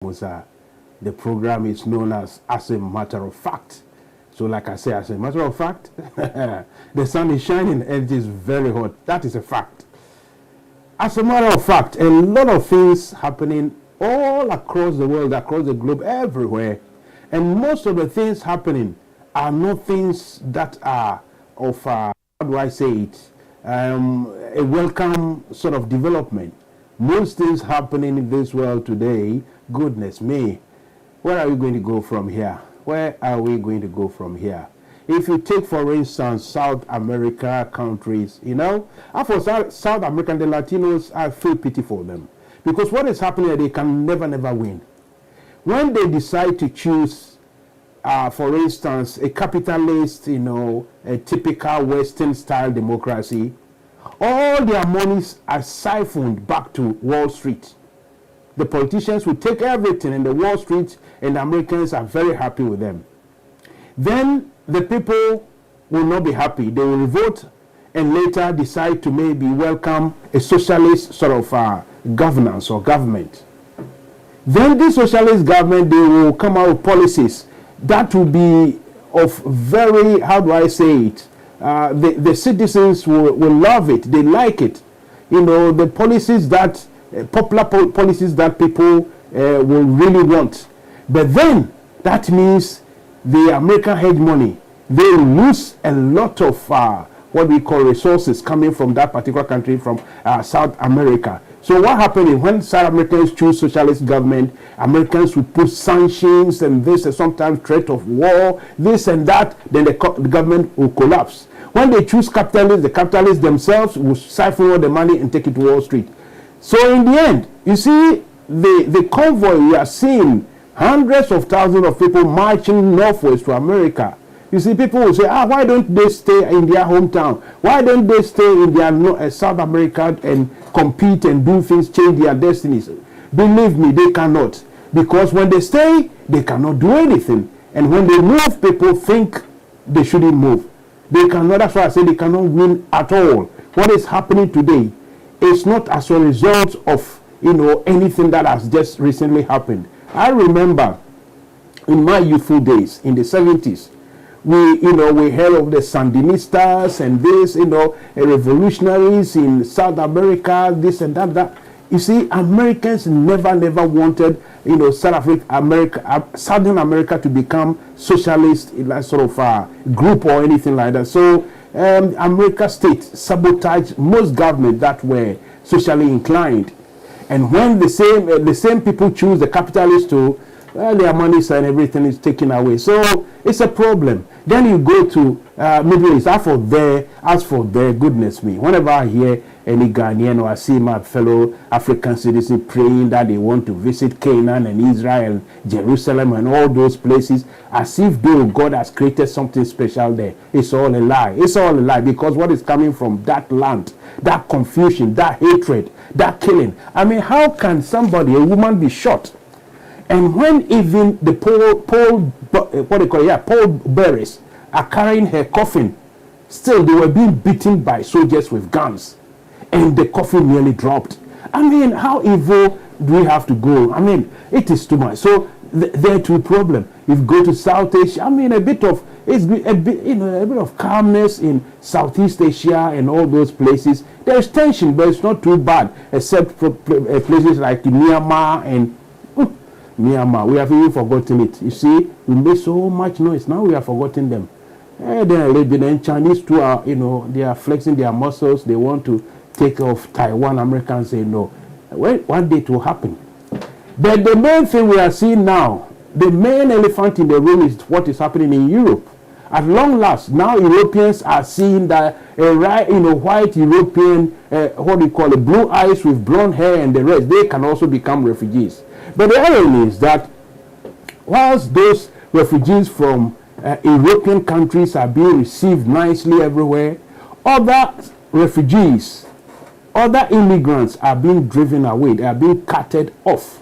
The program is known as a Matter of Fact. So like I say, as a matter of fact, the sun is shining and it is very hot. That is a fact. As a matter of fact, a lot of things happening all across the world, across the globe, everywhere. And most of the things happening are not things that are of, how do I say it, a welcome sort of development. Most things happening in this world today, goodness me, where are we going to go from here? Where are we going to go from here? If you take, for instance, South America countries, for South American, the Latinos, I feel pity for them. Because what is happening, they can never win. When they decide to choose, for instance, a capitalist, a typical Western-style democracy, all their monies are siphoned back to Wall Street. The politicians will take everything in the Wall Street, and the Americans are very happy with them. Then the people will not be happy. They will revolt and later decide to maybe welcome a socialist sort of governance or government. Then this socialist government, they will come out with policies that will be of very, how do I say it, the citizens will love it, they like it. The policies that, popular policies that people will really want. But then, that means the American hegemony, they will lose a lot of what we call resources coming from that particular country, from South America. So what happened when South Americans choose socialist government, Americans will put sanctions and this and sometimes threat of war, this and that, then the government will collapse. When they choose capitalists, the capitalists themselves will siphon all the money and take it to Wall Street. So in the end, you see, the convoy we are seeing, hundreds of thousands of people marching northwest to America. You see, people will say, why don't they stay in their hometown? Why don't they stay in their South America and compete and do things, change their destinies? Believe me, they cannot. Because when they stay, they cannot do anything. And when they move, people think they shouldn't move. They cannot, that's why I say they cannot win at all. What is happening today is not as a result of, anything that has just recently happened. I remember in my youthful days, in the 70s, we heard of the Sandinistas and this, revolutionaries in South America, this and that. You see, Americans never wanted, Southern America to become socialist, like sort of group or anything like that. So, America state sabotaged most governments that were socially inclined. And when the same people choose the capitalists to, their money and everything is taken away. So it's a problem. Then you go to Middle East. As for their goodness me, whenever I hear any Ghanaian or I see my fellow African citizens praying that they want to visit Canaan and Israel, Jerusalem and all those places, as if though God has created something special there. It's all a lie. It's all a lie, because what is coming from that land, that confusion, that hatred, that killing. I mean, how can a woman be shot? And when even the pall bearers are carrying her coffin, still they were being beaten by soldiers with guns, and the coffin nearly dropped. I mean, how evil do we have to go? I mean, it is too much. So there are two problems. If you go to South Asia, I mean, a bit of calmness in Southeast Asia and all those places. There's tension, but it's not too bad, except for places like Myanmar and Myanmar. We have even forgotten it. You see, we made so much noise. Now we have forgotten them. Then Chinese too are, they are flexing their muscles. They want to take off Taiwan. Americans say no. One day it will happen. But the main thing we are seeing now, the main elephant in the room is what is happening in Europe. At long last, now Europeans are seeing that white European, blue eyes with blonde hair and the rest, they can also become refugees. But the irony is that whilst those refugees from European countries are being received nicely everywhere, other refugees, other immigrants are being driven away. They are being carted off.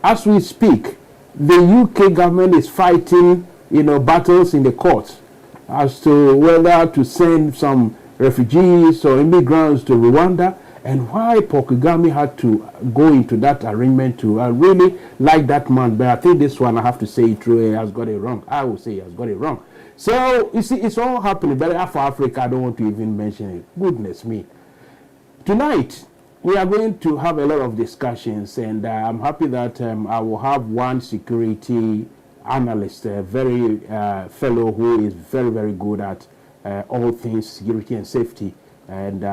As we speak, the UK government is fighting, battles in the courts as to whether to send some refugees or immigrants to Rwanda. And why Paul Kagame had to go into that arrangement to really like that man, but I think this one I have to say it true, he has got it wrong. I will say he has got it wrong. So you see, it's all happening. But for Africa, I don't want to even mention it. Goodness me. Tonight, we are going to have a lot of discussions, and I'm happy that I will have one security analyst, a very fellow who is very, very good at all things security and safety. And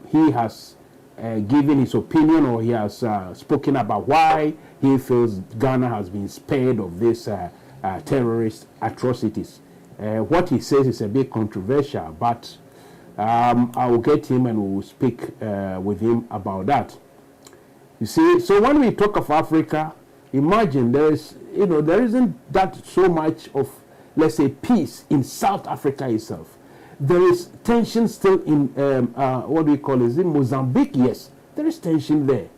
he has given his opinion, or he has spoken about why he feels Ghana has been spared of these terrorist atrocities. What he says is a bit controversial, but I will get him and we will speak with him about that. You see, so when we talk of Africa, imagine there isn't that so much of, let's say, peace in South Africa itself. There is tension still in, what do we call it? Is it Mozambique? Yes, there is tension there.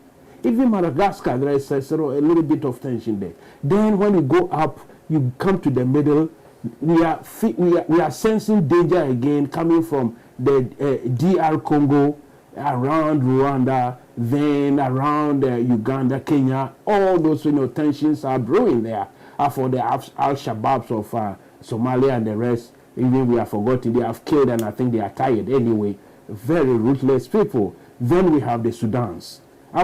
Even Madagascar, there is a little bit of tension there. Then when you go up, you come to the middle, we are sensing danger again coming from the DR Congo, around Rwanda, then around Uganda, Kenya. All those tensions are brewing there. For the Al-Shabaabs of Somalia and the rest, even we have forgotten, they have killed and I think they are tired anyway. Very ruthless people. Then we have the Sudans.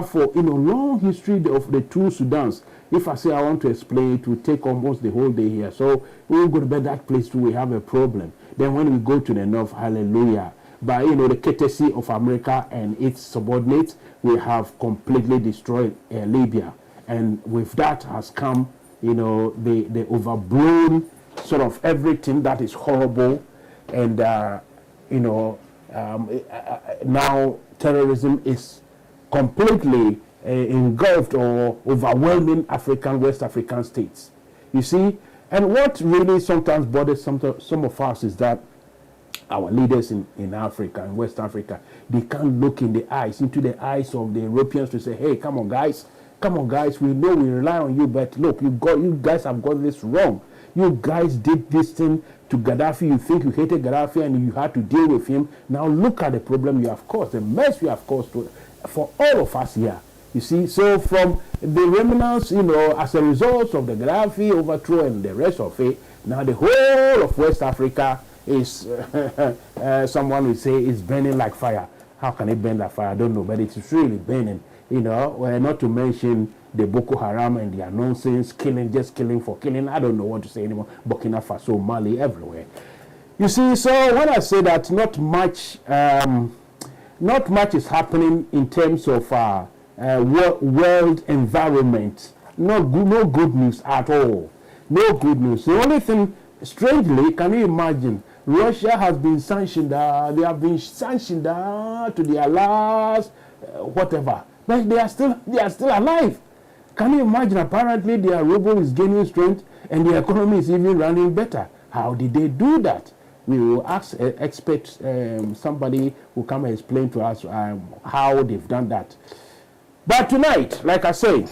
For long history of the two Sudans. If I say I want to explain, it will take almost the whole day here. So we will go to bed that place too, we have a problem. Then when we go to the north, hallelujah. By the courtesy of America and its subordinates, we have completely destroyed Libya. And with that has come, the overblown sort of everything that is horrible. And, now terrorism is completely engulfed or overwhelming West African states. You see, and what really sometimes bothers some of us is that our leaders in Africa, in West Africa, they can't look into the eyes of the Europeans to say, hey, come on guys, we know we rely on you, but look, you guys have got this wrong. You guys did this thing to Gaddafi, you think you hated Gaddafi and you had to deal with him. Now look at the problem you have caused, the mess you have caused for all of us here. You see, so from the remnants, as a result of the Gaddafi overthrow and the rest of it, now the whole of West Africa is, someone would say, is burning like fire. How can it burn like fire? I don't know, but it's really burning. Not to mention the Boko Haram and their nonsense, just killing for killing. I don't know what to say anymore. Burkina Faso, Mali, everywhere. You see, so when I say that not much is happening in terms of world environment. No good news at all. No good news. The only thing, strangely, can you imagine? Russia has been sanctioned. They have been sanctioned to their last whatever, but they are still alive. Can you imagine? Apparently, their ruble is gaining strength and the economy is even running better. How did they do that? We will ask experts. Somebody will come and explain to us how they've done that. But tonight, like I say,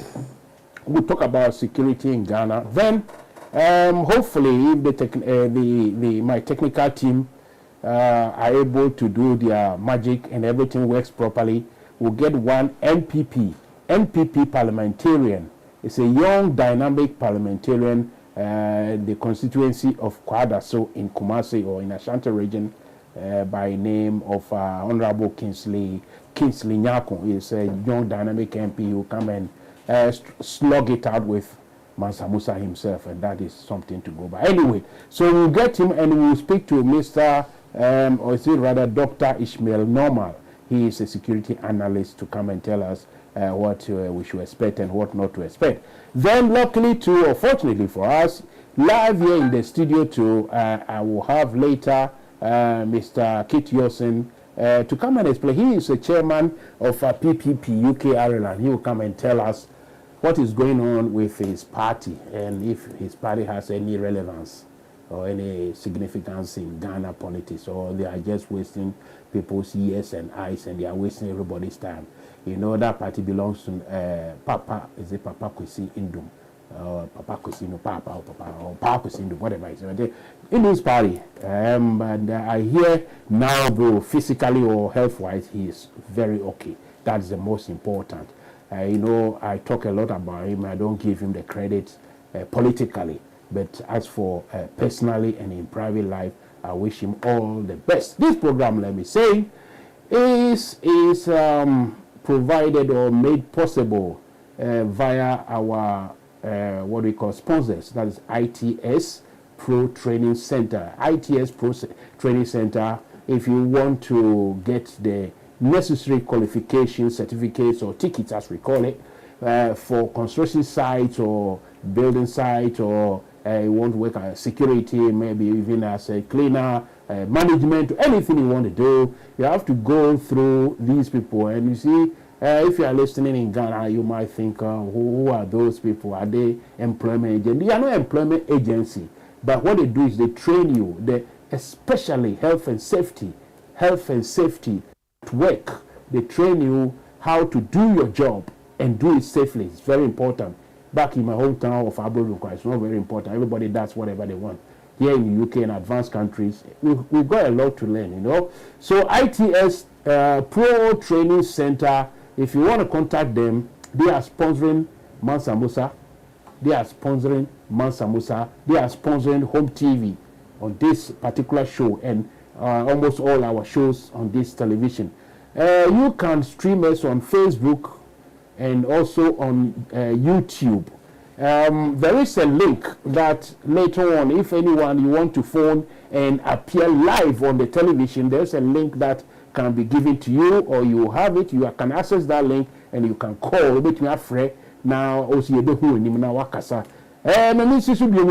we'll talk about security in Ghana. Then, hopefully, if my technical team are able to do their magic and everything works properly, we'll get one NPP parliamentarian. It's a young, dynamic parliamentarian, the constituency of Kwadaso in Kumasi or in Ashanti region, by name of Honorable Kingsley Nyako. Is a young, dynamic MP who come and slug it out with Mansa Musa himself, and that is something to go by. Anyway, so we'll get him and we'll speak to Mr. Or is it rather Dr. Ishmael Normal. He is a security analyst to come and tell us what we should expect and what not to expect. Then, luckily or fortunately for us, live here in the studio too, I will have later Mr. Kit Yosin to come and explain. He is the chairman of PPP UK Ireland. He will come and tell us what is going on with his party and if his party has any relevance or any significance in Ghana politics, or they are just wasting people's years and eyes and they are wasting everybody's time. That party belongs to Papa Kwesi Indum. Papa Kwesi Indum, whatever it is. Indum's party. And I hear now, bro, physically or health-wise, he is very okay. That's the most important. You know, I talk a lot about him. I don't give him the credit politically, but as for personally and in private life, I wish him all the best. This program, let me say, is provided or made possible via our what we call sponsors. That is ITS Pro Training Center. ITS Pro Training Center. If you want to get the necessary qualifications, certificates, or tickets, as we call it, for construction sites or building sites, or you want to work as security, maybe even as a cleaner, management, anything you want to do, you have to go through these people. And you see, if you are listening in Ghana, you might think, who are those people? Are they employment agents? They are not employment agency, but what they do is they train you, especially health and safety at work. They train you how to do your job and do it safely. It's very important. Back in my hometown of Abrolukwa, it's not very important. Everybody does whatever they want. Here in the UK and advanced countries, we've got a lot to learn, you know. So ITS Pro Training Center, if you want to contact them, they are sponsoring Mansa Musa. They are sponsoring Mansa Musa. They are sponsoring Home TV on this particular show and almost all our shows on this television. You can stream us on Facebook and also on YouTube. There is a link that later on, if anyone you want to phone and appear live on the television, there's a link that can be given to you, or you have it. You can access that link and you can call. Now, also you do wakasa.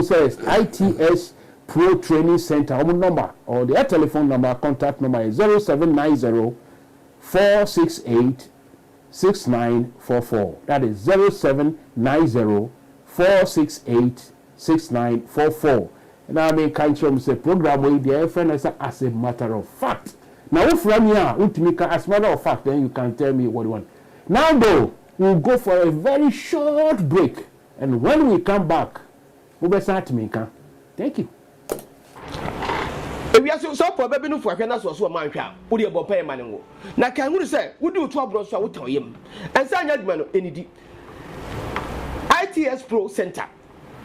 Says ITS Pro Training Center. Number or their telephone number, contact number is 0790 468 6944. That is 0790 468 6944. And I mean, can't you say program with the friend as a matter of fact. Now, if from here, as a matter of fact, then you can tell me what you want. Now, though, we'll go for a very short break. And when we come back, we'll be starting. Thank you. We are so poor, baby, no for a so man. Would you pay money? Now, can you say, would you 12 bros? I would tell him. And sign that man any D. ITS Pro Center.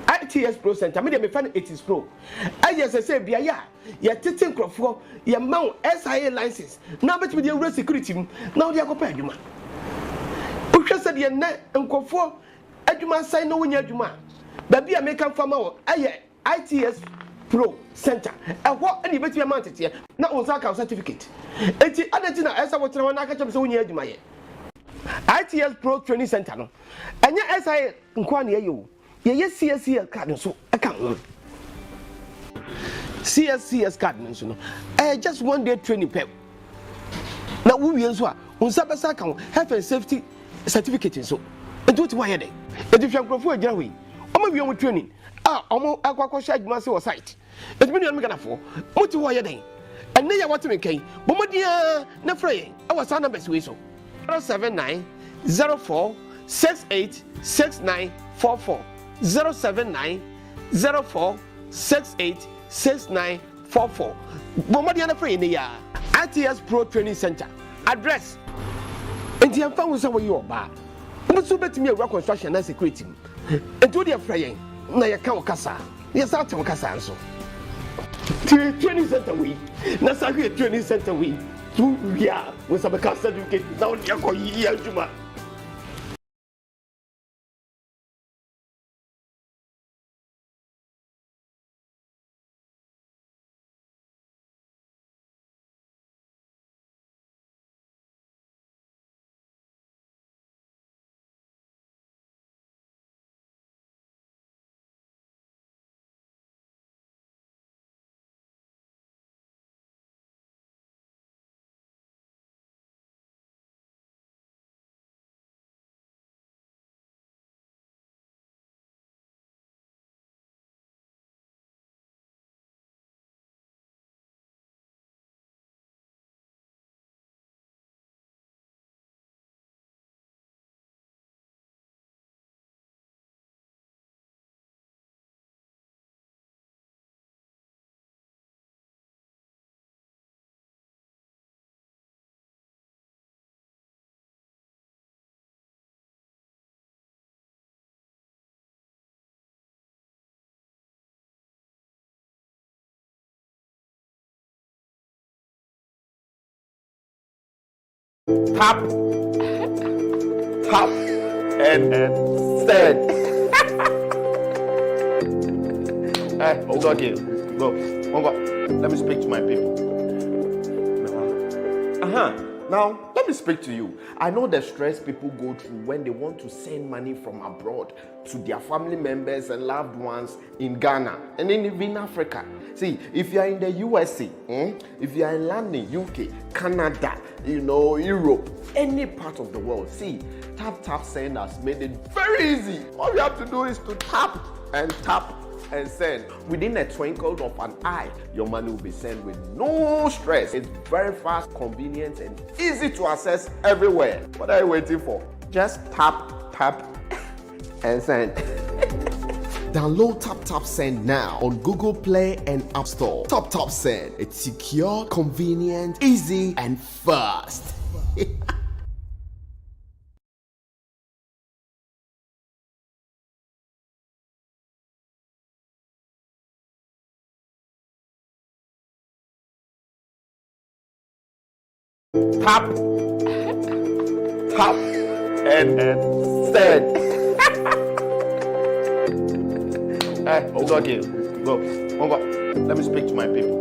ITS Pro Center. Me, find it is pro. I just say, be a ya teaching crop for your mount SIA license. Now, bet with your security. Now, they are compared you, man. Who said your net and go for Eduma sign no win your Juma. Baby, I make a farmer. ITS Pro Center. And what any better amount here? Not on Saka certificate. It's the other thing as I was trying to catch up so near Juma. ITS Pro Training Center. No. And your SIA inquiry you. Yes, CSCS card so I can't. CSCS card mention. Just 1 day training pep. Now we also on Sabasa account health and safety certificate so. And do it why day. And if you are for a Jawi, I'm a young training. Almost aqua shag master site. It's been a for. What to why day? And then you want to make a Bomadia Nafray. Our son number is so 079 04 68 6944. 079 04 68 6944. Bomadiana Free in the year. ITS Pro Training Center. Address. And the found was over your bar. But so bet me a rock construction and security. And do the fraying. Naya Kawakasa. Yes, out of Casanso. Training Center we. Nasaki Training Center we. 2 years with some certificate. Now you're going to Tap, tap, and send. It's okay. Go. Let me speak to my people. Now, let me speak to you. I know the stress people go through when they want to send money from abroad to their family members and loved ones in Ghana and even Africa. See, if you are in the USA, if you are in London, UK, Canada, Europe, any part of the world, see, Tap Send has made it very easy. All you have to do is to tap and send. Within a twinkle of an eye, your money will be sent with no stress. It's very fast, convenient, and easy to access everywhere. What are you waiting for? Just tap, and send. Download Tap Send now on Google Play and App Store. Tap Send. It's secure, convenient, easy, and fast. Tap, and send. It's okay. Go. Let me speak to my people.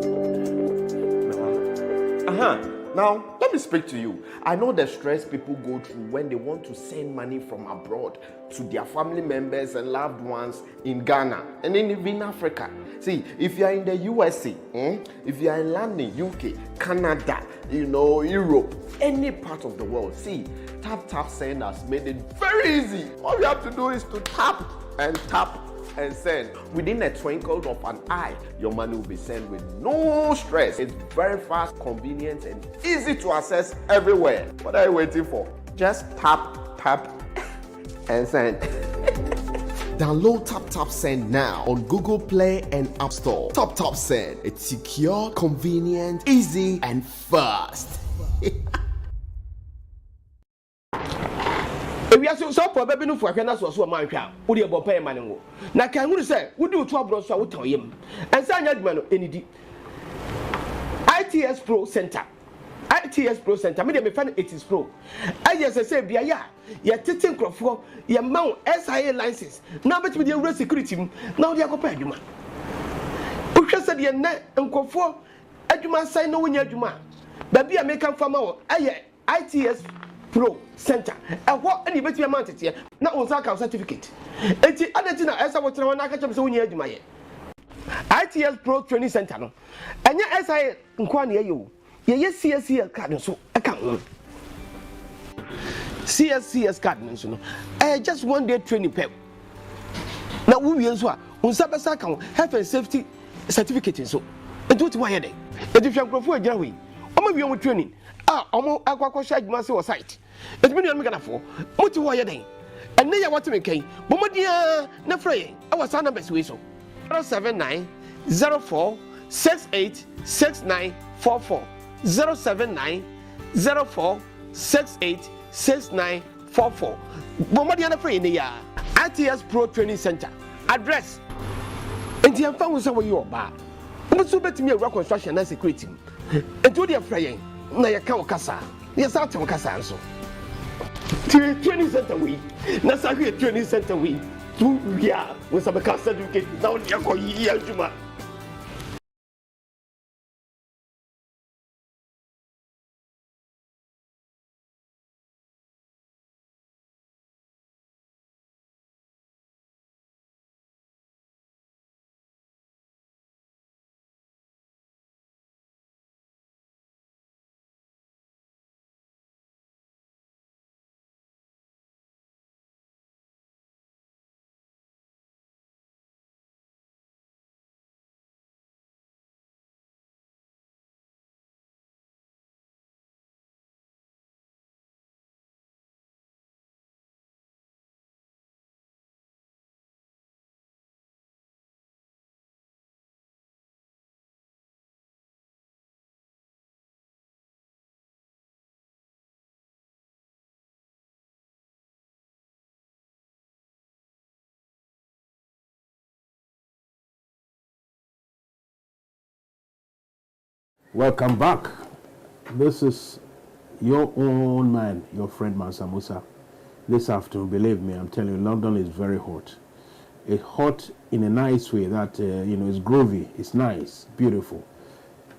Now, let me speak to you. I know the stress people go through when they want to send money from abroad to their family members and loved ones in Ghana and even Africa. See, if you are in the USA, if you are in London, UK, Canada, Europe, any part of the world, see, Tap Send has made it very easy. All you have to do is to tap and send. Within a twinkle of an eye, your money will be sent with no stress. It's very fast, convenient, and easy to access everywhere. What are you waiting for? Just tap and send. Download Tap Send now on Google Play and App Store. Tap Send. It's secure, convenient, easy, and fast. If you are so probably no for a so man, would you pay money? Now, can you say, would you trouble so tell him? And sign that man any ITS Pro Center. ITS Pro Center, me dey find it is pro. I just say bia ya tetin crofo, ya mount SIA license. Now bet me dey security. Now dey akopɛ adwuma. O hwɛ sɛ dey na nkofo adwuma sign no wonya adwuma. Ba bia make am fama wo aye ITS Pro Center. Ɛhɔ ɛni beti amount tete na on sa certificate. Enti adeti na ɛsa wo tena na aka kyem sɛ wonya adwuma ye. ITS Pro Training Center no. Ɛnya SIA nkwa na ye o. Yes, CSCS card so account. CSCS card so no. Just 1 day training pay. Now we use one sabasa account health and safety certificate so. And what why dey? If you can for agya we. Omo bi omo training. Omo akwa charge ma se o site. It mean you gonna for. What why dey? And now what me kai. Bomo dia na frey. Our phone numbers we so. 079 04 68 6944. 079 04 68 6944. Bomadiana Free ya ITS Pro Training Center. Address Enti amfa wo say wo yo ba. Mo so betimi awura construction and security. Enti wo dey frey na ye ka wo kasa. Ye sa tem kasa nso. Training center we. Na sa training center we. Tu ya wo sabeka certificate na wo dey ko yi adwuma. Welcome back. This is your own man, your friend Mansa Musa, this afternoon, believe me, I'm telling you, London is very hot. It's hot in a nice way that, it's groovy, it's nice, beautiful.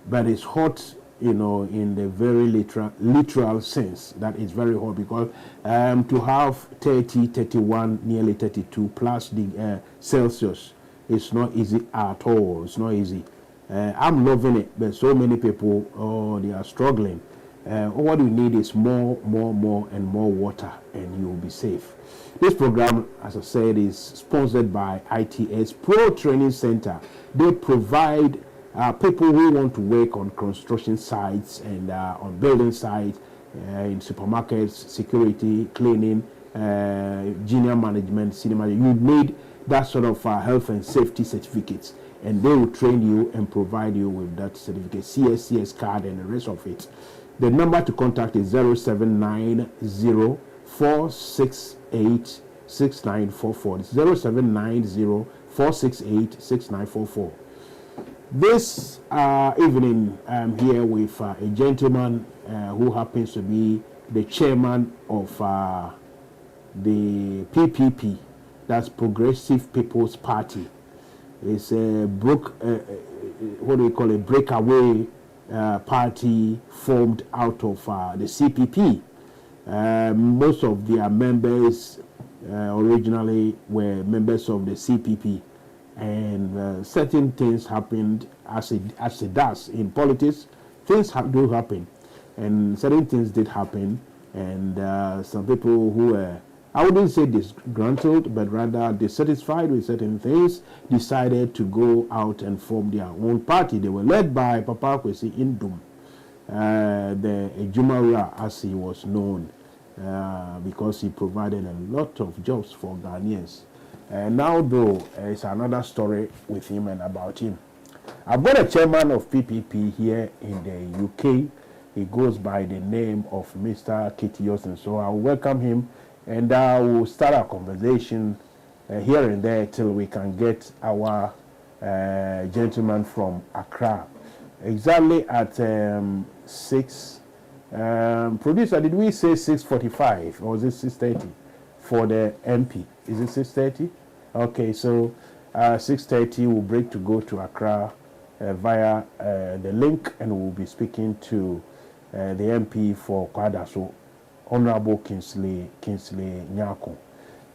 But it's hot, in the very literal sense that it's very hot because to have 30, 31, nearly 32 plus Celsius, it's not easy at all. It's not easy. I'm loving it, but so many people, they are struggling. What we need is more and more water, and you will be safe. This program, as I said, is sponsored by ITS Pro Training Center. They provide people who want to work on construction sites and on building sites, in supermarkets, security, cleaning, junior management, cinema. You need that sort of health and safety certificates, and they will train you and provide you with that certificate, CSCS card, and the rest of it. The number to contact is 0790-468-6944. It's 0790-468-6944. This evening, I'm here with a gentleman who happens to be the chairman of the PPP, that's Progressive People's Party. It's a breakaway party formed out of the CPP. Most of their members originally were members of the CPP. And certain things happened as it does in politics. Things do happen, and certain things did happen. And some people who were, I wouldn't say disgruntled, but rather dissatisfied with certain things, decided to go out and form their own party. They were led by Papa Kwesi Indum, the Ejumara, as he was known, because he provided a lot of jobs for Ghanaians. Now, though, it's another story with him and about him. I've got a chairman of PPP here in the UK. He goes by the name of Mr. Kitty Yosin. So I'll welcome him, and we'll start our conversation here and there till we can get our gentleman from Accra. Exactly at 6. Producer, did we say 6:45 or is it 6:30 for the MP? Is it 6:30? Okay, so 6:30 we'll break to go to Accra via the link, and we'll be speaking to the MP for Kwadaso, Honorable Kingsley Nyako.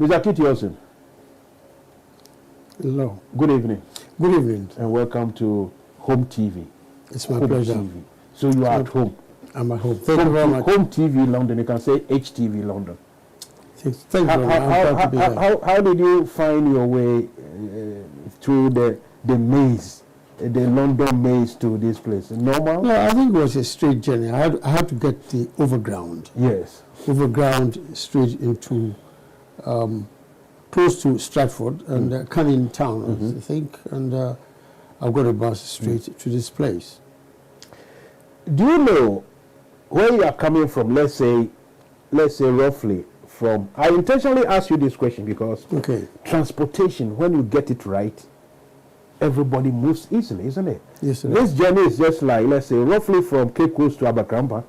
Mr. Kitty Yosin. Hello. Good evening. Good evening. And welcome to Home TV. It's my pleasure. TV. So you are at home. I'm at home. Thank you very much. Home TV London. You can say HTV London. Thank you very much. I'm proud to be here. How did you find your way through the maze, the London maze to this place? Normal? No, I think it was a straight journey. I had to get the overground. Yes. Overground straight into close to Stratford and Canning Town, I think, and I've got a bus straight to this place. Do you know where you are coming from? Let's say roughly. I intentionally asked you this question because transportation, when you get it right, everybody moves easily, isn't it? Yes, sir. This journey is just like, let's say, roughly from Cape Coast to Abercrombie.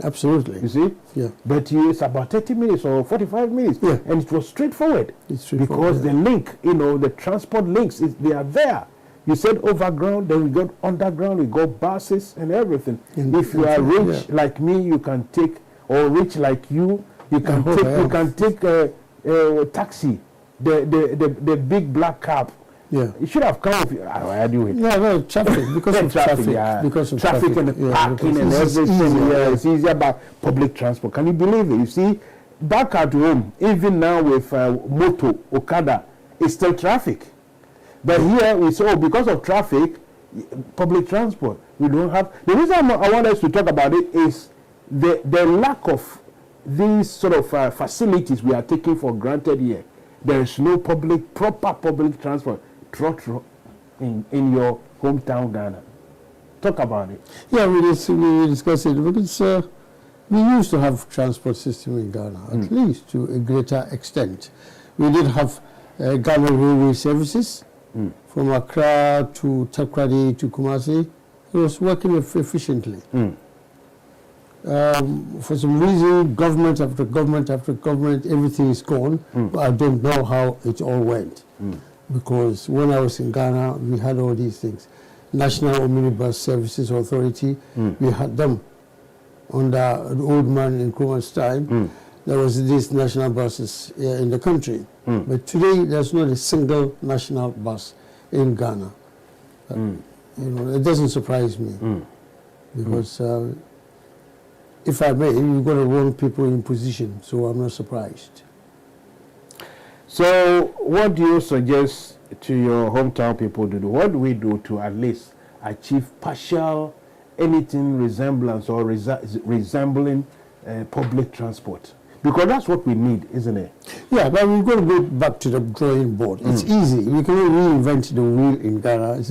Absolutely. You see? Yeah. But it's about 30 minutes or 45 minutes. Yeah. And it was straightforward. It's straightforward. Because the link, the transport links, they are there. You said overground, then we got underground, we got buses and everything. If you are rich like me, you can take, or rich like you can take a taxi, the big black cab. Yeah. You should have come with I do it. Yeah, no, traffic, because of traffic. Yeah. Because of traffic and the parking and everything. It's easier about public transport. Can you believe it? You see, back at home, even now with moto, Okada, it's still traffic. But here we say, because of traffic, public transport, we don't have. The reason I want us to talk about it is the lack of these sort of facilities we are taking for granted here. There is no proper public transport in your hometown Ghana. Talk about it. Yeah, we discussed it because we used to have transport system in Ghana, at least to a greater extent. We did have Ghana Railway Services from Accra to Takoradi to Kumasi. It was working efficiently. For some reason, government after government after government, everything is gone. But I don't know how it all went. Because when I was in Ghana, we had all these things. National Omnibus Services Authority, we had them under the old man in Nkrumah's time. There was these national buses in the country. But today, there's not a single national bus in Ghana. You know, it doesn't surprise me. Because if I may, you've got the wrong people in position, so I'm not surprised. So, what do you suggest to your hometown people to do? What do we do to at least achieve partial, anything resemblance or resembling public transport? Because that's what we need, isn't it? Yeah, but we've got to go back to the drawing board. It's easy. We can reinvent the wheel in Ghana. It's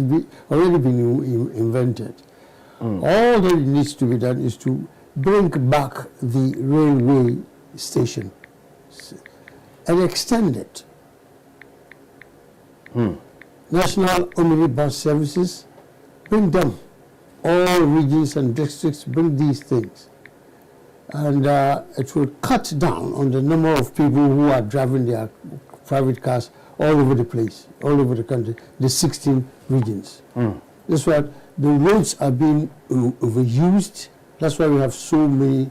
already been invented. All that needs to be done is to bring back the railway station and extend it. National Omnibus Services, bring them. All regions and districts bring these things. And it will cut down on the number of people who are driving their private cars all over the place, all over the country, the 16 regions. That's why the roads are being overused. That's why we have so many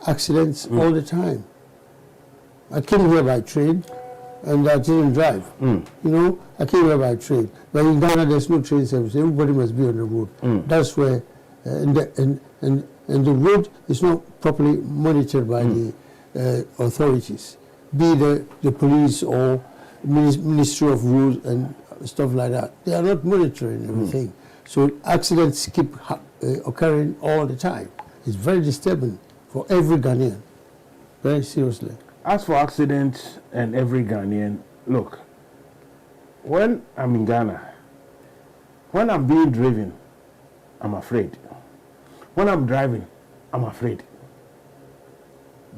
accidents all the time. I came here by train and I didn't drive. You know, I came here by train. But in Ghana, there's no train service. Everybody must be on the road. That's where, and the road is not properly monitored by the authorities, be the police or Ministry of Roads and stuff like that. They are not monitoring everything. So accidents keep occurring all the time. It's very disturbing for every Ghanaian, very seriously. As for accidents and every Ghanaian, look, when I'm in Ghana, when I'm being driven, I'm afraid. When I'm driving, I'm afraid.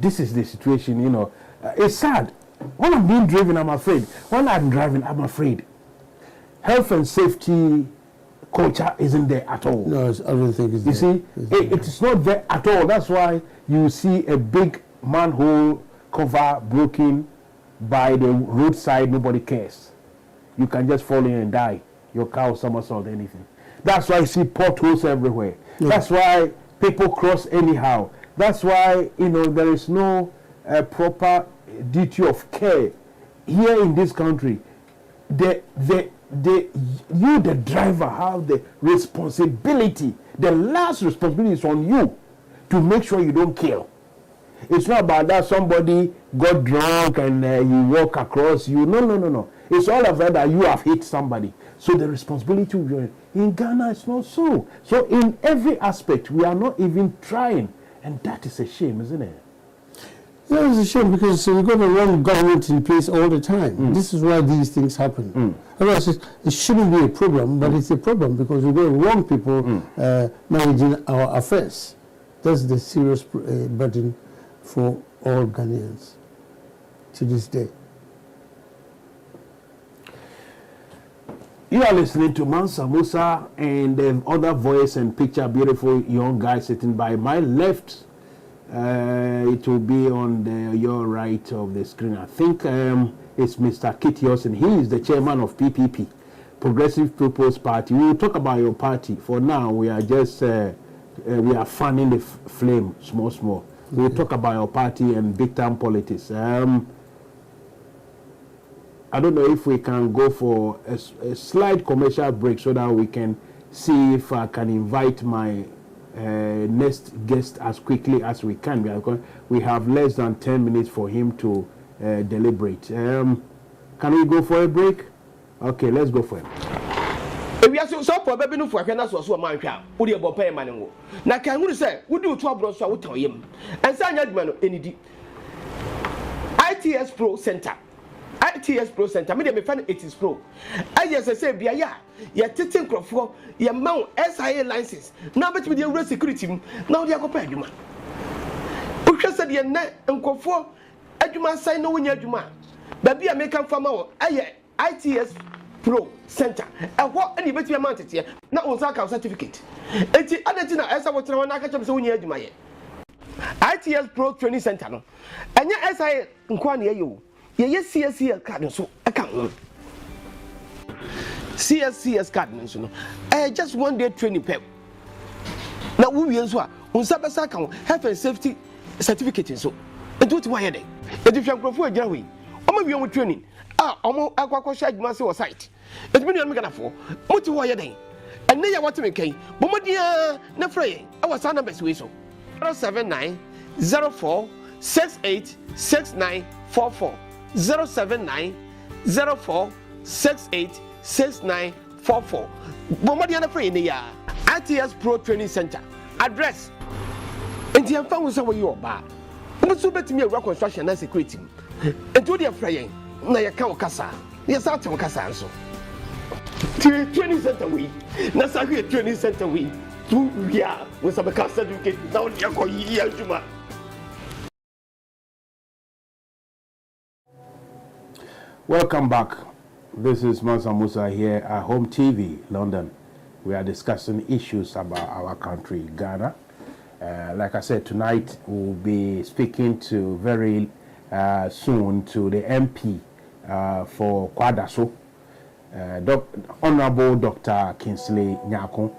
This is the situation, you know. It's sad. When I'm being driven, I'm afraid. When I'm driving, I'm afraid. Health and safety culture isn't there at all. No, I don't think it's there. You see, it's not there at all. That's why you see a big manhole cover broken by the roadside. Nobody cares. You can just fall in and die. Your car will somersault, anything. That's why you see potholes everywhere. That's why people cross anyhow. That's why, you know, there is no proper duty of care here in this country. The driver, have the responsibility. The last responsibility is on you to make sure you don't kill. It's not about that somebody got drunk and you walk across you. No. It's all about that you have hit somebody. So the responsibility will be in Ghana. It's not so. So in every aspect, we are not even trying, and that is a shame, isn't it? Yeah, it's a shame because we've got the wrong government in place all the time. This is why these things happen. Otherwise, it shouldn't be a problem, but it's a problem because we've got the wrong people managing our affairs. That's the serious burden for all Ghanaians to this day. You are listening to Mansa Musa and the other voice and picture, beautiful young guy sitting by my left. It will be on your right of the screen. I think it's Mr. Kit Yosin. He is the chairman of PPP, Progressive People's Party. We will talk about your party. For now, we are just we are fanning the flame small. We will talk about your party and big time politics. I don't know if we can go for a slight commercial break so that we can see if I can invite my next guest as quickly as we can, because we have less than 10 minutes for him to deliberate. Can we go for a break? Okay, let's go for it. We are so probably no for Canada, so my car. Would you pay money? Now, can you say, would you trouble so I would tell him? And sign that any ITS Pro Center. ITS Pro Center, me dey find it is pro. I just say bia ya tetin crofo, ya mount SIA license. Now bet me dey real security. Now dey akopɛ adwuma. O hwɛ sɛ dey na nkofo adwuma sign no wonya adwuma. Ba bia make am fama wo aye ITS Pro Center. And what any better amount here? Now on Zaka certificate. Eti adetina esa what na aka chem se wonya adwuma ye. ITS Pro Training Center no. Enya SI nkwa na ye o. Ye CSCS card so aka ho. CSCS card no. Just 1 day training pep. Na wo wie so a unsa besa ka health and safety certificate so. Enti what why dey? Eti hwankrofo agyina ho yi. Omo wie omo training. Omo akwakosha adwuma se wo site. Eti me nuan me kana fo. Moti wo ye den. Enne ya wote me kan. Bomodia na frey. Awa sa numbers we so. 079 04 68 6944 079 04 68 6944 Bomodia na frey ne ya. ITS Pro Training Center. Address. Enti amfa wo se wo yi oba. Mo so betimi awura construction na security. Enti wo de frey na ya ka wakasa. Ya sa ta wakasa nso. Training center we. Na sa training center we. Tu ya we sa be ka certificate na on ya ko yi adwuma. Welcome back. This is Mansa Musa here at Home TV, London. We are discussing issues about our country, Ghana. Like I said, tonight we'll be speaking to very soon to the MP for Kwadaso, Honorable Dr. Kingsley Nyako.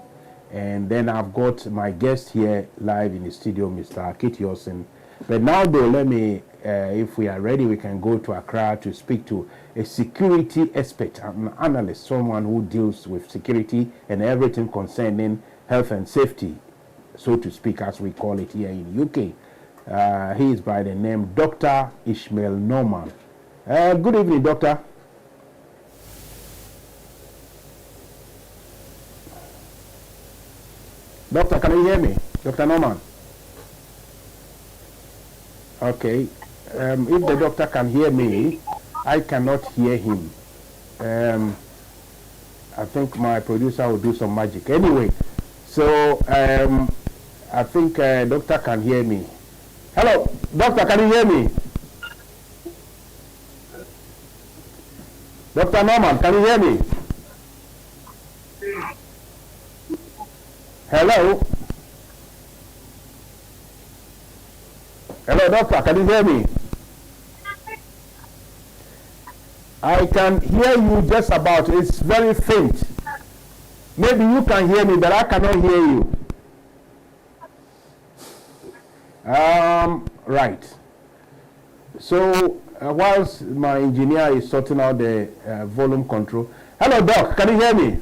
And then I've got my guest here live in the studio, Mr. Kitiosin. But now though, let me, if we are ready, we can go to Accra to speak to a security expert, an analyst, someone who deals with security and everything concerning health and safety, so to speak, as we call it here in the UK. He is by the name Dr. Ishmael Norman. Good evening, Doctor. Doctor, can you hear me? Dr. Norman? Okay. If the doctor can hear me, I cannot hear him. I think my producer will do some magic. Anyway, so I think doctor can hear me. Hello, doctor, can you hear me? Dr. Norman, can you hear me? Hello? Hello, doctor, can you hear me? I can hear you just about. It's very faint. Maybe you can hear me, but I cannot hear you. Right. So, whilst my engineer is sorting out the volume control. Hello, Doc, can you hear me?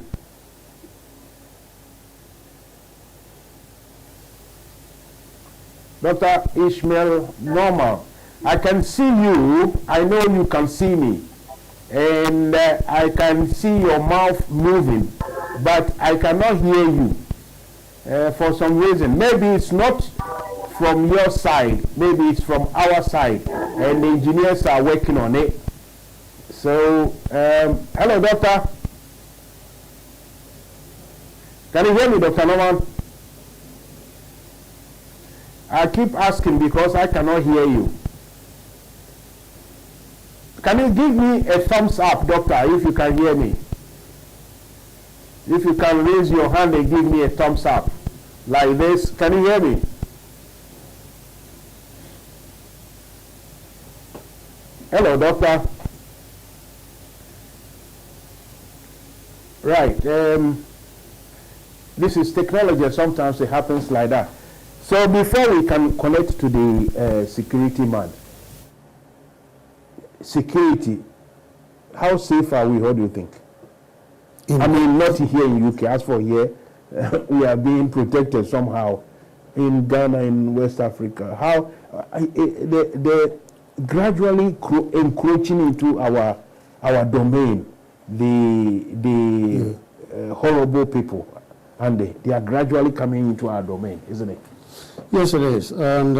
Dr. Ishmael Normal, I can see you. I know you can see me. And I can see your mouth moving, but I cannot hear you for some reason. Maybe it's not from your side, maybe it's from our side, and the engineers are working on it. So, hello, doctor. Can you hear me, Dr. Norman? I keep asking because I cannot hear you. Can you give me a thumbs up, doctor, if you can hear me? If you can raise your hand and give me a thumbs up, like this. Can you hear me? Hello, doctor. Right. This is technology. Sometimes it happens like that. So before we can connect to the security man, security, how safe are we? What do you think? I mean, not here in UK. As for here, we are being protected somehow. In Ghana, in West Africa, how they gradually encroaching into our domain. The horrible people, and they are gradually coming into our domain, isn't it? Yes, it is, and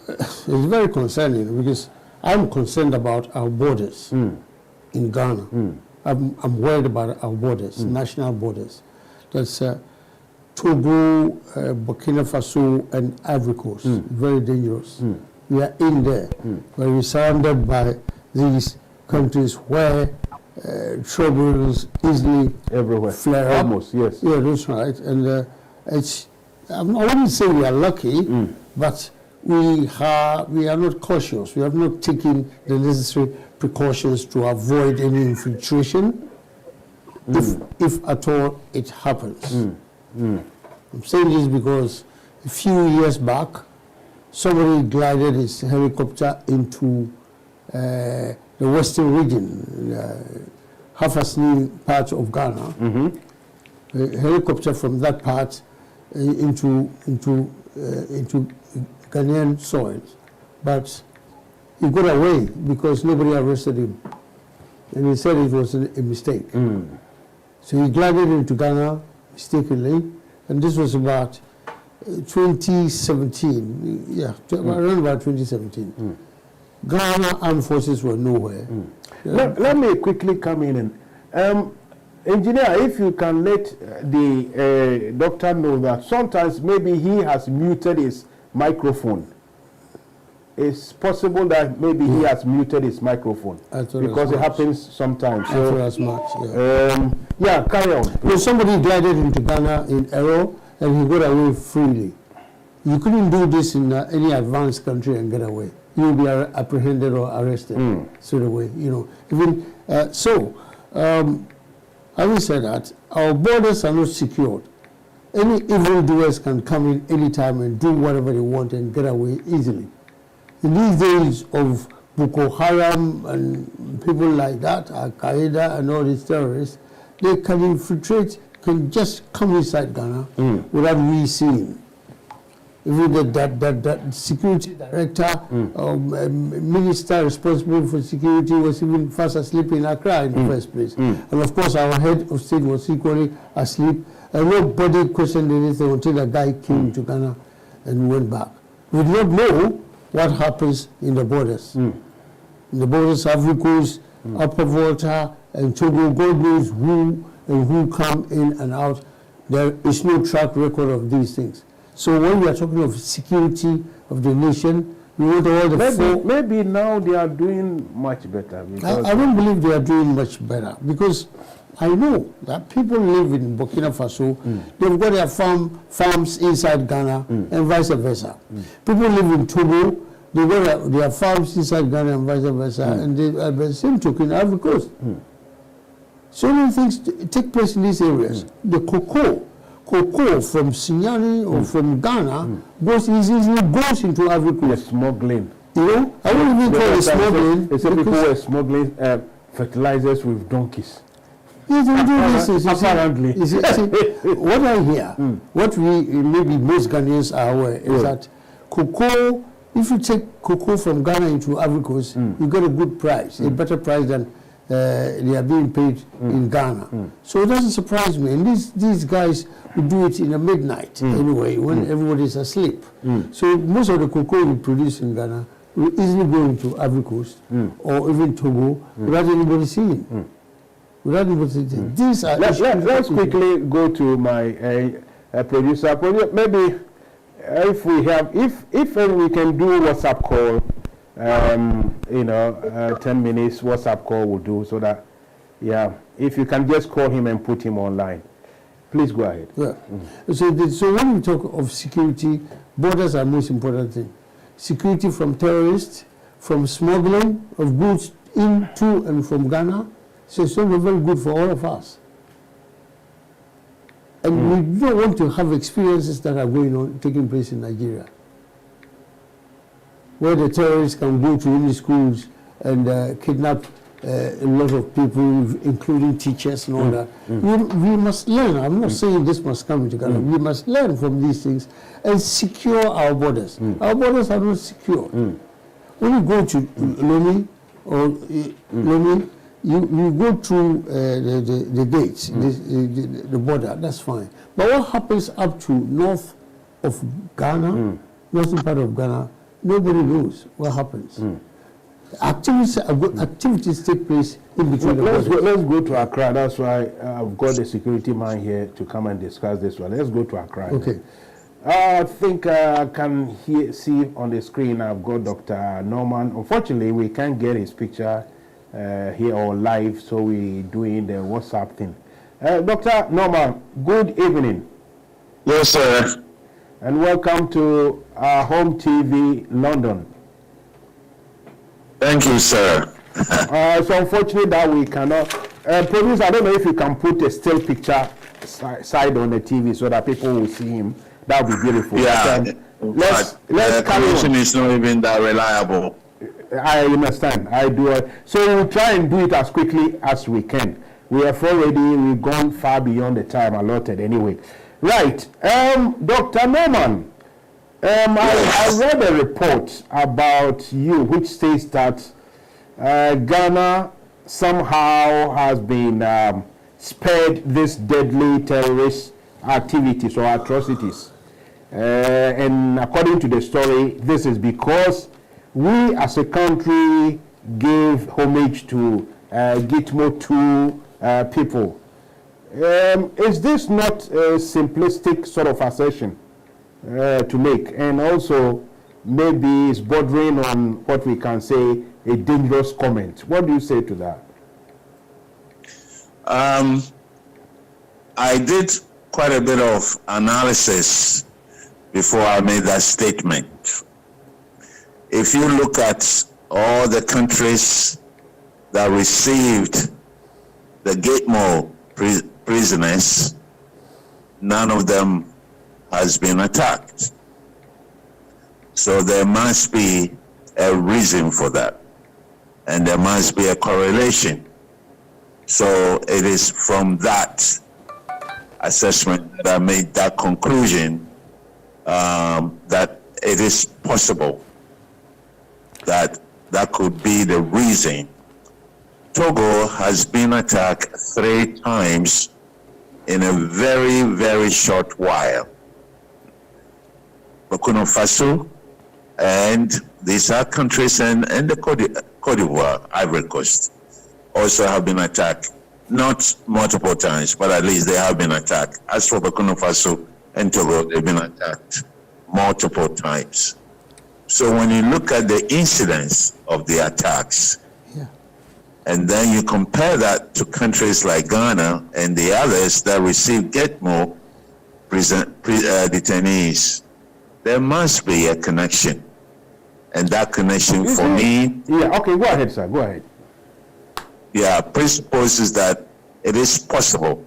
it's very concerning because I'm concerned about our borders in Ghana. I'm worried about our borders, national borders. That's Togo, Burkina Faso, and Ivory Coast. Very dangerous. We are in there. We're surrounded by these countries where troubles easily Everywhere. flare up. Almost, yes. Yeah, that's right. And I wouldn't say we are lucky, but we are not cautious. We have not taken the necessary precautions to avoid any infiltration, if at all it happens. I'm saying this because a few years back, somebody glided his helicopter into the western region, Hafasni part of Ghana. A helicopter from that part into Ghanaian soils, but he got away because nobody arrested him, and he said it was a mistake. So he glided into Ghana mistakenly, and this was about 2017. Yeah, around about 2017. Ghana armed forces were nowhere. Let me quickly come in and engineer, if you can let the doctor know that sometimes maybe he has muted his microphone. It's possible that maybe he has muted his microphone because it happens sometimes. So, as much, yeah. Yeah, carry on. Well, somebody glided into Ghana in error and he got away freely. You couldn't do this in any advanced country and get away. You will be apprehended or arrested straight away. You know, even having said that, our borders are not secured. Any evildoers can come in anytime and do whatever they want and get away easily. In these days of Boko Haram and people like that, Al Qaeda and all these terrorists, they can infiltrate, can just come inside Ghana without we seeing. Even that security director, minister responsible for security was even fast asleep in Accra in the first place. And of course our head of state was equally asleep, and nobody questioned anything until the guy came to Ghana and went back. We do not know what happens in the borders. In the borders, Ivory Coast, Upper Volta, and Togo, God knows who and who come in and out. There is no track record of these things. So when we are talking of security of the nation, we want all the maybe now they are doing much better. I don't believe they are doing much better, because I know that people live in Burkina Faso, they've got their farms inside Ghana, and vice versa. People live in Togo, they've got their farms inside Ghana and vice versa, and they are the same token, Ivory Coast. So many things take place in these areas. The cocoa from Sinyani or from Ghana goes into Ivory Coast. Smuggling. You know, I wouldn't even call it smuggling. They say people were smuggling fertilizers with donkeys. Yes, they do this. Apparently. See, what I hear, what we maybe most Ghanaians are aware is that cocoa, if you take cocoa from Ghana into Ivory Coast, you get a good price, a better price than they are being paid in Ghana. So it doesn't surprise me. And these guys will do it in the midnight anyway, when everybody's asleep. So most of the cocoa we produce in Ghana will easily go into Ivory Coast or even Togo without anybody seeing. Without anybody seeing. These are let's quickly go to my producer. Maybe if we have, if we can do WhatsApp call. 10 minutes WhatsApp call will do, so that, if you can just call him and put him online. Please go ahead. Yeah. So when we talk of security, borders are the most important thing. Security from terrorists, from smuggling of goods into and from Ghana. So it's not very good for all of us. And we don't want to have experiences that are taking place in Nigeria, where the terrorists can go to any schools and kidnap a lot of people, including teachers and all that. We must learn. I'm not saying this must come into Ghana. We must learn from these things and secure our borders. Our borders are not secure. When you go to Lomé, you go through the gates, the border, that's fine. But what happens up to north of Ghana, northern part of Ghana, nobody knows what happens. Activities take place in between. Let's go to Accra. That's why I've got the security man here to come and discuss this one. Let's go to Accra. Okay. I think I can see on the screen I've got Dr. Norman. Unfortunately, we can't get his picture here or live, so we doing the WhatsApp thing. Dr. Norman, good evening. Yes, sir. And welcome to Home TV London. Thank you, sir. It's unfortunate that we cannot. Producer, I don't know if you can put a still picture side on the TV so that people will see him. That would be beautiful. Yeah. Let's the carry connection on. is not even that reliable. I understand. I do it. So we'll try and do it as quickly as we can. We have already, we've gone far beyond the time allotted anyway. Right. Dr. Norman, I read a report about you which states that Ghana somehow has been spared this deadly terrorist activities or atrocities. And according to the story, this is because we as a country gave homage to Gitmo 2 people. Is this not a simplistic sort of assertion to make? And also, maybe it's bordering on what we can say a dangerous comment. What do you say to that? I did quite a bit of analysis before I made that statement. If you look at all the countries that received the Gitmo prisoners, none of them has been attacked. So there must be a reason for that, and there must be a correlation. So it is from that assessment that I made that conclusion that it is possible that that could be the reason. Togo has been attacked 3 times in a very, very short while. Burkina Faso, and these are countries, and the Cote d'Ivoire, Ivory Coast, also have been attacked. Not multiple times, but at least they have been attacked. As for Burkina Faso and Togo, they've been attacked multiple times. So when you look at the incidence of the attacks, and then you compare that to countries like Ghana and the others that receive Gitmo detainees, there must be a connection. And that connection for me... Yeah, okay, go ahead, sir, go ahead. Yeah, presupposes that it is possible.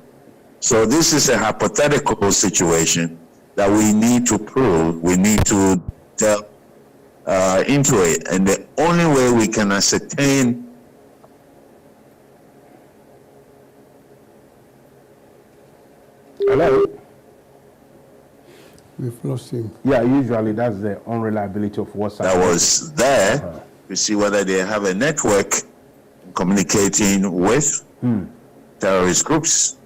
So this is a hypothetical situation that we need to prove, we need to delve into it. And the only way we can ascertain... Hello? We've lost him. Yeah, usually that's the unreliability of WhatsApp. that was there to see whether they have a network communicating with terrorist groups.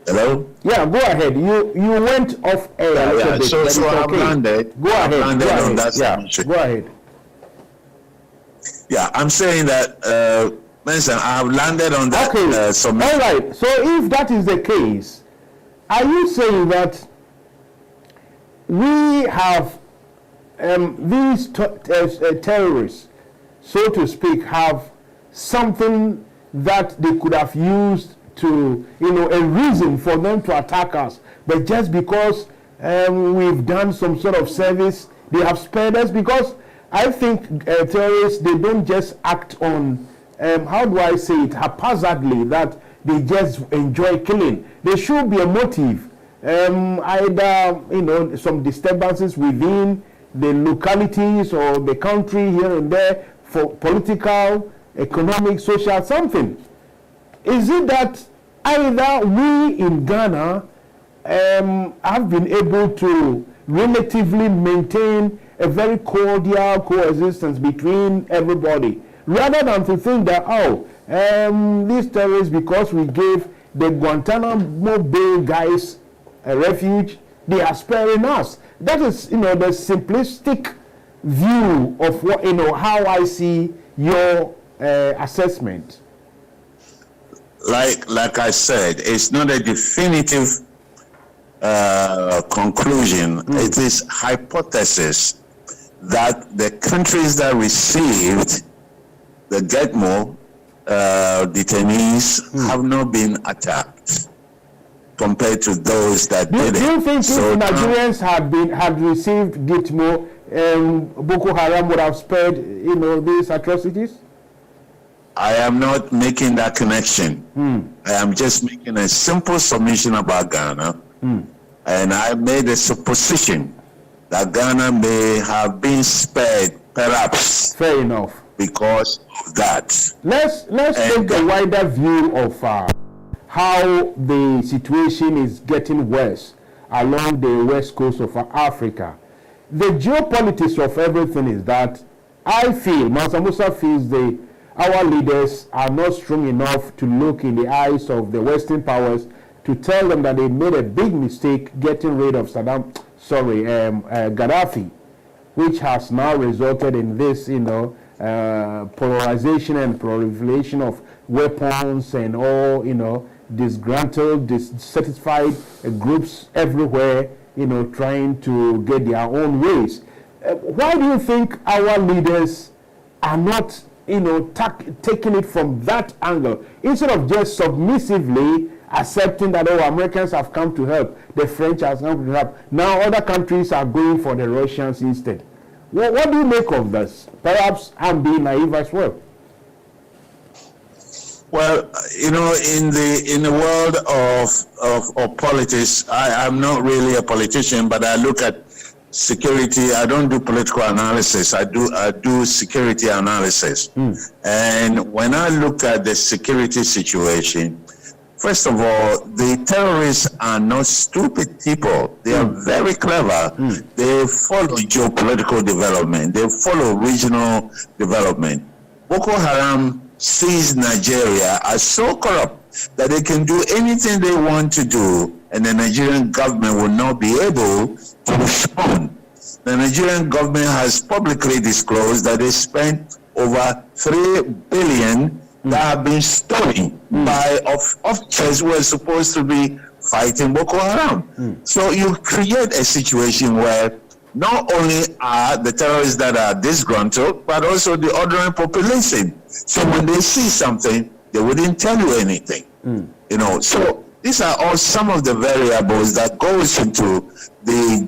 Hello? Yeah, go ahead. You went off air a little bit. So but it's I've okay. landed. Go ahead. I've landed Go on ahead. that Yeah, submission. go ahead. Yeah, I'm saying that, Benson, I have landed on that Okay. submission. All right. So if that is the case, are you saying that we have these terrorists, so to speak, have something that they could have used to, a reason for them to attack us, but just because we've done some sort of service, they have spared us? Because I think terrorists, they don't just act on, how do I say it, haphazardly, that they just enjoy killing. There should be a motive, either, some disturbances within the localities or the country here and there for political, economic, social, something. Is it that either we in Ghana have been able to relatively maintain a very cordial coexistence between everybody, rather than to think that, these terrorists, because we gave the Guantanamo Bay guys a refuge, they are sparing us? That is, the simplistic view of what, how I see your assessment. Like I said, it's not a definitive conclusion. It is hypothesis that the countries that received the GETMO detainees have not been attacked compared to those that did it. Do you think if Nigerians had received GITMO, Boko Haram would have spared, these atrocities? I am not making that connection. I am just making a simple submission about Ghana, and I made a supposition that Ghana may have been spared, perhaps. Fair enough. Because of that. Let's take the wider view of how the situation is getting worse along the west coast of Africa. The geopolitics of everything is that I feel, Mansa Musa feels our leaders are not strong enough to look in the eyes of the Western powers to tell them that they made a big mistake getting rid of Gaddafi, which has now resulted in this, polarization and proliferation of weapons and all, disgruntled, dissatisfied groups everywhere, trying to get their own ways. Why do you think our leaders are not, taking it from that angle instead of just submissively accepting that, Americans have come to help, the French have come to help, now other countries are going for the Russians instead? What do you make of this? Perhaps I'm being naive as well. Well, in the world of politics, I'm not really a politician, but I look at security. I don't do political analysis. I do security analysis. And when I look at the security situation, first of all, the terrorists are not stupid people. They are very clever. They follow geopolitical development. They follow regional development. Boko Haram sees Nigeria as so corrupt that they can do anything they want to do, and the Nigerian government will not be able to respond. The Nigerian government has publicly disclosed that they spent over 3 billion that have been stolen by officers who are supposed to be fighting Boko Haram. So you create a situation where not only are the terrorists that are disgruntled, but also the ordinary population. So when they see something, they wouldn't tell you anything. So these are all some of the variables that goes into the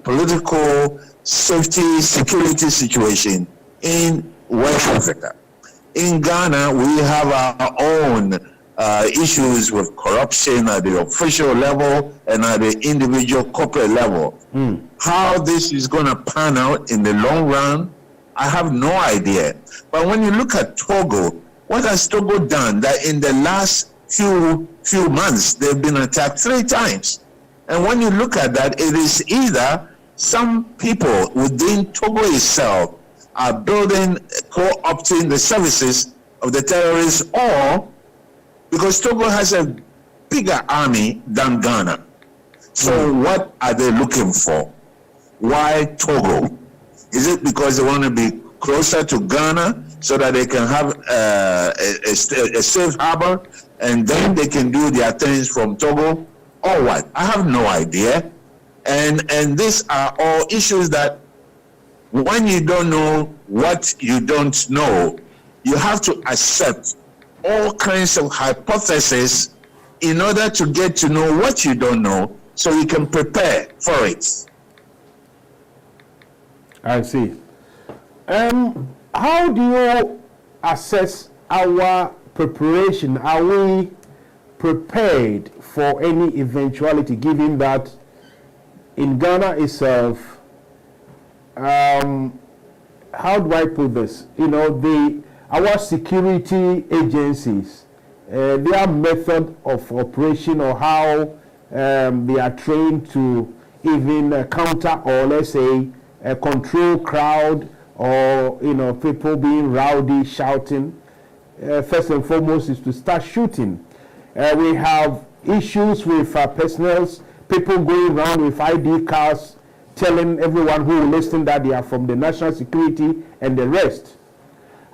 geopolitical security situation in West Africa. In Ghana, we have our own issues with corruption at the official level and at the individual corporate level. How this is going to pan out in the long run, I have no idea. But when you look at Togo, what has Togo done that in the last few months they've been attacked 3 times? And when you look at that, it is either some people within Togo itself are co-opting the services of the terrorists, or because Togo has a bigger army than Ghana. So what are they looking for? Why Togo? Is it because they want to be closer to Ghana so that they can have a safe harbor and then they can do their things from Togo, or what? I have no idea. And these are all issues that when you don't know what you don't know, you have to accept all kinds of hypotheses in order to get to know what you don't know so you can prepare for it. I see. How do you assess our preparation? Are we prepared for any eventuality, given that in Ghana itself, how do I put this? Our security agencies, their method of operation, or how they are trained to even counter, or let's say control crowd, or people being rowdy, shouting. First and foremost is to start shooting. We have issues with personnel, people going around with ID cards, telling everyone who will listen that they are from the national security and the rest.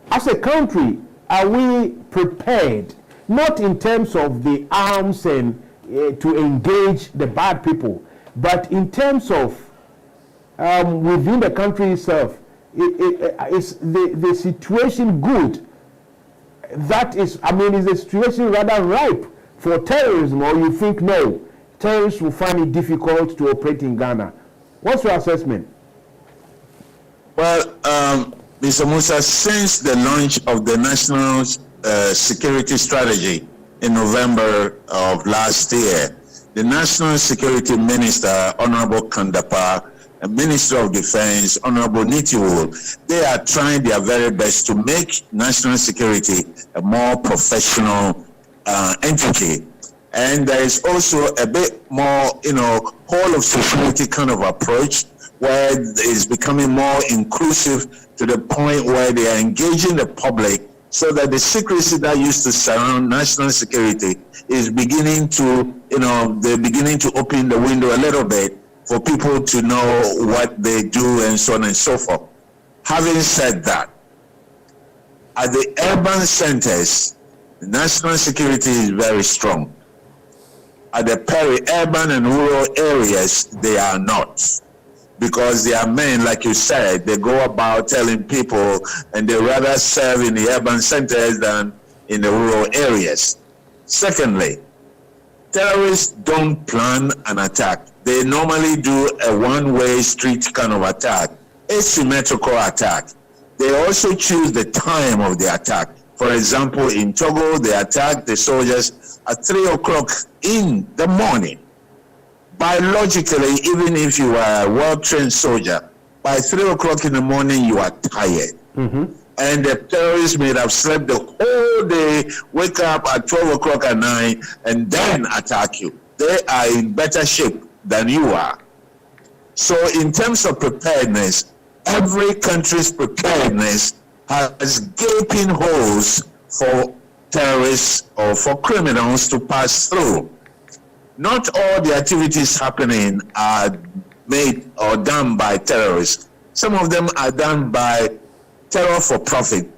As a country, are we prepared, not in terms of the arms and to engage the bad people, but in terms of within the country itself, is the situation good? That is, I mean, is the situation rather ripe for terrorism, or you think no, terrorists will find it difficult to operate in Ghana? What's your assessment? Well, Mr. Musa, since the launch of the National Security Strategy in November of last year, the National Security Minister, Honorable Kandapa, and Minister of Defense, Honorable Nitiwul, they are trying their very best to make national security a more professional entity. And there is also a bit more, whole of society kind of approach, where it's becoming more inclusive to the point where they are engaging the public, so that the secrecy that used to surround national security is beginning to, they're beginning to open the window a little bit for people to know what they do and so on and so forth. Having said that, at the urban centers, national security is very strong. At the peri-urban and rural areas, they are not. Because they are men, like you said, they go about telling people, and they rather serve in the urban centers than in the rural areas. Secondly, terrorists don't plan an attack. They normally do a one-way street kind of attack, asymmetrical attack. They also choose the time of the attack. For example, in Togo, they attacked the soldiers at 3 o'clock in the morning. Biologically, even if you are a well-trained soldier, by 3 o'clock in the morning, you are tired. Mm-hmm. And the terrorists may have slept the whole day, wake up at 12 o'clock at night, and then attack you. They are in better shape than you are. So in terms of preparedness, every country's preparedness has gaping holes for terrorists or for criminals to pass through. Not all the activities happening are made or done by terrorists. Some of them are done by terror for profit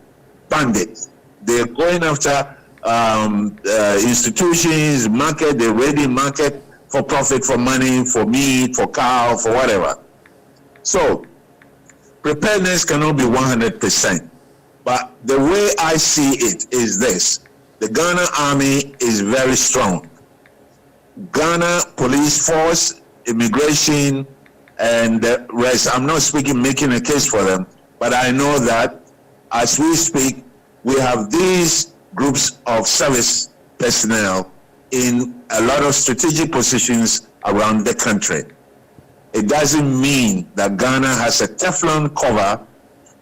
bandits. They're going after institutions, market, they're raiding market for profit, for money, for meat, for cow, for whatever. So preparedness cannot be 100%. But the way I see it is this: the Ghana Army is very strong. Ghana Police Force, immigration, and the rest. I'm not making a case for them, but I know that as we speak, we have these groups of service personnel in a lot of strategic positions around the country. It doesn't mean that Ghana has a Teflon cover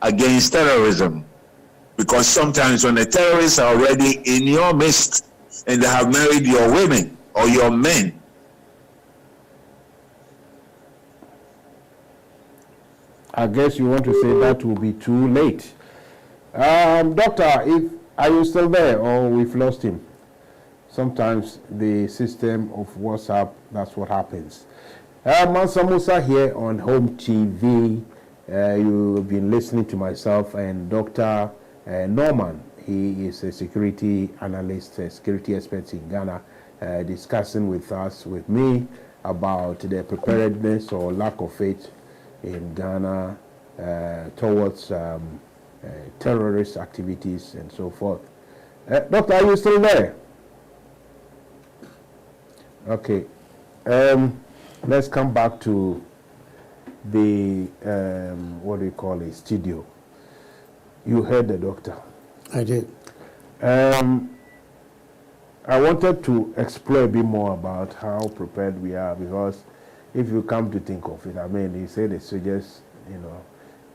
against terrorism, because sometimes when the terrorists are already in your midst and they have married your women or your men, I guess you want to say that will be too late. Doctor, are you still there, or we've lost him? Sometimes the system of WhatsApp, that's what happens. Mansa Musa here on Home TV. You've been listening to myself and Dr. Norman. He is a security analyst, a security expert in Ghana, discussing with me about the preparedness or lack of it in Ghana towards terrorist activities and so forth. Doctor, are you still there? Okay. Let's come back to the, what do you call it, studio. You heard the doctor. I did. I wanted to explore a bit more about how prepared we are, because if you come to think of it, I mean, he said the soldiers,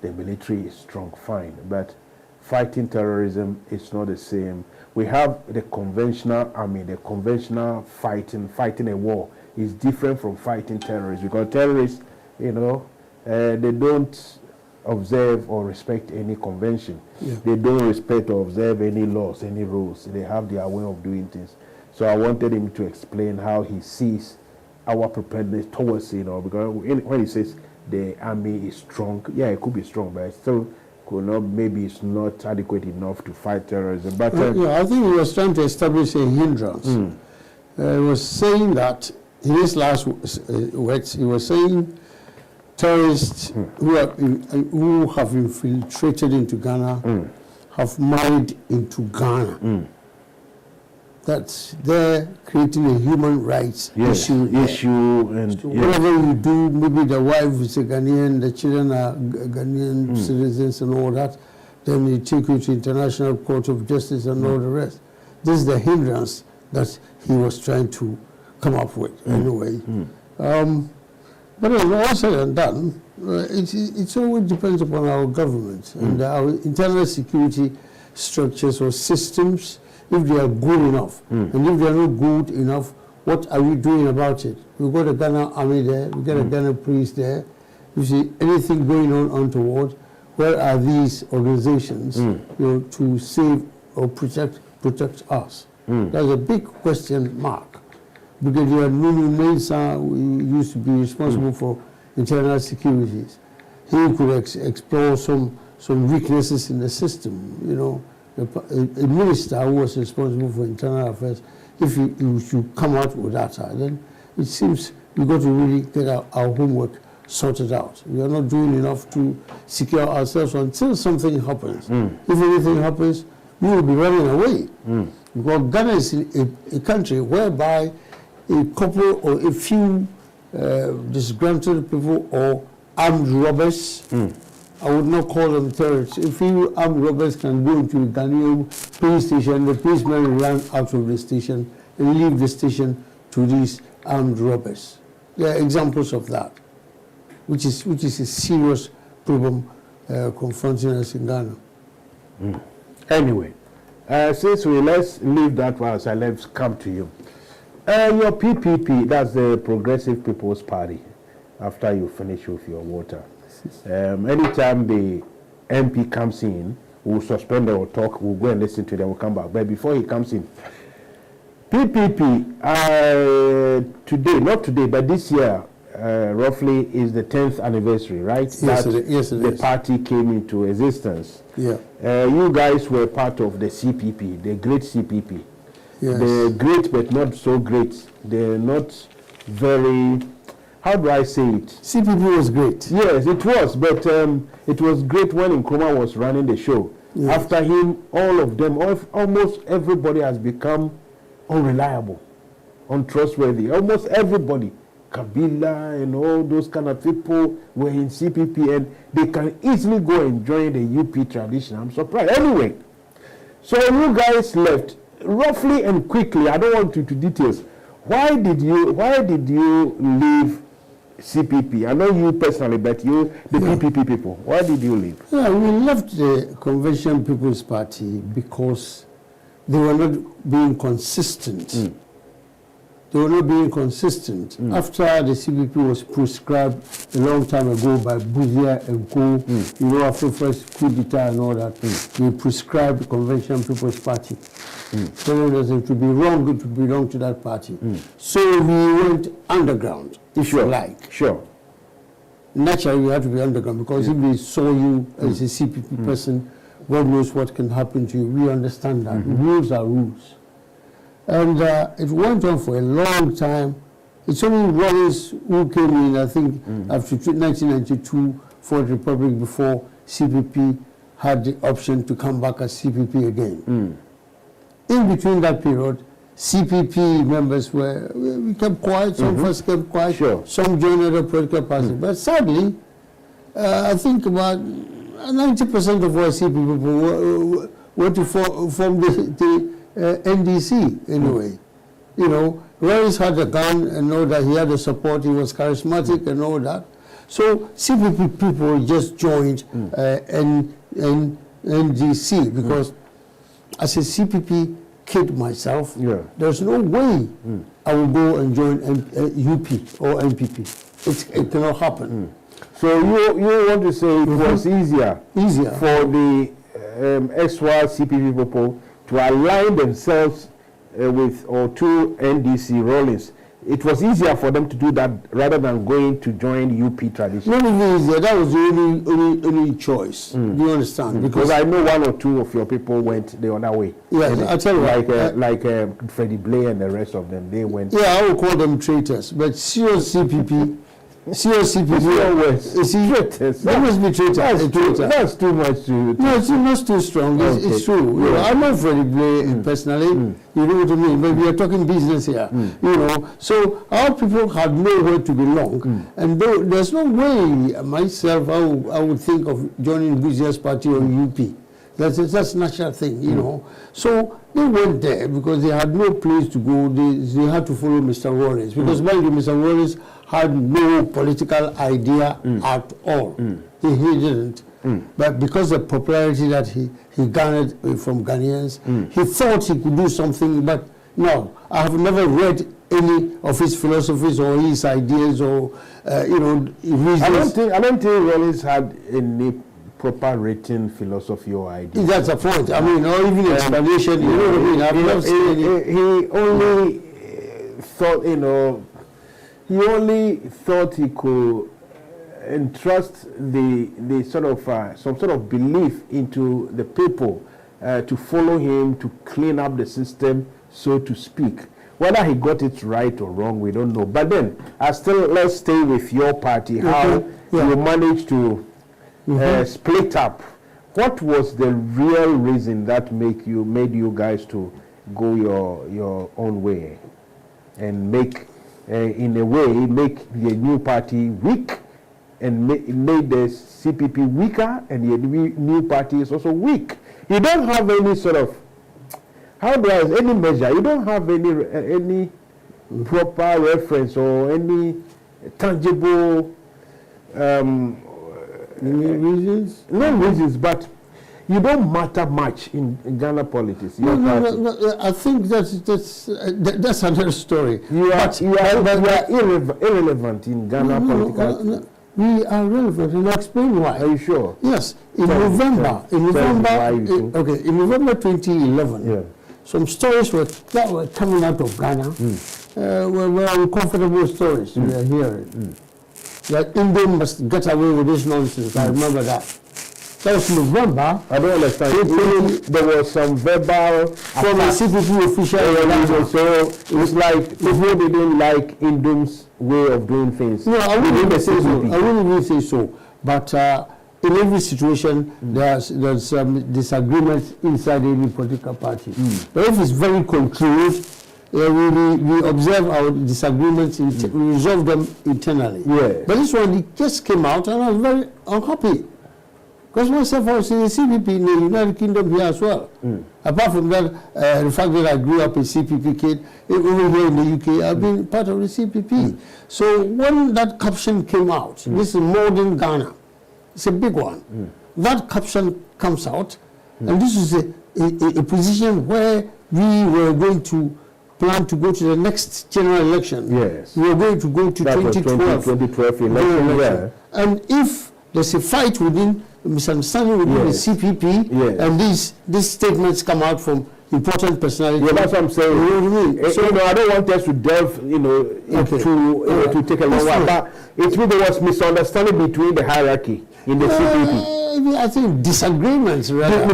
the military is strong, fine, but fighting terrorism is not the same. We have the conventional army, the conventional fighting a war is different from fighting terrorists, because terrorists, they don't observe or respect any convention. Yeah. They don't respect or observe any laws, any rules. They have their way of doing things. So I wanted him to explain how he sees our preparedness towards, because when he says the army is strong, yeah, it could be strong, but it still could not, maybe it's not adequate enough to fight terrorism. But I think he was trying to establish a hindrance. He was saying that in his last words, he was saying terrorists who have infiltrated into Ghana have married into Ghana. That's they're creating a human rights issue. And so whatever you do, maybe the wife is a Ghanaian, the children are Ghanaian citizens and all that, then you take you to International Court of Justice and all the rest. This is the hindrance that he was trying to come up with anyway. But all said and done, it always depends upon our government and our internal security structures or systems, if they are good enough. And if they are not good enough, what are we doing about it? We've got a Ghana army there, we've got a Ghana police there. You see anything going on untoward, where are these organizations to save or protect us? That's a big question mark. Brigadier Nunu Mensah, who used to be responsible for internal securities, he could explore some weaknesses in the system. You know, a minister who was responsible for internal affairs, if you should come out with that, then it seems we've got to really get our homework sorted out. We are not doing enough to secure ourselves until something happens. If anything happens, we will be running away. Because Ghana is a country whereby a couple or a few disgruntled people or armed robbers, I would not call them terrorists. A few armed robbers can go into a Ghanaian police station, the policemen run out of the station and leave the station to these armed robbers. There are examples of that, which is a serious problem confronting us in Ghana. Anyway, let's leave that one aside, let's come to you. Your PPP, that's the Progressive People's Party, after you finish with your water. Anytime the MP comes in, we'll suspend or talk, we'll go and listen to them, we'll come back. But before he comes in, PPP, today, not today, but this year, roughly is the 10th anniversary, right? Yes, it is. The party came into existence. Yeah. You guys were part of the CPP, the great CPP. Yes. They're great, but not so great. They're not very, how do I say it? CPP was great. Yes, it was, but it was great when Nkrumah was running the show. Yes. After him, all of them, almost everybody has become unreliable, untrustworthy. Almost everybody, Kabila and all those kind of people were in CPP, and they can easily go and join the UP tradition. I'm surprised. Anyway, so you guys left. Roughly and quickly, I don't want to details. Why did you leave CPP? I know you personally, but the PPP people. Why did you leave? Yeah, we left the Convention People's Party because they were not being consistent. They were not being consistent. After the CPP was prescribed a long time ago by Buzia and Co., you know, after first coup d'etat and all that, they prescribed the Convention People's Party. So it would be wrong to belong to that party. So we went underground, if you like. Sure. Naturally, you have to be underground because if they saw you as a CPP person, God knows what can happen to you. We understand that. Rules are rules. And it went on for a long time. It's only Rawlings who came in, I think, after 1992, for the Republic, before CPP had the option to come back as CPP again. In between that period, CPP members we kept quiet, some of us kept quiet, some joined other political parties. But sadly, I think about 90% of our CPP people were to form the NDC anyway. You know, Rawlings had a gun and know that he had the support, he was charismatic and all that. So CPP people just joined NDC because as a CPP kid myself, there's no way I will go and join UP or MPP. It cannot happen. So you want to say it was easier for the ex-wild CPP people to align themselves with or to NDC Rawlings. It was easier for them to do that rather than going to join UP tradition. Not even easier. That was the only choice. Do you understand? Because I know one or two of your people went the other way. Yeah, I tell you, like Freddie Blair and the rest of them, they went. Yeah, I would call them traitors. But serious CPP, COCP. West. You see, Traitors. that must be traitor. That's too much to. No, it's not too strong. It's true. You know, I know Freddie Blay personally. You know what I mean? But we are talking business here. You know, so our people had nowhere to belong, and there's no way myself I would think of joining Buzia's party or UP. That's a natural thing, you know. So they went there because they had no place to go. They had to follow Mr. Wallace because mind you, Mr. Wallace had no political idea at all. He didn't. But because of the popularity that he garnered from Ghanaians, he thought he could do something. But no, I have never read any of his philosophies or his ideas or you know reasons. I don't think Wallace had any proper written philosophy or idea. That's a point. I mean, or even explanation. You know what I mean? I've never seen any. He only thought, you know, he only thought he could entrust the sort of some sort of belief into the people to follow him, to clean up the system, so to speak. Whether he got it right or wrong, we don't know. But then, let's stay with your party. How you managed to split up. What was the real reason that made you guys to go your own way and in a way make the new party weak and made the CPP weaker, and the new party is also weak? You don't have any sort of any measure. You don't have any proper reference or any tangible reasons? No reasons, but you don't matter much in Ghana politics. No, I think that's another story. You are irrelevant in Ghana politics. No. We are relevant, and I'll explain why. Are you sure? Yes. In November 2011, some stories that were coming out of Ghana were uncomfortable stories we are hearing. That India must get away with this nonsense. I remember that. That was November. I don't understand. There was some verbal from a CPP official. So it's like people didn't like Indum's way of doing things. No, I wouldn't even say so. I wouldn't even say so. But in every situation, there's some disagreements inside any political party. But if it's very controlled, we observe our disagreements, we resolve them internally. Yeah. But this one, it just came out, and I was very unhappy. Because myself, I was in the CPP in the United Kingdom here as well. Apart from that, the fact that I grew up a CPP kid, over here in the UK, I've been part of the CPP. So when that caption came out, this is Modern Ghana, it's a big one. That caption comes out, and this is a position where we were going to plan to go to the next general election. Yes. We were going to go to 2012 election. And if there's a fight within misunderstanding within the CPP, and these statements come out from important personalities. Yeah, that's what I'm saying. You know what I mean? So, I don't want us to delve, to take a long while. But it's really there was misunderstanding between the hierarchy in the CPP. I think disagreements, rather.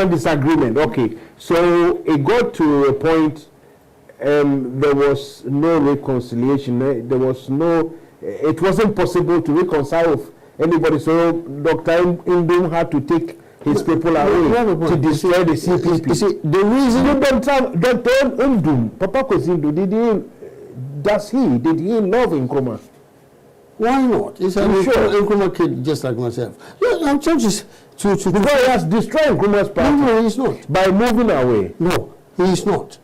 Disagreement. Okay. So it got to a point. There was no reconciliation. There was no. It wasn't possible to reconcile with anybody. So Dr. Indum had to take his people away to destroy the CPP. You see, the reason Dr. Indum, Papa Kwezindu, did he love Nkrumah? Why not? He's a Nkrumah kid just like myself. Yeah, I'm trying to because he has destroyed Nkrumah's party. No, he's not. By moving away. No, he is not.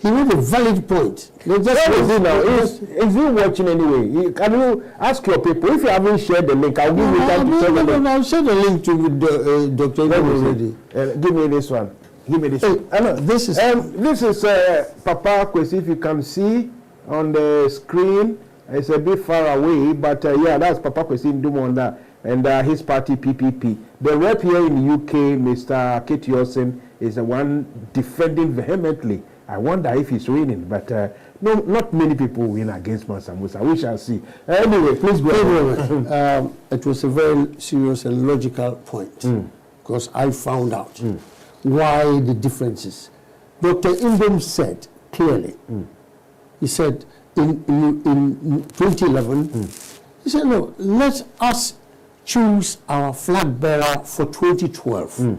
He made a valid point. Where is he now? Is he watching anyway? Can you ask your people? If you haven't shared the link, I'll give you time to share the link. I'll share the link to Dr. Indum already. Give me this one. Give me this one. This is Papa Kwesi. If you can see on the screen, it's a bit far away, but that's Papa Kwesi Ndum and his party PPP. The rep here in the UK, Mr. Kit Yosin, is the one defending vehemently. I wonder if he's winning, but no, not many people win against Mansa Musa. We shall see. Anyway, please go ahead. It was a very serious and logical point, because I found out why the differences. Dr. Indum said clearly, he said in 2011, He said, no, let us choose our flag bearer for 2012.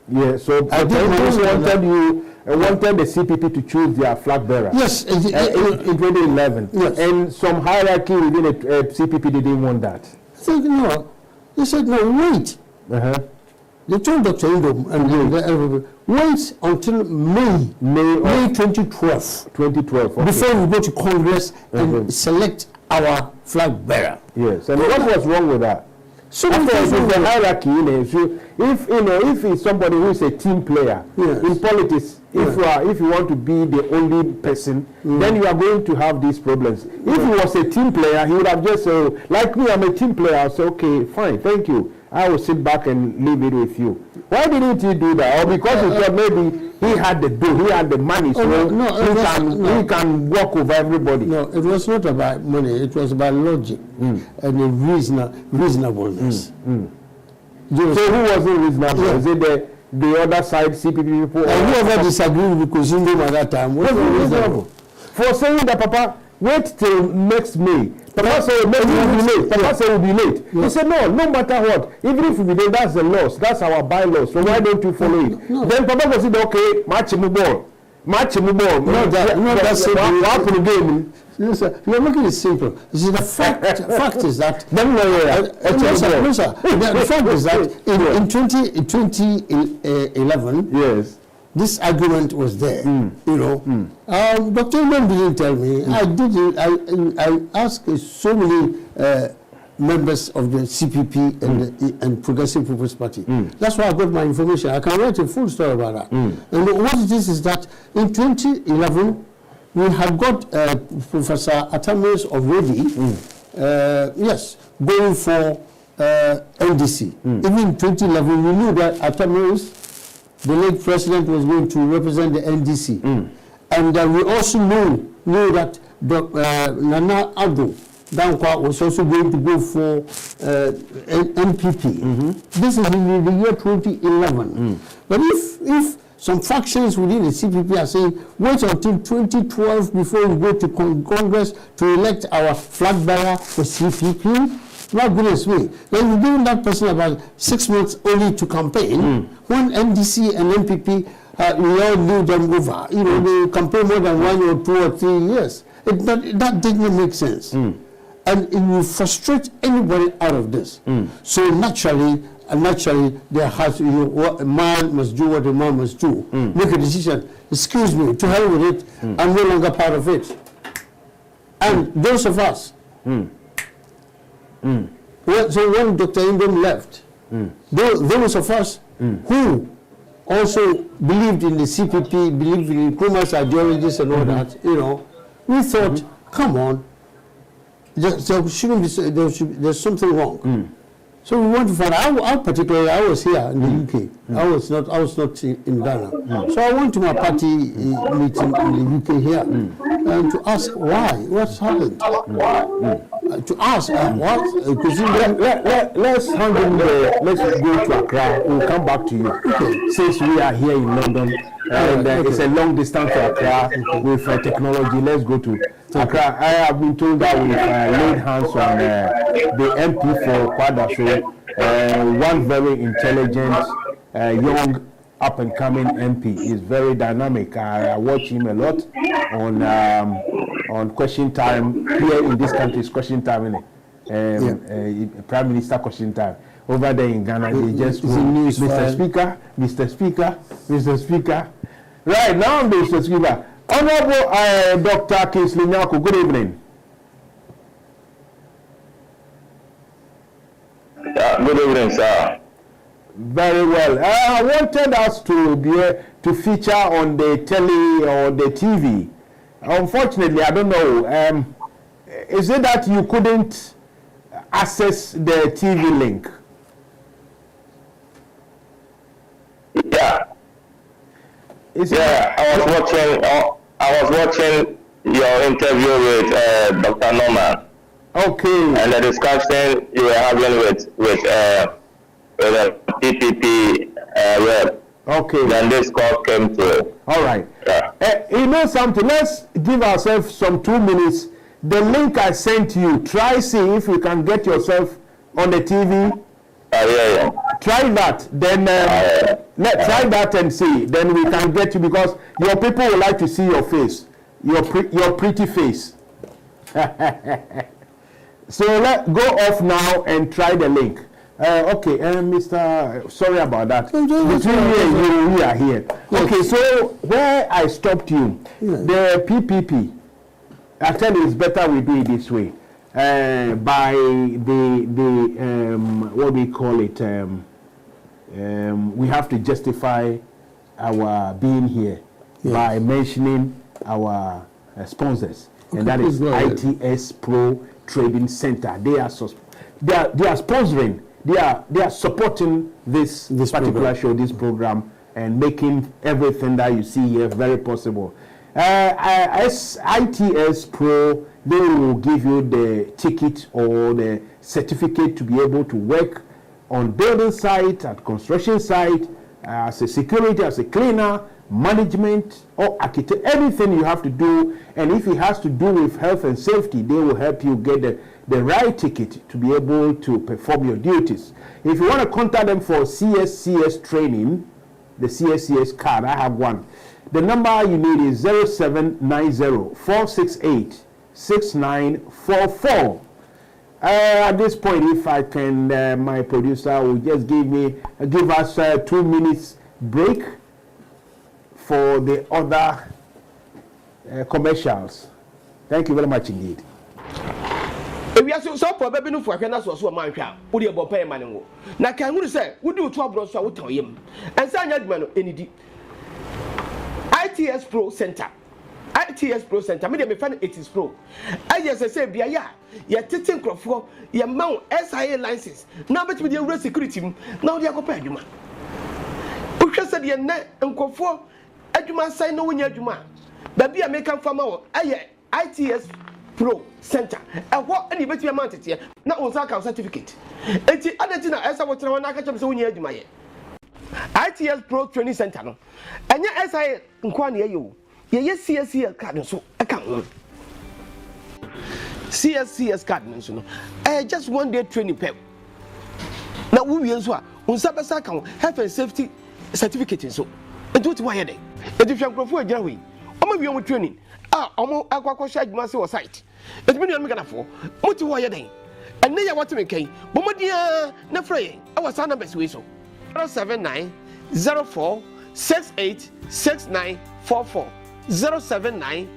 Yeah, so wanted the CPP to choose their flag bearer. Yes, in 2011. Yes. And some hierarchy within the CPP didn't want that. I said, no. They said, no, wait. They told Dr. Indom and everybody, wait until May 2012. 2012. Okay. Before we go to Congress and select our flag bearer. Yes, and what was wrong with that? So the hierarchy, if it's somebody who is a team player in politics, if you want to be the only person, then you are going to have these problems. If he was a team player, he would have just said, like me, I'm a team player. I'll say, okay, fine, thank you. I will sit back and leave it with you. Why didn't he do that? Or because he thought maybe he had the dough, he had the money, so he can walk over everybody. No, it was not about money. It was about logic and reasonableness. So who wasn't reasonable? Is it the other side, CPP people? Whoever disagreed with Kuzumbo at that time wasn't reasonable. For saying that, Papa, wait till next May. Papa said, maybe we'll be late. Papa said, we'll be late. He said, no matter what, even if we be late, that's the laws. That's our bylaws. So why don't you follow it? No. Then Papa was said, okay, match him ball. No, that's it. What happened again? Yes, sir. You're making it simple. You see, the fact is that... No, sir. The fact is that in 2011, yes, this argument was there, Dr. Imam didn't tell me. I asked so many members of the CPP and Progressive People's Party. That's why I got my information. I can write a full story about that. And what it is that in 2011, we had got Professor Atamis already, going for NDC. Even in 2011, we knew that Atamis, the late president, was going to represent the NDC. And we also knew that Nana Addo Dankwa was also going to go for NPP. This is in the year 2011. But if some factions within the CPP are saying, wait until 2012 before we go to Congress to elect our flag bearer for CPP, my goodness me, then we're giving that person about 6 months only to campaign, when NDC and NPP, we all knew them over. They campaign more than 1 or 2 or 3 years. That did not make sense. And it will frustrate anybody out of this. So naturally, there has, what a man must do what a man must do. Make a decision. Excuse me, to hell with it. I'm no longer part of it. And those of us, so when Dr. Indom left, those of us who also believed in the CPP, believed in Nkrumah's ideologies and all that, we thought, come on, there shouldn't be, there's something wrong. So we want to find out. Particularly, I was here in the UK. I was not in Ghana. So I went to my party meeting in the UK here and to ask why, what's happened. To ask what, because let's hang in there. Let's go to Accra. We'll come back to you. Okay. Since we are here in London, and it's a long distance to Accra with technology. Let's go to Accra. I have been told that we've laid hands on the MP for Kwadasho, one very intelligent, young, up-and-coming MP. He's very dynamic. I watch him a lot on Question Time. Here in this country, it's Question Time, Prime Minister Question Time. Over there in Ghana, they just go, Mr. Speaker, Mr. Speaker, Mr. Speaker. Right now, Mr. Speaker. Honorable Dr. Kingsley Nyako, good evening. Good evening, sir. Very well. I wanted us to be to feature on the telly or the TV. Unfortunately, I don't know. Is it that you couldn't access the TV link? Yeah. I was watching your interview with Dr. Norman. Okay. And the discussion you were having with the PPP rep. Okay. Then this call came through. All right. Yeah. You know something? Let's give ourselves some 2 minutes. The link I sent you, try see if you can get yourself on the TV. Yeah. Try that, then try that and see. Then we can get you because your people would like to see your face, your pretty face. So let go off now and try the link. Okay, Mr. Sorry about that. Between me and you, we are here. Okay, so where I stopped you, the PPP. I tell you, it's better we do it this way. By the what we call it, we have to justify our being here by mentioning our sponsors, and that is ITS Pro Trading Center. They are sponsoring. They are supporting this particular show, this program, and making everything that you see here very possible. As ITS Pro, they will give you the ticket or the certificate to be able to work on building site, at construction site, as a security, as a cleaner, management, or architect, anything you have to do. And if it has to do with health and safety, they will help you get the right ticket to be able to perform your duties. If you want to contact them for CSCS training, the CSCS card, I have one. The number you need is 0790-468-6944. At this point, if I can, my producer will just give us 2 minutes break for the other commercials. Thank you very much indeed. We are so probably no for a so man shall. Would you pay money? Now, can we say, would you 12 bros? I would tell him. And sign that man any ITS Pro Center. ITS Pro Center. Me find it is pro. I just say, be a ya teaching crop for your mount SIA license. Now, but with your security, now they are compared you. Who said your net and go for Eduma sign no win your Juma. Baby, I make from our ITS Pro Center. And what any better amount here? Not on Saka certificate. And the other thing as I was trying to catch up so near Juma. ITS Pro Training Center no. And your SIA nkwane you. Yes, CSCS card so account. CSCS card no. Just 1 day training pep. Now we answer on Sabasa account health and safety certificate so. And do it why day. And if you are for a journey, I'm going to training. Almost aqua shag master site. It's been a mega for. What do I day? And now you want to make a Bomadia Nafray. Our son number is so 079 04 68 6944 079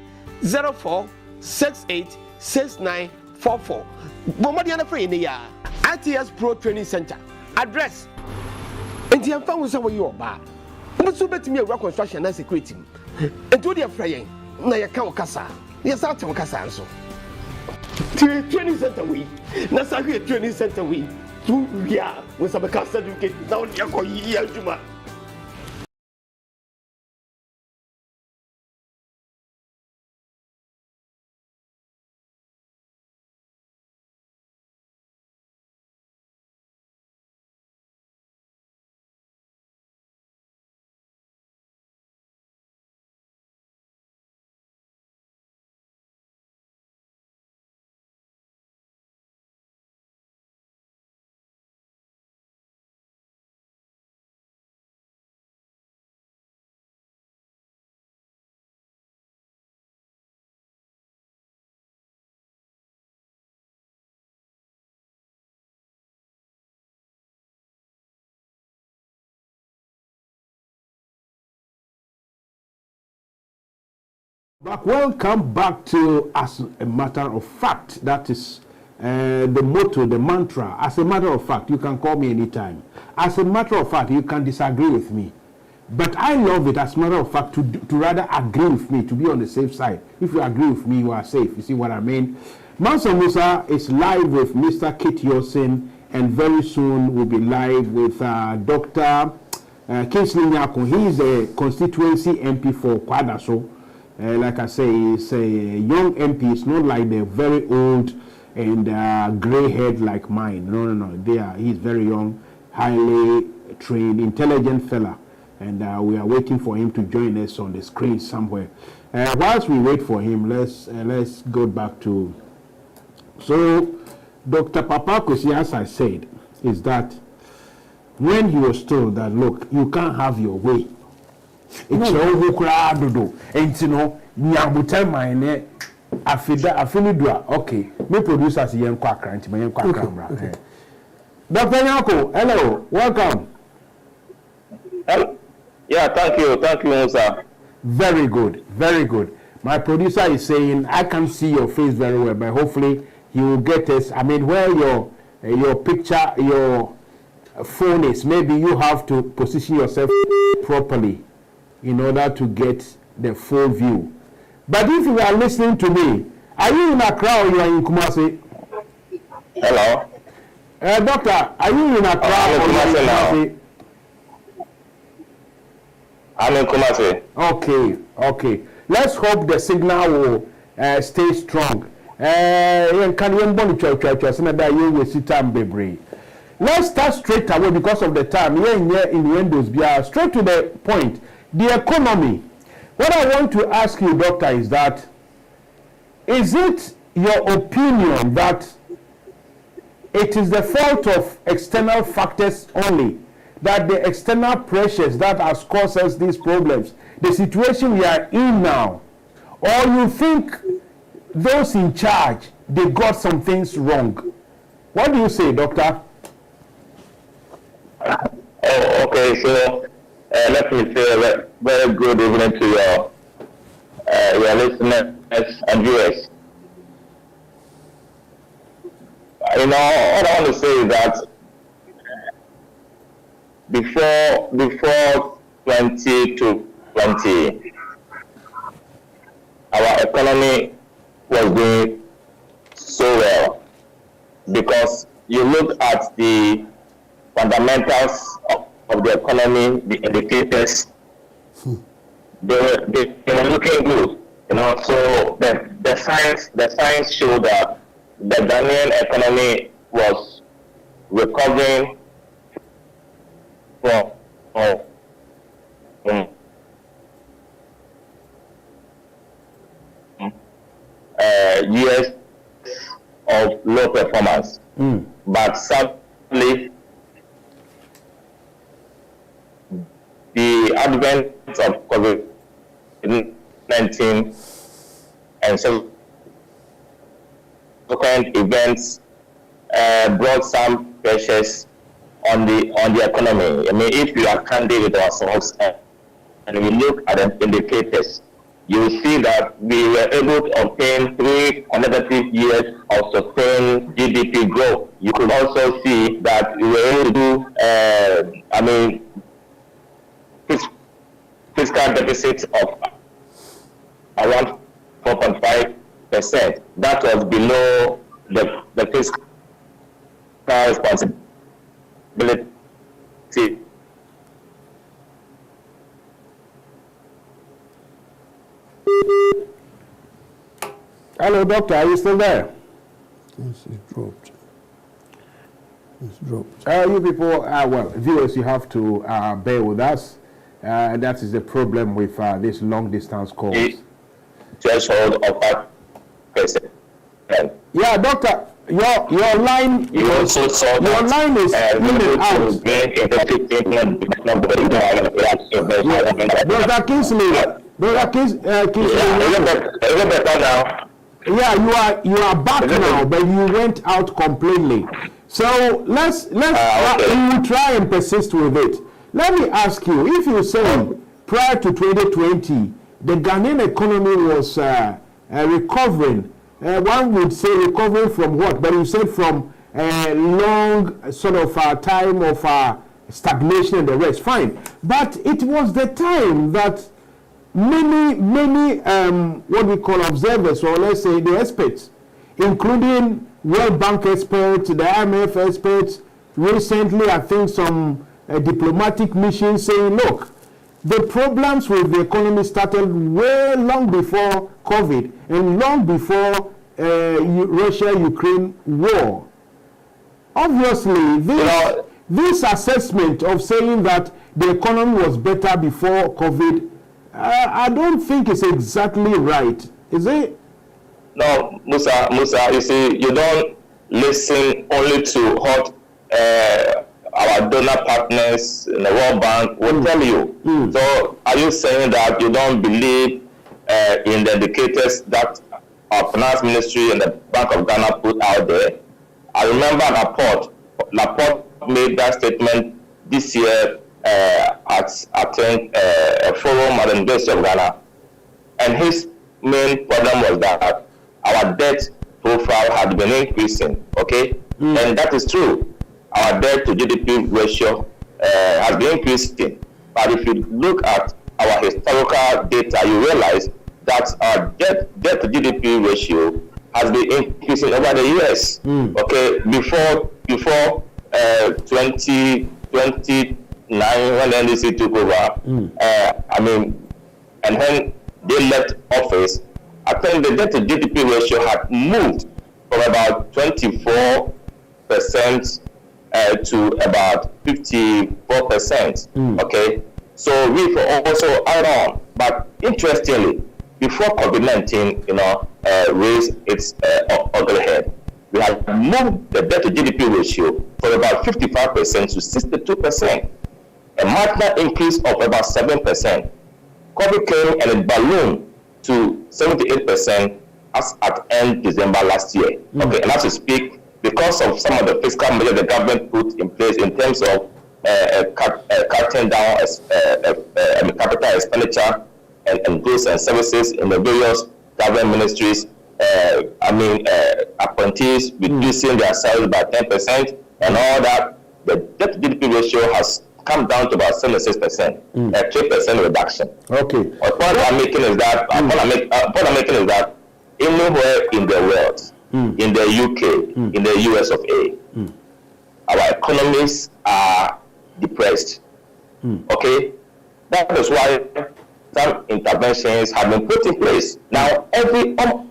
04 68 6944. Bomadia Nafray in the year. ITS Pro Training Center. Address. And the found was over your bar. But so bet me a rock construction and security. And do the afraid. Na ya ka okasa. Yes, out okasa so. Training center we. Na sa training center we. Tu ya, we sabe ka certificate. Now ya ko yi aduma. But welcome back to As a Matter of Fact. That is the motto, the mantra. As a matter of fact, you can call me anytime. As a matter of fact, you can disagree with me. But I love it, as a matter of fact, to rather agree with me, to be on the safe side. If you agree with me, you are safe. You see what I mean? Mansa Musa is live with Mr. Kit Yosin, and very soon we'll be live with Dr. Kingsley Nyako. He is a constituency MP for Kwadaso. Like I say, he's a young MP. It's not like they're very old and gray head like mine. No. He's very young, highly trained, intelligent fella. and we are waiting for him to join us on the screen somewhere. Whilst we wait for him, let's go back to. So, Dr. Papa Kosi, as I said, is that when he was told that, look, you can't have your way. It's all crowd, and you know, Nyabuta mine, Afidua, okay, me producers, Yen Quackranti, my Quackram. Dr. Nyako, hello, welcome. Yeah, thank you, sir. Very good, very good. My producer is saying I can see your face very well, but hopefully he will get us. I mean, where your picture, your phone is, maybe you have to position yourself properly in order to get the full view. But if you are listening to me, are you in Accra or you are in Kumasi? Hello. Doctor, are you in Accra or you are in Kumasi? I'm in Kumasi. Okay. Let's hope the signal will stay strong. Let's start straight away because of the time. Straight to the point. The economy. What I want to ask you, doctor, is that is it your opinion that it is the fault of external factors only, that the external pressures that has caused us these problems, the situation we are in now, or you think those in charge, they got some things wrong? What do you say, doctor? Oh, okay. So let me say a very good evening to your listeners and viewers. You know, what I want to say is that before 2020, our economy was doing so well, because you look at the fundamentals of the economy, the indicators, they were looking good. You know, so the science showed that the Ghanaian economy was recovering from years of low performance. But sadly, the advent of COVID-19 and subsequent events brought some pressures on the economy. I mean, if we are candid with ourselves and we look at the indicators, you will see that we were able to obtain 3 consecutive years of sustained GDP growth. You could also see that we were able to do, fiscal deficit of around 4.5%. That was below the fiscal responsibility. Hello, doctor, are you still there? Yes, it dropped. It's dropped. You people, well, viewers, you have to bear with us. That is the problem with this long distance calls. Threshold of 5%. Yeah, doctor, your line. You also saw your line is in and out. Brother Kingsley, Is it better now? Yeah, you are back now, but you went out completely. So let's we will try and persist with it. Let me ask you, if you say prior to 2020, the Ghanaian economy was recovering, one would say recovering from what? But you said from a long sort of time of stagnation and the rest. Fine. But it was the time that many what we call observers, or let's say the experts, including World Bank experts, the IMF experts, recently I think some diplomatic missions saying, look, the problems with the economy started way long before COVID and long before Russia-Ukraine war. Obviously, this assessment of saying that the economy was better before COVID, I don't think it's exactly right. Is it? No, Musa, you see, you don't listen only to what our donor partners in the World Bank will tell you. So are you saying that you don't believe in the indicators that our finance ministry and the Bank of Ghana put out there? I remember Laporte made that statement this year at I think a forum at the University of Ghana, and his main problem was that our debt profile had been increasing, okay? And that is true. Our debt to GDP ratio has been increasing. But if you look at our historical data, you realize that our debt to GDP ratio has been increasing over the years. Okay, before 2029 when NDC took over, I mean, and when they left office, I think the debt to GDP ratio had moved from about 24% to about 54%. Okay, so we also add on. But interestingly, before COVID-19, raised its ugly head, we had moved the debt to GDP ratio from about 55% to 62%, a marginal increase of about 7%. COVID came and it ballooned to 78% as at end December last year. Okay, and as we speak, because of some of the fiscal measures the government put in place in terms of cutting down capital expenditure and goods and services in the various government ministries, appointees reducing their salaries by 10% and all that, the debt to GDP ratio has come down to about 76%, a 3% reduction. Okay. The point I'm making is that anywhere in the world, in the UK, in the US of A, our economies are depressed. Okay? That is why some interventions have been put in place. Now,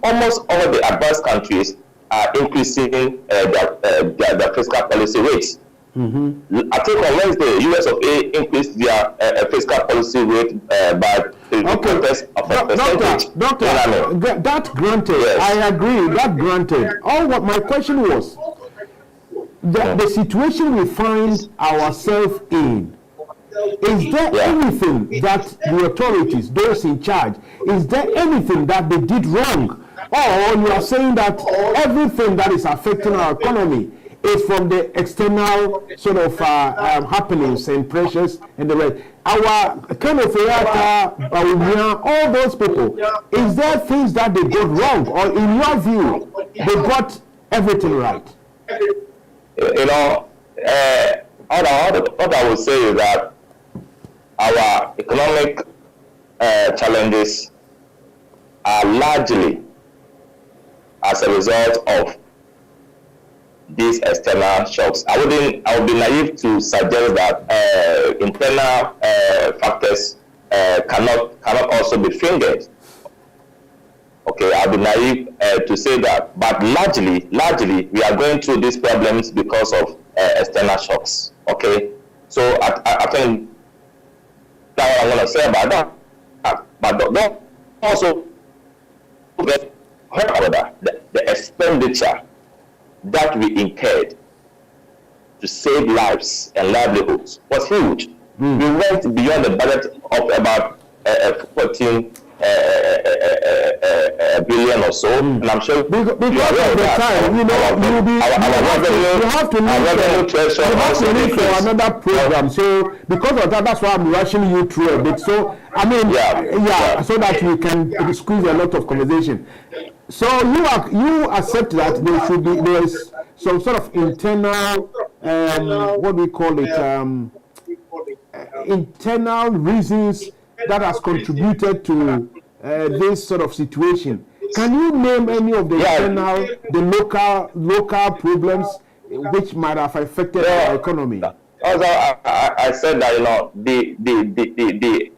almost all the advanced countries are increasing their fiscal policy rates. I think on Wednesday, US of A increased their fiscal policy rate by 3% of a percentage. Doctor, that granted, yes. I agree, that granted. What my question was, the situation we find ourselves in, is there anything that the authorities, those in charge, is there anything that they did wrong? Or you are saying that everything that is affecting our economy is from the external sort of happenings and pressures and the rest? Our kind of all those people, is there things that they got wrong? Or in your view, they got everything right? What I would say is that our economic challenges are largely as a result of these external shocks. I would be naive to suggest that internal factors cannot also be fingered. Okay, I'll be naive to say that, but largely we are going through these problems because of external shocks. Okay, so I think that's what I'm going to say about that. But don't also forget the expenditure that we incurred to save lives and livelihoods was huge. We went beyond the budget of about 14 billion or so, and I'm sure because of the time, you have to leave for another program. So because of that, that's why I'm rushing you through a bit. So I mean, so that we can squeeze a lot of conversation. So you accept that there is some sort of internal what do we call it, internal reasons that has contributed to this sort of situation. Can you name any of the internal, the local problems which might have affected our economy? Also, I said that the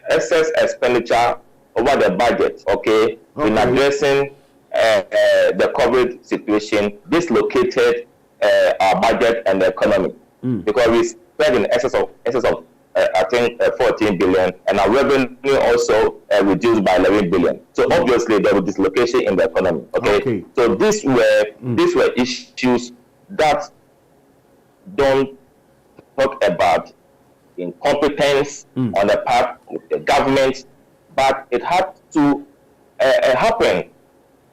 excess expenditure over the budget, okay. In addressing the COVID situation, dislocated our budget and the economy. because we spent in excess of I think 14 billion, and our revenue also reduced by 11 billion. So obviously there was dislocation in the economy. Okay. So these were issues that don't talk about incompetence on the part of the government, but it had to happen.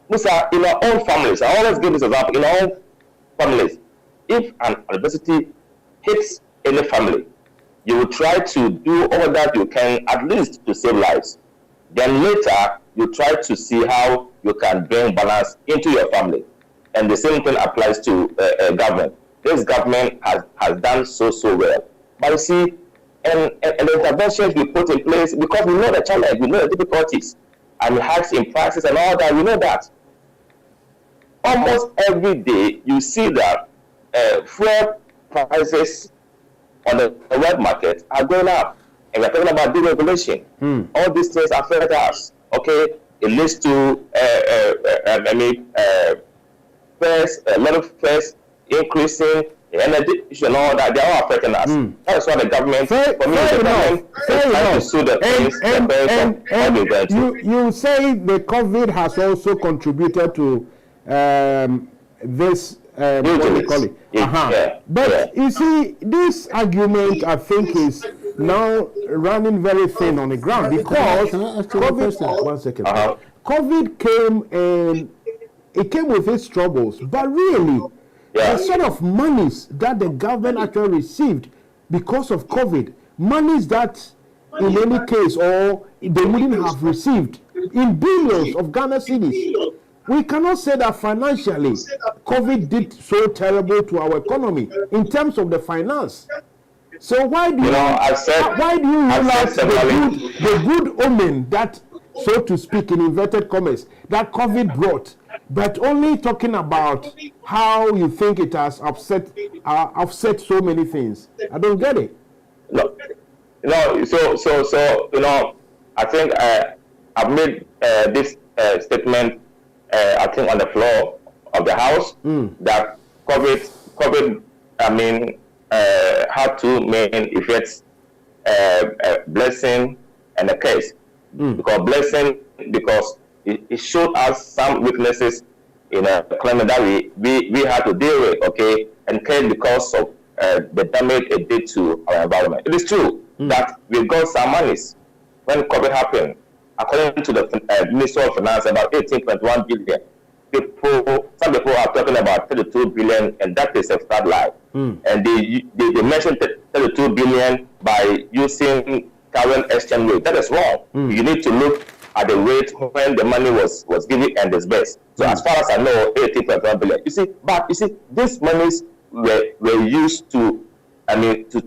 In our own families, I always give this example, in our own families, if an adversity hits any family, you will try to do all that you can, at least to save lives. Then later, you try to see how you can bring balance into your family. And the same thing applies to government. This government has done so well. But you see, and the interventions we put in place, because we know the challenge, we know the difficulties, and hikes in prices and all that, we know that. Almost every day, you see that fuel prices on the web market are going up. And we're talking about deregulation. All these things affect us. Okay? It leads to a lot of fares increasing, energy issue and all that. They are all affecting us. That's why the government, trying to sue the things. You say the COVID has also contributed to this what do you call it? But you see, this argument I think is now running very thin on the ground because COVID. One second. COVID came and it came with its troubles, but really, the sort of monies that the government actually received because of COVID, monies that in any case or they wouldn't have received in billions of Ghana cedis. We cannot say that financially COVID did so terrible to our economy in terms of the finance. So why do you realize the good omen that, so to speak, in inverted commas, that COVID brought, but only talking about how you think it has offset so many things? I don't get it. So I think I've made this statement. I think on the floor of the House that COVID, had two main effects: blessing and a curse. Because blessing, because it showed us some weaknesses in a climate that we had to deal with. Okay, and curse because of the damage it did to our environment. It is true that we got some monies when COVID happened. According to the Ministry of Finance, about 18.1 billion. Some people are talking about 32 billion, and that is a flat lie. And they mentioned 32 billion by using current exchange rate. That is wrong. You need to look at the rate when the money was given and disbursed. So as far as I know, 18.1 billion. You see, these monies were used to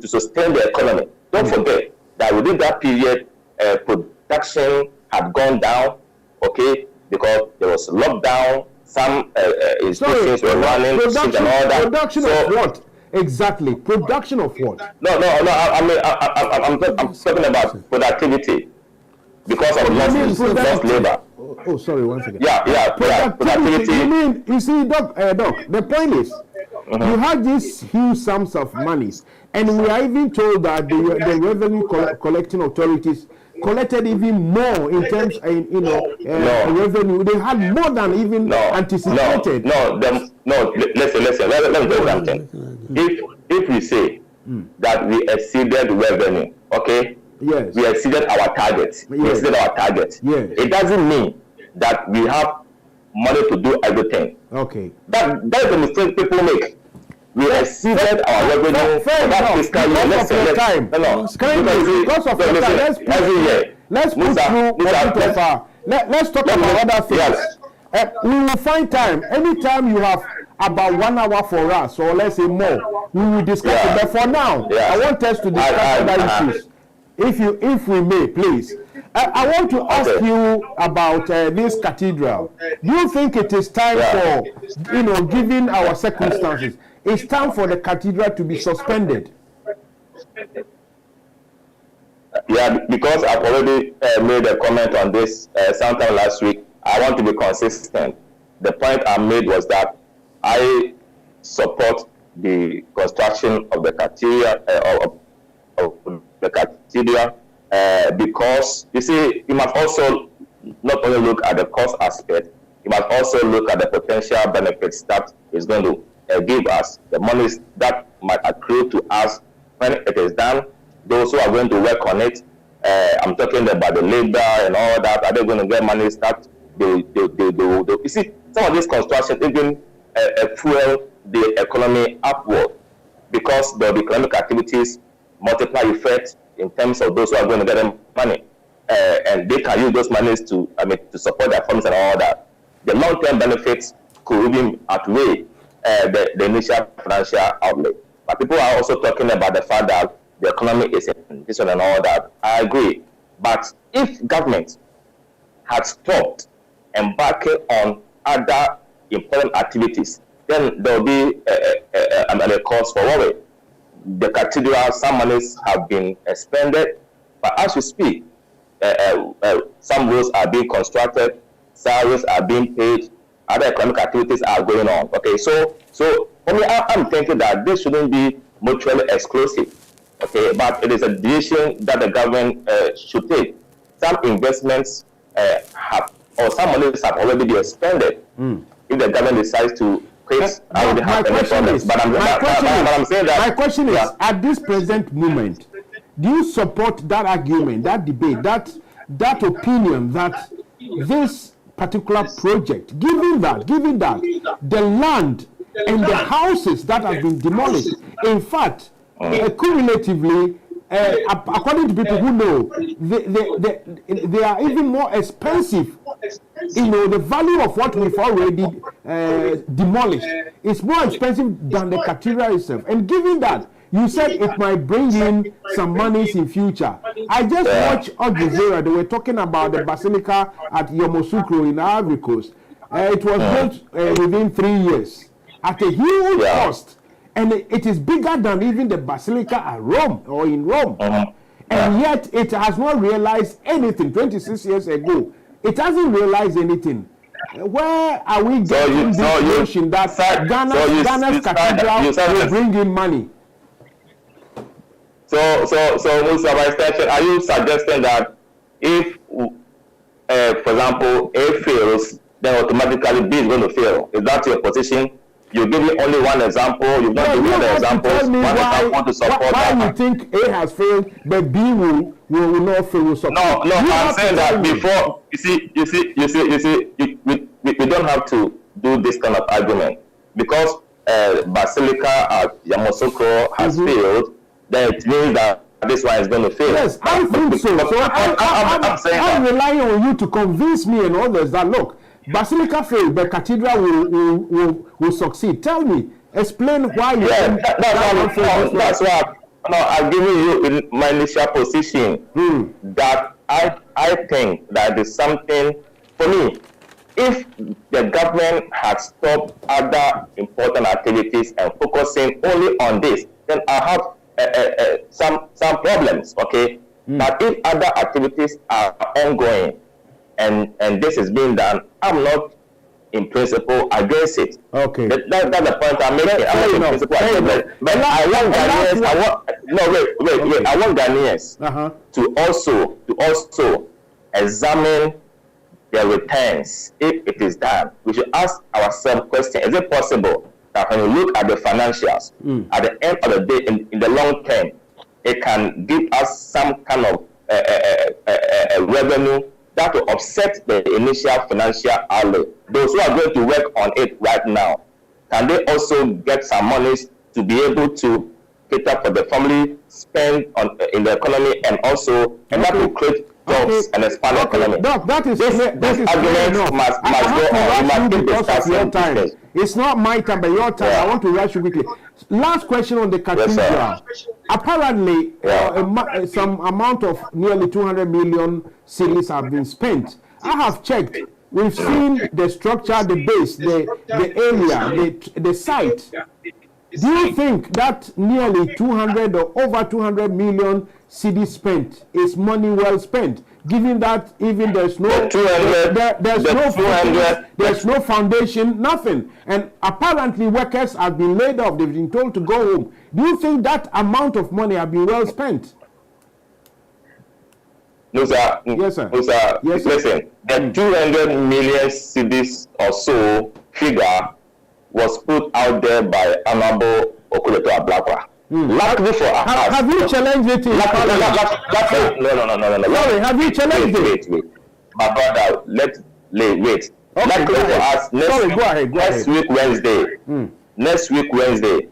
sustain the economy. Don't forget that within that period, production had gone down, okay, because there was lockdown, some institutions were running, and all that. Production of what? Exactly. Production of what? No. I'm talking about productivity because of lost labor. Oh, sorry, one second. Productivity. You see, Doc, the point is, you had these huge sums of monies, and we are even told that the revenue collecting authorities collected even more in terms of revenue. They had more than even anticipated. Listen. Let me tell you something. If we say that we exceeded revenue, okay? Yes. We exceeded our target. Yes. We exceeded our target. Yes. It doesn't mean that we have money to do everything. Okay. That is the mistake people make. We exceeded our revenue for that fiscal year. Because of your time. Let's talk about other things. Yes. We will find time. Anytime you have about 1 hour for us, or let's say more, we will discuss it. But for now, I want us to discuss other issues. If we may, please. I want to ask you about this cathedral. Do you think it is time for, given our circumstances, it's time for the cathedral to be suspended? Yeah, because I've already made a comment on this sometime last week. I want to be consistent. The point I made was that I support the construction of the cathedral, because you see, you must also not only look at the cost aspect, you must also look at the potential benefits that is going to give us, the monies that might accrue to us when it is done, those who are going to work on it. I'm talking about the labor and all that. Are they going to get money that they you see, some of this construction even fuel the economy upward, because there will be economic activities, multiply effect in terms of those who are going to get them money, and they can use those monies to support their families and all that. The long-term benefits could even outweigh the initial financial outlay. But people are also talking about the fact that the economy is in this one and all that. I agree. But if government had stopped embarking on other important activities, then there will be a cause for worry. The cathedral, some monies have been expended, but as we speak, some roads are being constructed, salaries are being paid, other economic activities are going on. Okay, so for me, I'm thinking that this shouldn't be mutually exclusive. Okay, but it is a decision that the government should take. Some investments some monies have already been expended. If the government decides to quit, I would have any problems. But I'm saying that my question is, at this present moment, do you support that argument, that debate, that opinion that this particular project, given that the land and the houses that have been demolished, in fact, cumulatively, according to people who know, they are even more expensive. You know, the value of what we've already demolished is more expensive than the cathedral itself. And given that, you said it might bring in some monies in future. I just watched Al Jazeera. They were talking about the basilica at Yamoussoukro in Ivory Coast. It was built within 3 years at a huge cost. And it is bigger than even the basilica at Rome or in Rome. And yet it has not realized anything. 26 years ago, it hasn't realized anything. Where are we getting this notion that Ghana's cathedral will bring in money? So, Mr. Vice President, are you suggesting that if, for example, A fails, then automatically B is going to fail? Is that your position? You give me only one example. You've not given other examples. One example to support why that. You think A has failed, but B will not fail? Will support. No. I'm saying that before. We don't have to do this kind of argument, because Basilica at Yamoussoukro has failed. Then it means that this one is going to fail. Yes, I think so. I'm relying on you to convince me and others that look, Basilica failed, but Cathedral will succeed. Tell me, explain why you think that's why I'm giving you in my initial position that I think that is something for me. If the government had stopped other important activities and focusing only on this, then I have some problems. Okay, but if other activities are ongoing and this is being done, I'm not in principle against it. Okay, that's the point I'm making. I'm not in principle against it. But I want Ghanaians. I want Ghanaians to also examine their returns. If it is done, we should ask ourselves question: is it possible that when you look at the financials, at the end of the day, in the long term, it can give us some kind of revenue that will offset the initial financial outlay? Those who are going to work on it right now, can they also get some monies to be able to cater for the family, spend in the economy, and also that will create jobs and expand the economy? Doc, that is argument must go on. Time. It's not my time, but your time. I want to rush you quickly. Last question on the cathedral. Yes, apparently, some amount of nearly 200 million cedis have been spent. I have checked. We've seen the structure, the base, the area, the site. Do you think that nearly 200 or over 200 million cedis spent is money well spent? Given that even there's no there's no foundation, nothing, and apparently workers have been laid off. They've been told to go home. Do you think that amount of money have been well spent? No, sir. Yes, sir. No, sir. Yes, sir. Listen, the 200 million cedis or so figure was put out there by Honorable Okuleto Ablakwa. Luckily for us, have you challenged it? No. Sorry, have you challenged it? Wait. My brother, wait. Okay, Luckily for us, next week Wednesday,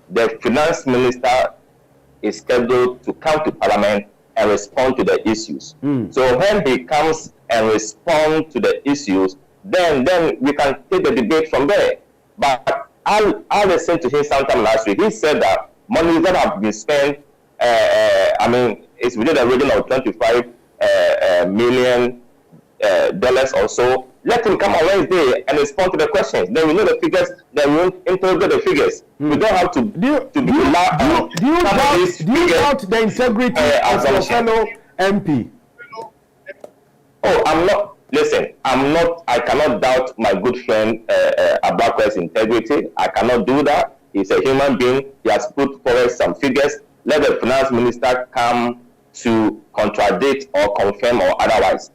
the finance minister is scheduled to come to Parliament and respond to the issues. So when he comes and responds to the issues, then we can take the debate from there. But I listened to him sometime last week. He said that money that have been spent, it's within the region of $25 million or so. Let him come on Wednesday and respond to the questions. Then we know the figures. Then we won't interrogate the figures. We don't have to Do you doubt the integrity of your fellow MP? Oh, I'm not. Listen, I cannot doubt my good friend Ablakwa's integrity. I cannot do that. He's a human being. He has put forward some figures. Let the finance minister come to contradict or confirm or otherwise.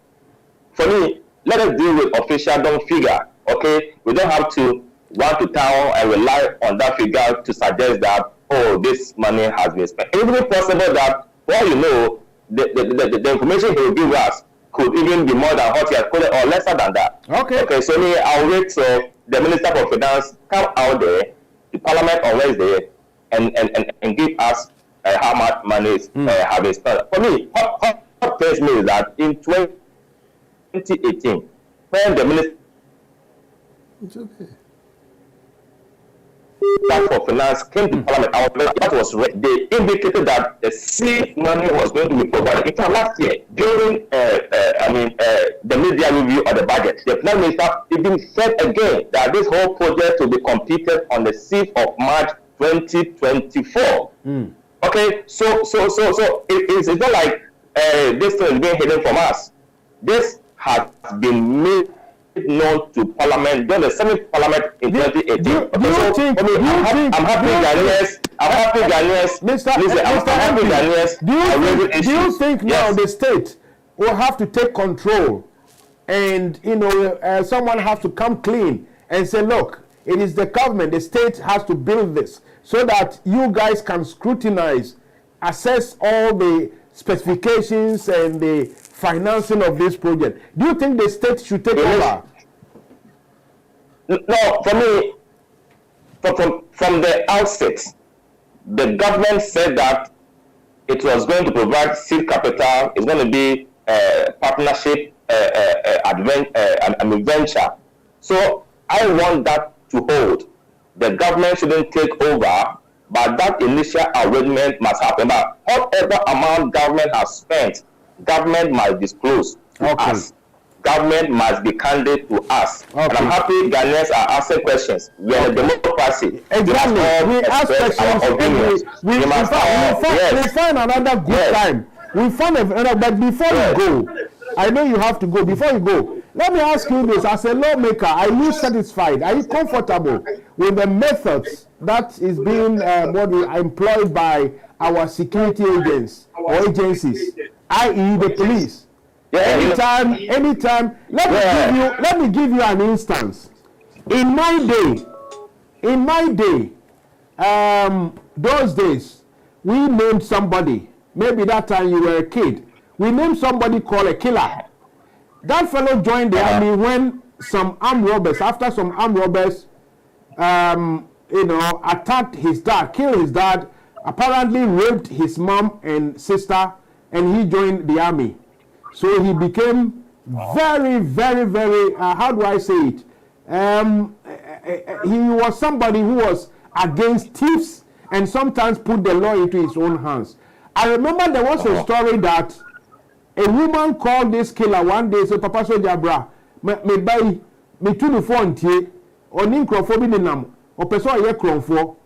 For me, let us deal with official figure. Okay, we don't have to run to town and rely on that figure to suggest that this money has been spent. It is possible that the information he will give us could even be more than what he has quoted or lesser than that. Okay, so I'll wait till the Minister for Finance come out there to Parliament on Wednesday and give us how much money have been spent. For me, what pains me is that in 2018, when the Minister for Finance came to Parliament, they indicated that the seed money was going to be provided. In fact, last year, during the media review of the budget, the Finance Minister even said again that this whole project will be completed on the 6th of March 2024. Okay, so it's not like this thing is being hidden from us. This has been made known to Parliament during the 7th Parliament in 2018. I'm happy Ghanaians. Do you think now the state will have to take control and someone has to come clean and say, look, it is the government, the state has to build this so that you guys can scrutinize, assess all the specifications and the financing of this project? Do you think the state should take over? No, for me, from the outset, the government said that it was going to provide seed capital. It's going to be a partnership, venture. So I want that to hold. The government shouldn't take over, but that initial arrangement must happen. But whatever amount government has spent, government must disclose to us. Government must be candid to us. And I'm happy Ghanaians are asking questions. We are a democracy. Exactly. We ask questions. We find another good time. We find another, but before you go, I know you have to go. Before you go, let me ask you this. As a lawmaker, are you satisfied? Are you comfortable with the methods that is being employed by our security agents or agencies, i.e. the police? Anytime. Let me give you an instance. In my day, those days, we named somebody. Maybe that time you were a kid. We named somebody called a killer. That fellow joined the army when after some armed robbers, attacked his dad, killed his dad, apparently raped his mom and sister, and he joined the army. So he became very, very, very, how do I say it? He was somebody who was against thieves and sometimes put the law into his own hands. I remember there was a story that a woman called this killer one day, so Papa Soja Bra, me tu ni phone tie, oni nkrofo bi nenam, opeso ye kronfo.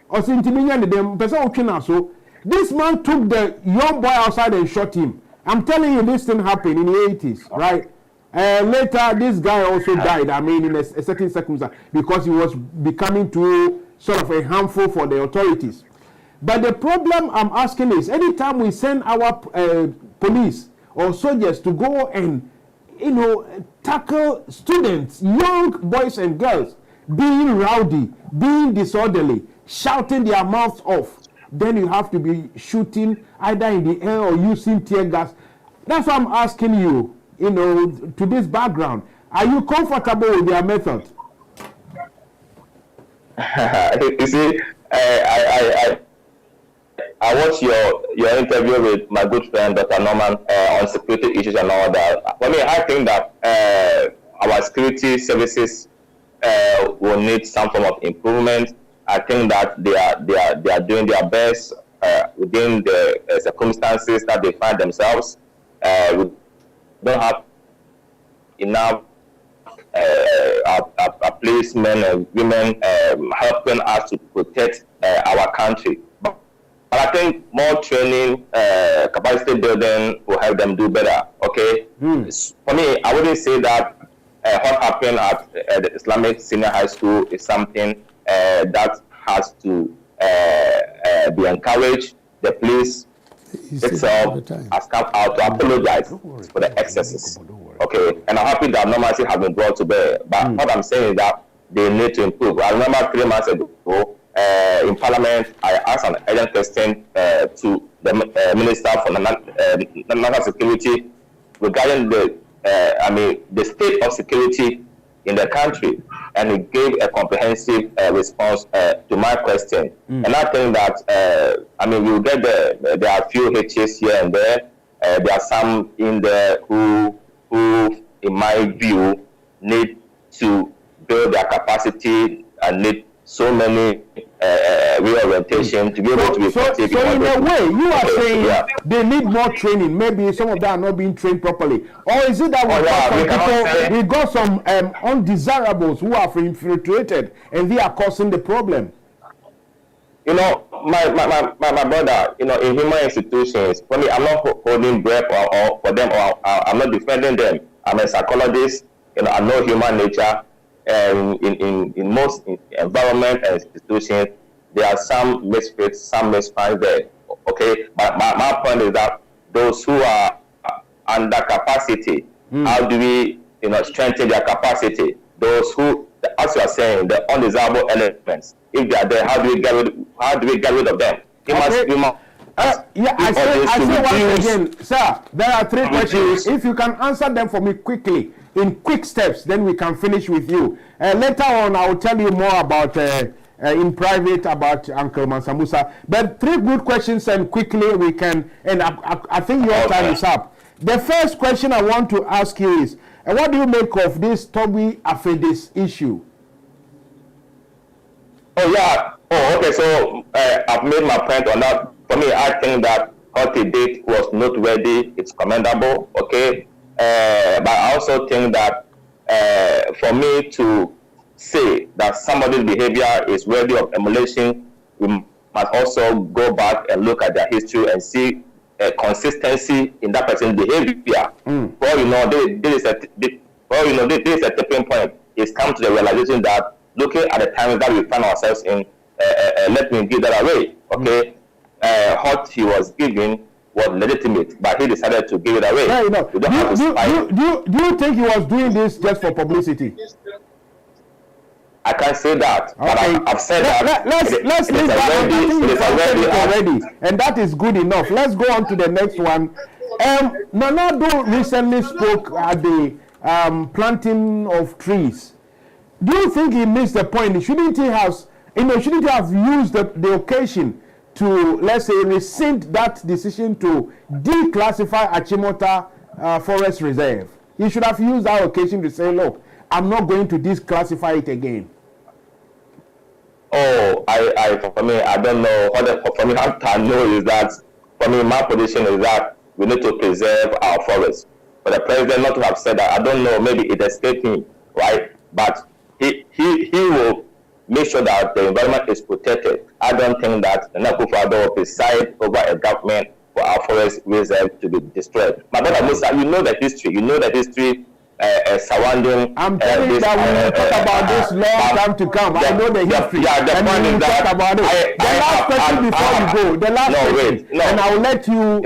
Or Sintimian, the person so this man took the young boy outside and shot him. I'm telling you, this thing happened in the 80s, right? Later, this guy also died, I mean, in a certain circumstance, because he was becoming too sort of a harmful for the authorities. But the problem I'm asking is, anytime we send our police or soldiers to go and, tackle students, young boys and girls, being rowdy, being disorderly, shouting their mouths off, then you have to be shooting either in the air or using tear gas. That's why I'm asking you, to this background. Are you comfortable with their method? You see, I watched your interview with my good friend Dr. Norman on security issues and all that. For me, I think that our security services will need some form of improvement. I think that they are doing their best within the circumstances that they find themselves. We don't have enough policemen and women helping us to protect our country. But I think more training, capacity building will help them do better. Okay. For me, I wouldn't say that what happened at the Islamic Senior High School is something that has to be encouraged. The police itself has come out to apologize for the excesses. Okay, and I'm happy that normalcy has been brought to bear. But what I'm saying is that they need to improve. I remember 3 months ago in Parliament, I asked an urgent question to the Minister for National Security regarding the state of security in the country, and he gave a comprehensive response to my question. And I think that we'll get there are a few hitches here and there. There are some in there who, in my view, need to build their capacity and need so many reorientation to be able to be effective. So in a way, you are saying they need more training. Maybe some of them are not being trained properly. Or is it that we got some undesirables who are infiltrated and they are causing the problem? My brother, in human institutions, for me, I'm not holding breath or for them, or I'm not defending them. I'm a psychologist. I know human nature. And in most environment and institutions, there are some misfits, some misfinds there. Okay, but my point is that those who are under capacity, how do we strengthen their capacity? Those who, as you are saying, the undesirable elements, if they are there, how do we get rid of them? I say once again, sir, there are 3 questions. If you can answer them for me quickly, in quick steps, then we can finish with you. Later on, I will tell you more about, in private, about Uncle Mansa Musa. But 3 good questions, and quickly we can, and I think your time is up. The first question I want to ask you is, what do you make of this Toby Afedis issue? Okay, so I've made my point on that. For me, I think that what he did was noteworthy. It's commendable, okay? But I also think that for me to say that somebody's behavior is worthy of emulation, we must also go back and look at their history and see consistency in that person's behavior. Well, this is a tipping point. It's come to the realization that looking at the times that we find ourselves in, let me give that away, okay? What he was giving was legitimate, but he decided to give it away. Do you think he was doing this just for publicity? I can't say that, but I've said that. Let's leave that already, and that is good enough. Let's go on to the next one. Nana Addo recently spoke at the planting of trees. Do you think he missed the point? Shouldn't he have used the occasion to, let's say, rescind that decision to declassify Achimota Forest Reserve? He should have used that occasion to say, look, I'm not going to declassify it again. For me, I don't know. For me, what I know is that, for me, my position is that we need to preserve our forests. For the president not to have said that, I don't know, maybe it escaped me, right? But he will make sure that the environment is protected. I don't think that Nana Akufo-Addo will preside over a government for our forest reserve to be destroyed. My brother Musa, you know the history. You know the history surrounding. I'm telling you that we will talk about this long time to come. I know the history. Yeah, the point is that talk about it. The last question before you go. The last question. And I will let you.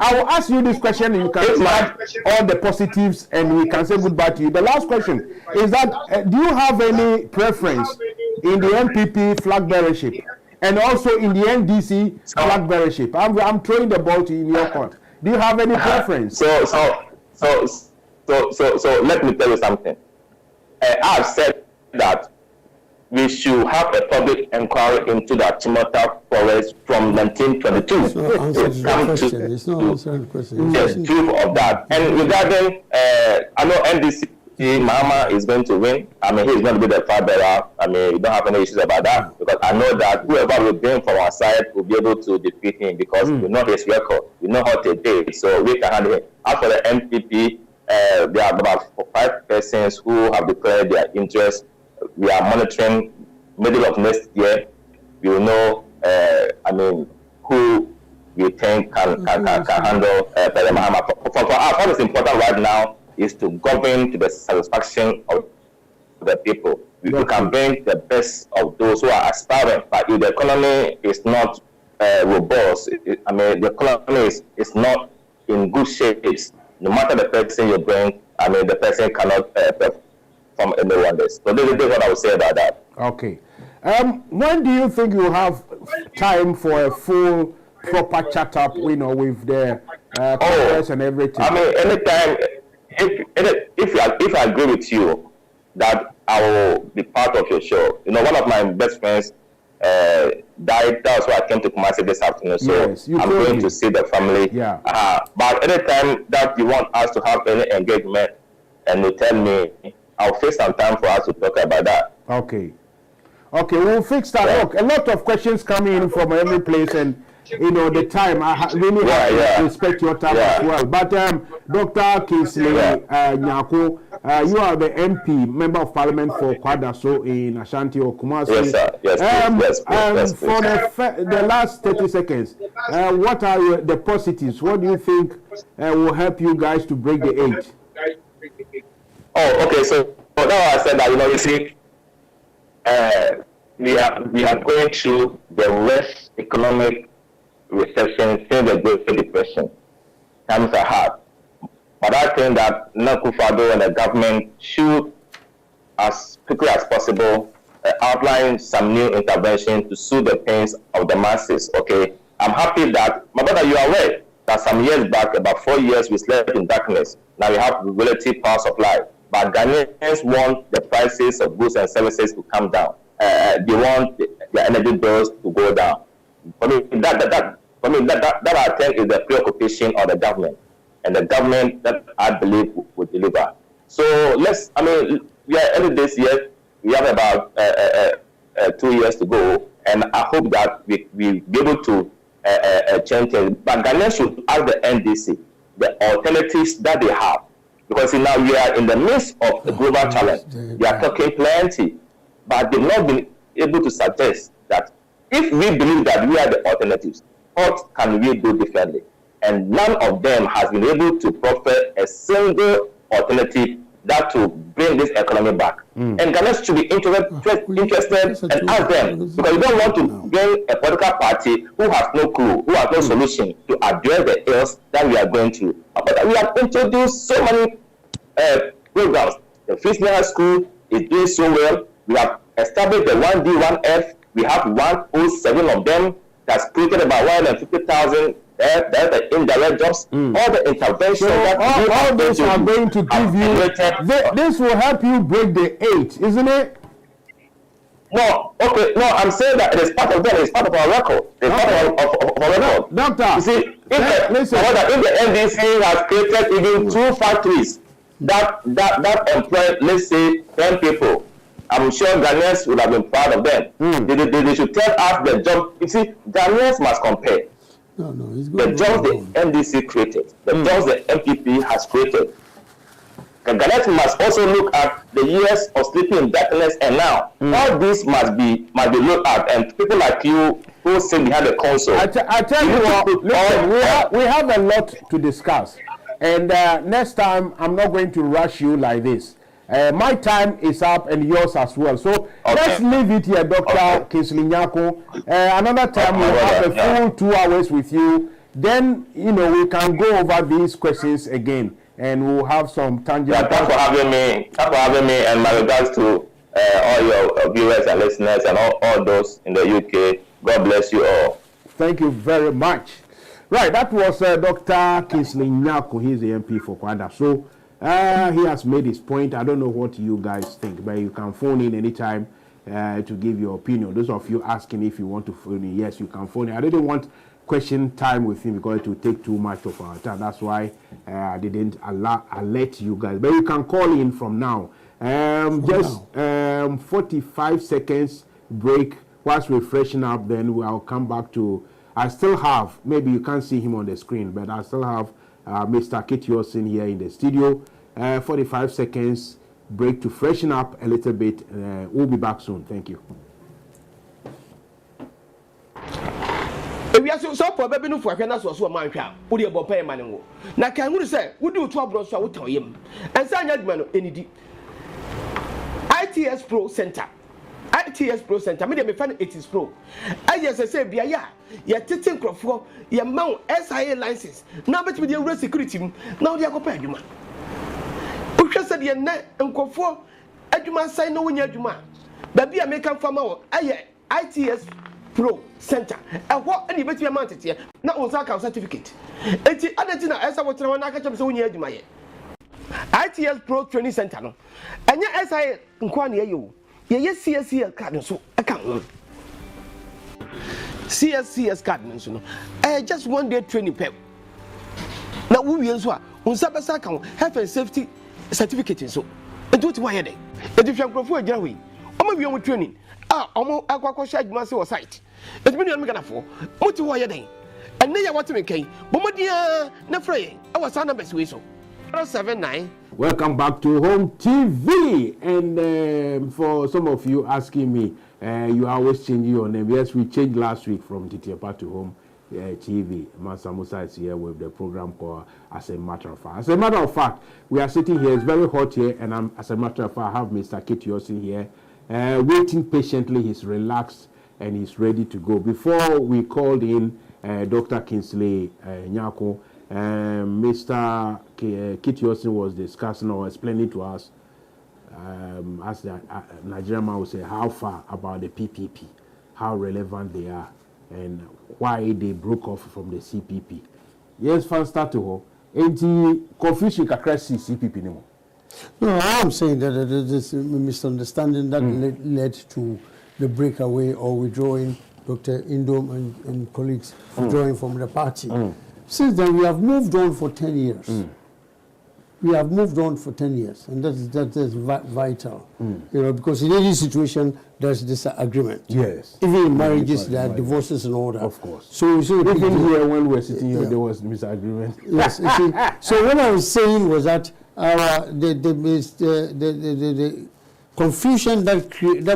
I will ask you this question. And you can add all the positives, and we can say goodbye to you. The last question is that do you have any preference in the MPP flag bearership and also in the NDC flag bearership? I'm throwing the ball to you in your court. Do you have any preference? So let me tell you something. I've said that we should have a public inquiry into the Achimota forest from 1922. It's not answering the question. It's not answering the question. Yes, proof of that. And regarding, I know NDC, Mahama is going to win. I mean, he's going to be the flag bearer. I mean, we don't have any issues about that because I know that whoever will bring from our side will be able to defeat him because we know his record. We know how to do it. So we can handle it. As for the MPP, there are about 5 persons who have declared their interest. We are monitoring middle of next year. We will know, who we think can handle President Mahama. For us, what is important right now is to govern to the satisfaction of the people. We can bring the best of those who are aspiring, but if the economy is not robust, the economy is not in good shape. No matter the person you bring, the person cannot perform any wonders. So this is what I would say about that. Okay. When do you think you have time for a full, proper chat-up, with the Congress and everything? Anytime, if I agree with you that I will be part of your show. One of my best friends died. That's why I came to Kumasi this afternoon. So yes, I'm going to see the family. Yeah. But anytime that you want us to have any engagement and you tell me, I'll fix some time for us to talk about that. Okay, we'll fix that. Yeah. Look, a lot of questions coming in from every place, and the time. I really have to respect your time as well. But Dr. Kingsley Nyako, you are the MP, Member of Parliament for Kwadaso in Ashanti or Kumasi. Yes, sir. Yes, please. For the last 30 seconds, what are the positives? What do you think will help you guys to break the age? Oh, okay. So now I said that, you see, we are going through the worst economic recession since the Great Depression. Times are hard. But I think that Nana Akufo-Addo and the government should, as quickly as possible, outline some new intervention to soothe the pains of the masses. Okay, I'm happy that, my brother, you are aware that some years back, about 4 years, we slept in darkness. Now we have relative power supply. But Ghanaians want the prices of goods and services to come down. They want their energy bills to go down. That I think is the preoccupation of the government, and the government that I believe will deliver. So we are early this year. We have about 2 years to go, and I hope that we be able to change things. But Ghanaians should ask the NDC the alternatives that they have, because now we are in the midst of the global challenge. They are talking plenty, but they've not been able to suggest that if we believe that we are the alternatives, what can we do differently? And none of them has been able to proffer a single alternative that will bring this economy back. And Ghanaians should be interested and ask them, because you don't want to bring a political party who has no clue, who has no solution to address the ills that we are going through. But we have introduced so many programs. The Free School is doing so well. We have established the 1D, 1F. We have 107 of them. That's created about 150,000 the indirect jobs. All the interventions all those are going to give you. This will help you break the 8, isn't it? No, okay, no. I'm saying that it is part of them. It's part of our record. It's part of our record. Doctor, you see, if the NDC has created even 2 factories that employ, let's say, 10 people, I'm sure Ghanaians would have been proud of them. They should tell us the job. You see, Ghanaians must compare. No, it's the jobs the NDC created, the jobs the MPP has created. Ghanaians must also look at the years of sleeping in darkness, and now all this must be looked at. And people like you who sit behind the console. I tell you what, listen, we have a lot to discuss, and next time I'm not going to rush you like this. My time is up and yours as well. So let's leave it here, Dr. Kingsley Nyarko. Another time we'll have a full 2 hours with you. Then, we can go over these questions again and we'll have some tangible. Yeah, thanks for having me. Thanks for having me, and my regards to all your viewers and listeners and all those in the UK. God bless you all. Thank you very much. Right, that was Dr. Kingsley Nyarko. He's the MP for Kwada. So, he has made his point. I don't know what you guys think, but you can phone in anytime to give your opinion. Those of you asking if you want to phone in, yes, you can phone in. I didn't want question time with him because it would take too much of our time. That's why I didn't alert you guys. But you can call in from now. 45 seconds break whilst we're freshening up. Then I'll come back to. I still have, maybe you can't see him on the screen, but I still have Mr. Kitiosin here in the studio. 45 seconds break to freshen up a little bit. We'll be back soon. Thank you. We are so poor, baby. No, for Canada, so my cow. Would you pay money? Now, can you say, would you 12 bros? I would tell him. And sign that man any D. ITS Pro Center. ITS Pro Center. Me, they find it is pro. I just say, be a ya teaching crop for your mount SIA license. Now, but with your security, now they are compared you, man. Who said your net and go for Eduma sign no win your Juma. Baby, I make a farmer. ITS Pro Center. And what any better amount here? Not on Saka certificate. It's other thing as I was trying to catch up so near Juma. ITS Pro Training Center. No, and your SIA Nkwane you. Yes, CSCS card so I can't. CSCS card mention. Just 1 day training pep. Now we answer on Sabasa account health and safety certificate so. And do it why day. And if you are for a Jawi, I'm a young training. Almost aqua shag master site. It's been a mega for. What to why day? And then I want to make a Bomadia Nafray. I was on the best way so. 79. Welcome back to Home TV. And for some of you asking me, you are always changing your name. Yes, we changed last week from Titiapa to Home TV. Mansa Musa is here with the program called As a Matter of Fact. As a matter of fact, we are sitting here. It's very hot here, and as a matter of fact, I have Mr. Kitiosin here, waiting patiently. He's relaxed and he's ready to go. Before we called in Dr. Kingsley Nyarko, Mr. Kitiosin was discussing or explaining to us, as the Nigerian man would say, how far about the PPP, how relevant they are, and why they broke off from the CPP. Yes, first start to ho. Enti confusion kakra CPP no. No, I am saying that there is a misunderstanding that led to the breakaway or withdrawing Dr. Indom and colleagues withdrawing from the party. Since then, we have moved on for 10 years. We have moved on for 10 years, and that is vital. Because in any situation, there's disagreement. Yes. Even in marriages, there are divorces and all that. Of course. So even here, when we were sitting here, there was disagreement. Yes. So what I was saying was that the confusion that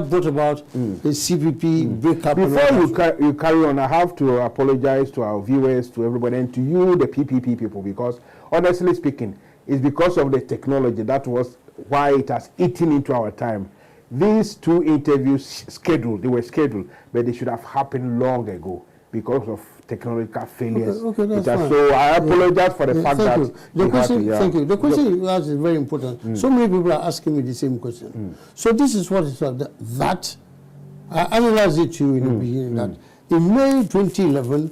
brought about the CPP breakup. Before you carry on, I have to apologize to our viewers, to everybody, and to you, the PPP people, because honestly speaking, it's because of the technology. That was why it has eaten into our time. These 2 interviews they were scheduled, but they should have happened long ago because of technological failures. Okay, that's fine. So I apologize for the fact that thank you. The question you asked is very important. So many people are asking me the same question. So this is what it's about. That I analyzed it to you in the beginning that in May 2011,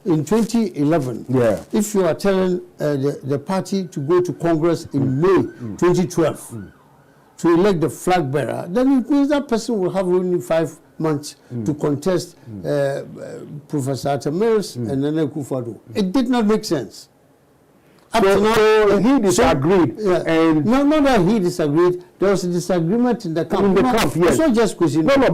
in 2011, if you are telling the party to go to Congress in May 2012 to elect the flag bearer, then it means that person will have only 5 months to contest Professor Atamiris and Nana Akufo-Addo. It did not make sense. So he disagreed. And not that he disagreed. There was a disagreement in the camp. Yes. It's not just Kwesi. No, but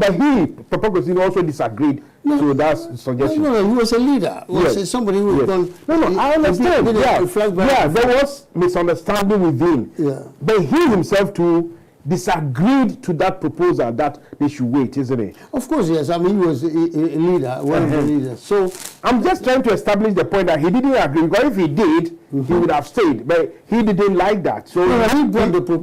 Papa Kwesi also disagreed So that's the suggestion. No, he was a leader. He was Yes. somebody who was Yes. No, I understand. Yeah, there was misunderstanding within. Yeah. But he himself too disagreed to that proposal that they should wait, isn't it? Of course, yes. I mean, he was a leader, one of the leaders. So I'm just trying to establish the point that he didn't agree, because if he did, he would have stayed. But he didn't like that. So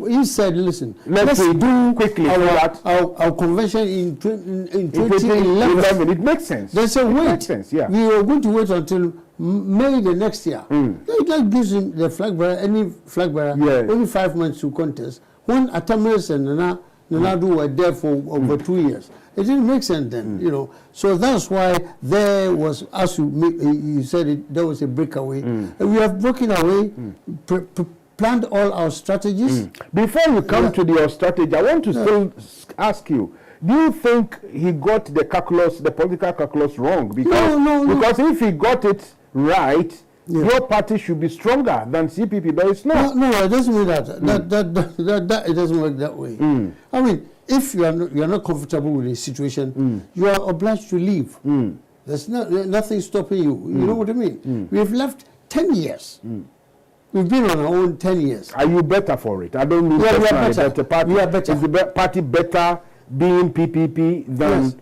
he said, listen, let's do quickly our convention in 2011. 2011. It makes sense. They said, wait, makes sense, yeah. we are going to wait until May the next year. That gives him the flag bearer, any flag bearer, only 5 months to contest. When Atamis and Nanadu were there for over 2 years, it didn't make sense then, you know. So that's why there was, as you said, there was a breakaway. And we have broken away, planned all our strategies. Before you come to your strategy, I want to still ask you, do you think he got the calculus, the political calculus wrong? Because, because if he got it right, your party should be stronger than CPP, but it's not. No, it doesn't mean that. That it doesn't work that way. I mean, if you are not comfortable with the situation, you are obliged to leave. There's nothing stopping you. You know what I mean? We've left 10 years. We've been on our own 10 years. Are you better for it? I don't mean we are better. better. We are better. Is the party better being PPP than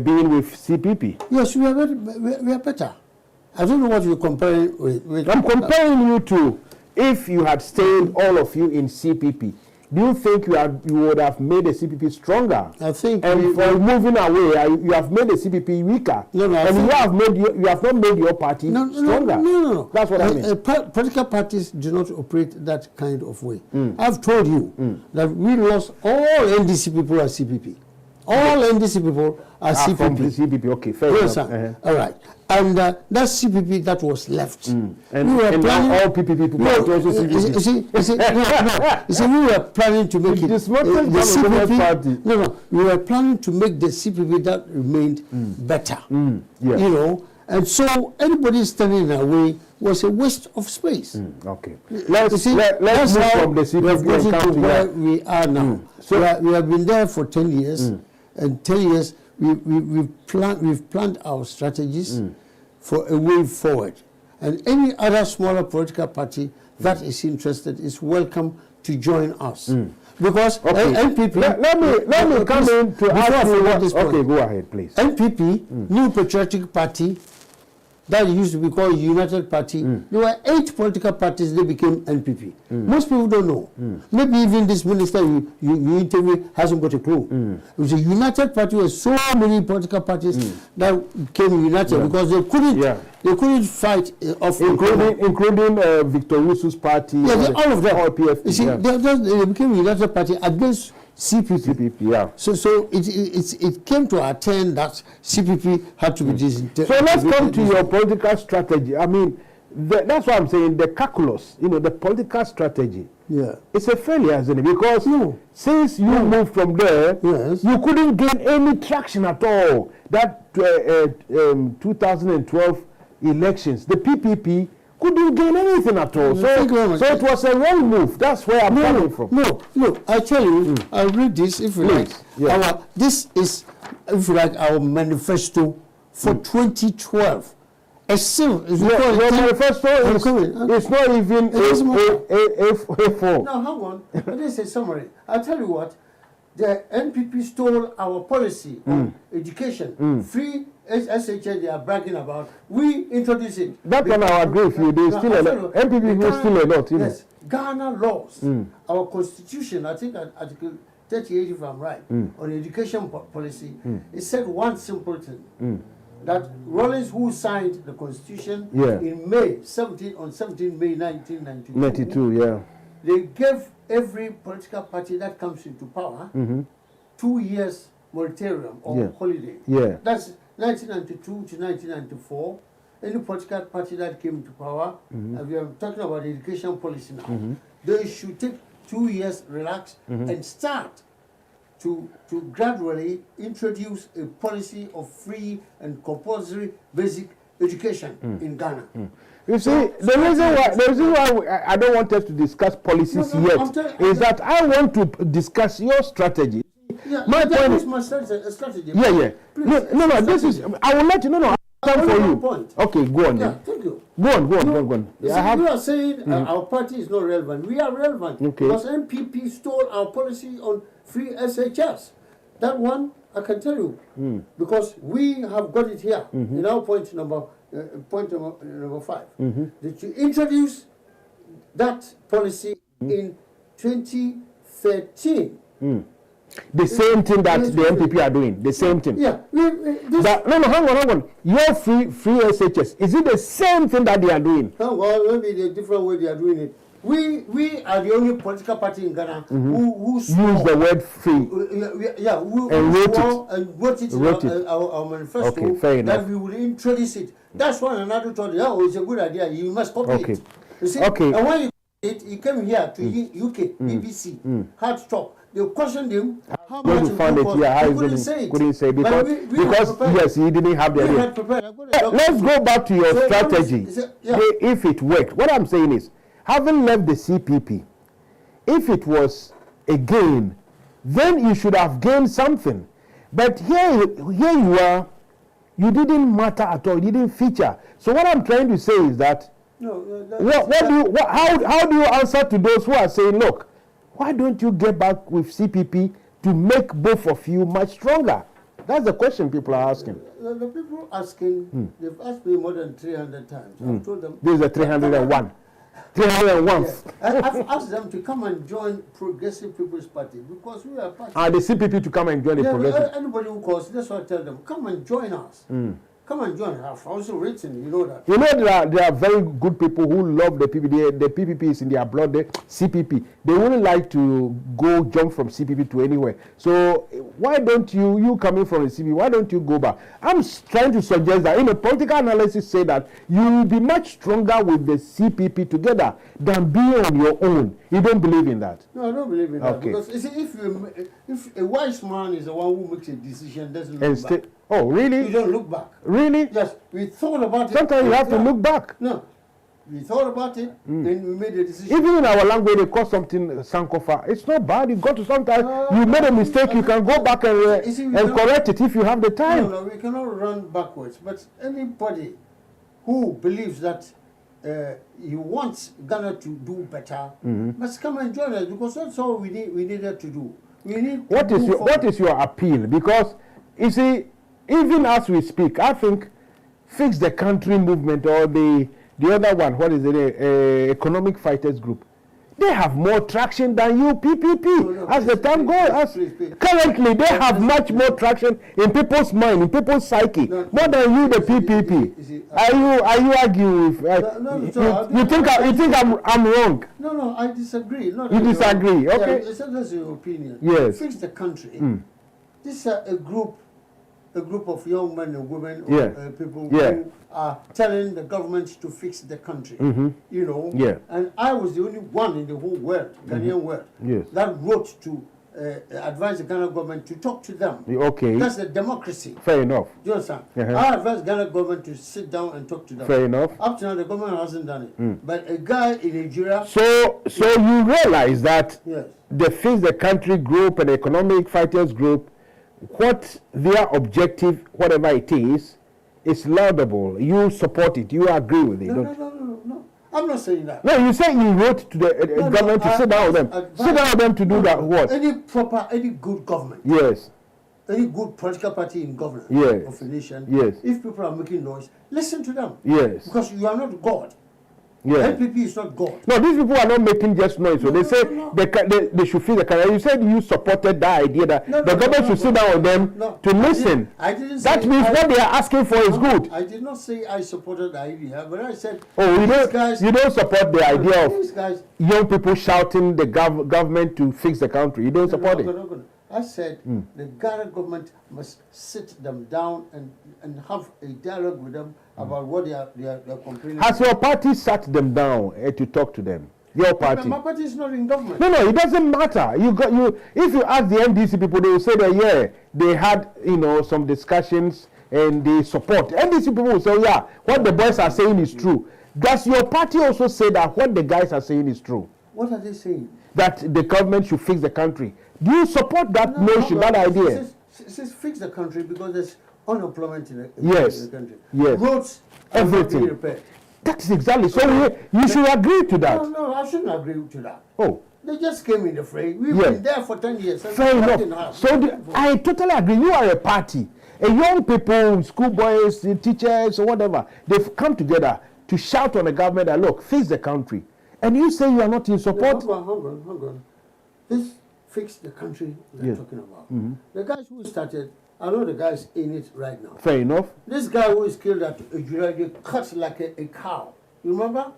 being with CPP? Yes, we are better. I don't know what you're comparing with. I'm comparing you to, if you had stayed, all of you, in CPP, do you think you would have made the CPP stronger? I think. And for moving away, you have made the CPP weaker. No, and you have not made your party stronger. No. That's what I mean. Political parties do not operate that kind of way. I've told you that we lost all NDC people are CPP. All NDC people are CPP. From the CPP, okay, fair enough. All right. And that CPP that was left. And now all PPP people are also CPP. You see, we were planning to make the CPP. No, we were planning to make the CPP that remained better. You know, and so anybody standing in our way was a waste of space. Okay. Let's move from the CPP and come to where we are now. So we have been there for 10 years, and 10 years we've planned our strategies for a way forward. And any other smaller political party that is interested is welcome to join us. Because NPP... Let me come in to ask you what... Okay, go ahead, please. NPP, New Patriotic Party, that used to be called United Party. There were 8 political parties, they became NPP. Most people don't know. Maybe even this minister you interview hasn't got a clue. It was a United Party with so many political parties that became united because they couldn't fight off, including Victor Rusu's party. All of them. All PFP. You see, they became a United Party against CPP. So it came to our turn that CPP had to be disintegrated. So let's come to your political strategy. I mean, that's what I'm saying. The calculus, the political strategy. It's a failure, isn't it? Because since you moved from there, you couldn't gain any traction at all. That 2012 elections, the PPP couldn't gain anything at all. So it was a wrong move. That's where I'm coming from. No, I tell you, I'll read this if you like. This is, if you like, our manifesto for 2012. Your manifesto it's not even A4. No, hang on. This is a summary. I'll tell you what. The NPP stole our policy on education. Free SHA they are bragging about. We introduced it. That one I agree with you. They still a lot. NPP will still a lot. Yes. Ghana laws. Our constitution, I think Article 38, if I'm right, on education policy, it said one simple thing. That Rawlings, who signed the constitution in May 17 May 1992, they gave every political party that comes into power 2 years moratorium or holiday. That's 1992 to 1994. Any political party that came into power, and we are talking about the education policy now, they should take 2 years, relax, and start to gradually introduce a policy of free and compulsory basic education in Ghana. You see, the reason why I don't want us to discuss policies yet is that I want to discuss your strategy. Yeah, My that point was is, my strategy. yeah. Please, No, this is, I will let you, time only for one you. point. Okay, go on Yeah, then. thank you. Go on. You see, I have, you are saying our party is not relevant. We are relevant Okay. because MPP stole our policy on free SHS. That one, I can tell you, because we have got it here in our point number 5. That you introduced that policy in 2013. the same thing that the MPP are doing, the same thing. Yeah, That, no, hang on. Your free SHS, is it the same thing that they are doing? well, maybe the different way they are doing it. We are the only political party in Ghana who Use the word free. who And wrote swore and wrote it Wrote in it. our manifesto Okay, fair enough. that we will introduce it. That's why another told you, oh, it's a good idea. You must copy Okay. it. You see, Okay. and when you came here to UK, BBC, had to talk. They questioned him. How When much you found it was, here, how he is couldn't it? say it. Couldn't say But because we had prepared. yes, he didn't have the We idea. had prepared. Let's go back to your So, strategy. yeah. If it worked, what I'm saying is, having left the CPP, if it was a gain, then you should have gained something. But here you are, you didn't matter at all. You didn't feature. So what I'm trying to say is that how do you answer to those who are saying, look, why don't you get back with CPP to make both of you much stronger? That's the question people are asking. The people asking, they've asked me more than 300 times. I've told them. This is a 301. 301. Yes. I've asked them to come and join Progressive People's Party because we are party. The CPP to come and join the Yeah, progressive. anybody who calls, that's what I tell them. Come and join us. Come and join. I've also written, you know that. You know there are very good people who love the PPP. The PPP is in their blood. The CPP. They wouldn't like to go jump from CPP to anywhere. So why don't you coming from the CPP? Why don't you go back? I'm trying to suggest that political analysis say that you will be much stronger with the CPP together than being on your own. You don't believe in that? No, I don't believe in that Okay. because you see, if a wise man is the one who makes a decision, doesn't look back. Oh, really? You don't look back. Really? Yes, we thought about it. Sometimes you have to look back. No, we thought about it, then we made a decision. Even in our language, they call something sankofa. It's not bad. You got to sometimes you made a mistake. You can go back and correct it if you have the time. No, we cannot run backwards. But anybody who believes that he wants Ghana to do better must come and join us because that's all we needed to do. We need. What is your appeal? Because you see, even as we speak, I think Fix the Country movement or the other one, what is it, Economic Fighters Group, they have more traction than you, PPP. As the time goes, currently they have much more traction in people's mind, in people's psyche, more than you, the PPP. Are you arguing with? You think I'm wrong? No, I disagree. You disagree? Okay. Yeah, that's your opinion. Yes. Fix the Country. This is a group of young men and women, Yeah. people Yeah. who are telling the government to fix the country. You know. Yeah. And I was the only one in the whole world, Ghanaian world, Yes. that wrote to advise the Ghana government to talk to them. Okay. That's a democracy. Fair enough. Do you understand? Uh-huh. I advise Ghana government to sit down and talk to them. Fair enough. Up to now, the government hasn't done it. But a guy in Nigeria. So you realize that Yes. the Fix the Country group and the Economic Fighters Group, what their objective, whatever it is laudable. You support it. You agree with it. No. I'm not saying that. No, you say you wrote to the government to sit down with them. Sit down with them to do that. What? Any good government. Yes. Any good political party in governance Yes. of a nation. Yes. If people are making noise, listen to them. Yes. Because you are not God. Yes. NPP is not God. No, these people are not making just noise. So No, they say no. They should feel the country. You said you supported that idea that the government should sit down with them to listen. I didn't say That means what they are asking for is good. I did not say I supported the idea, but I said, Oh, you don't support the idea these of guys, young people shouting the government to fix the country. You don't support it. No. I said the Ghana government must sit them down and have a dialogue with them about what they are complaining. Has your party sat them down to talk to them? Your party? My party is not in government. No, it doesn't matter. If you ask the NDC people, they will say that they had some discussions and they support. NDC people will say what the boys are saying is true. Does your party also say that what the guys are saying is true? What are they saying? that the government should fix the country. Do you support that notion, that idea? It says fix the country because there's unemployment in the country. Yes. Roads Everything. are not being repaired. That's exactly. So you should agree to that. No, I shouldn't agree to that. Oh. They just came in the fray. We've Yes. been there for 10 years. Fair enough. So I totally agree. You are a party. A young people, schoolboys, teachers, or whatever, they've come together to shout on the government that, look, fix the country. And you say you are not in support? No, hang on. This fix the country we're talking about. The guys who started, I know the guys in it right now. Fair enough. This guy who is killed at Ejura, cut like a cow. You remember?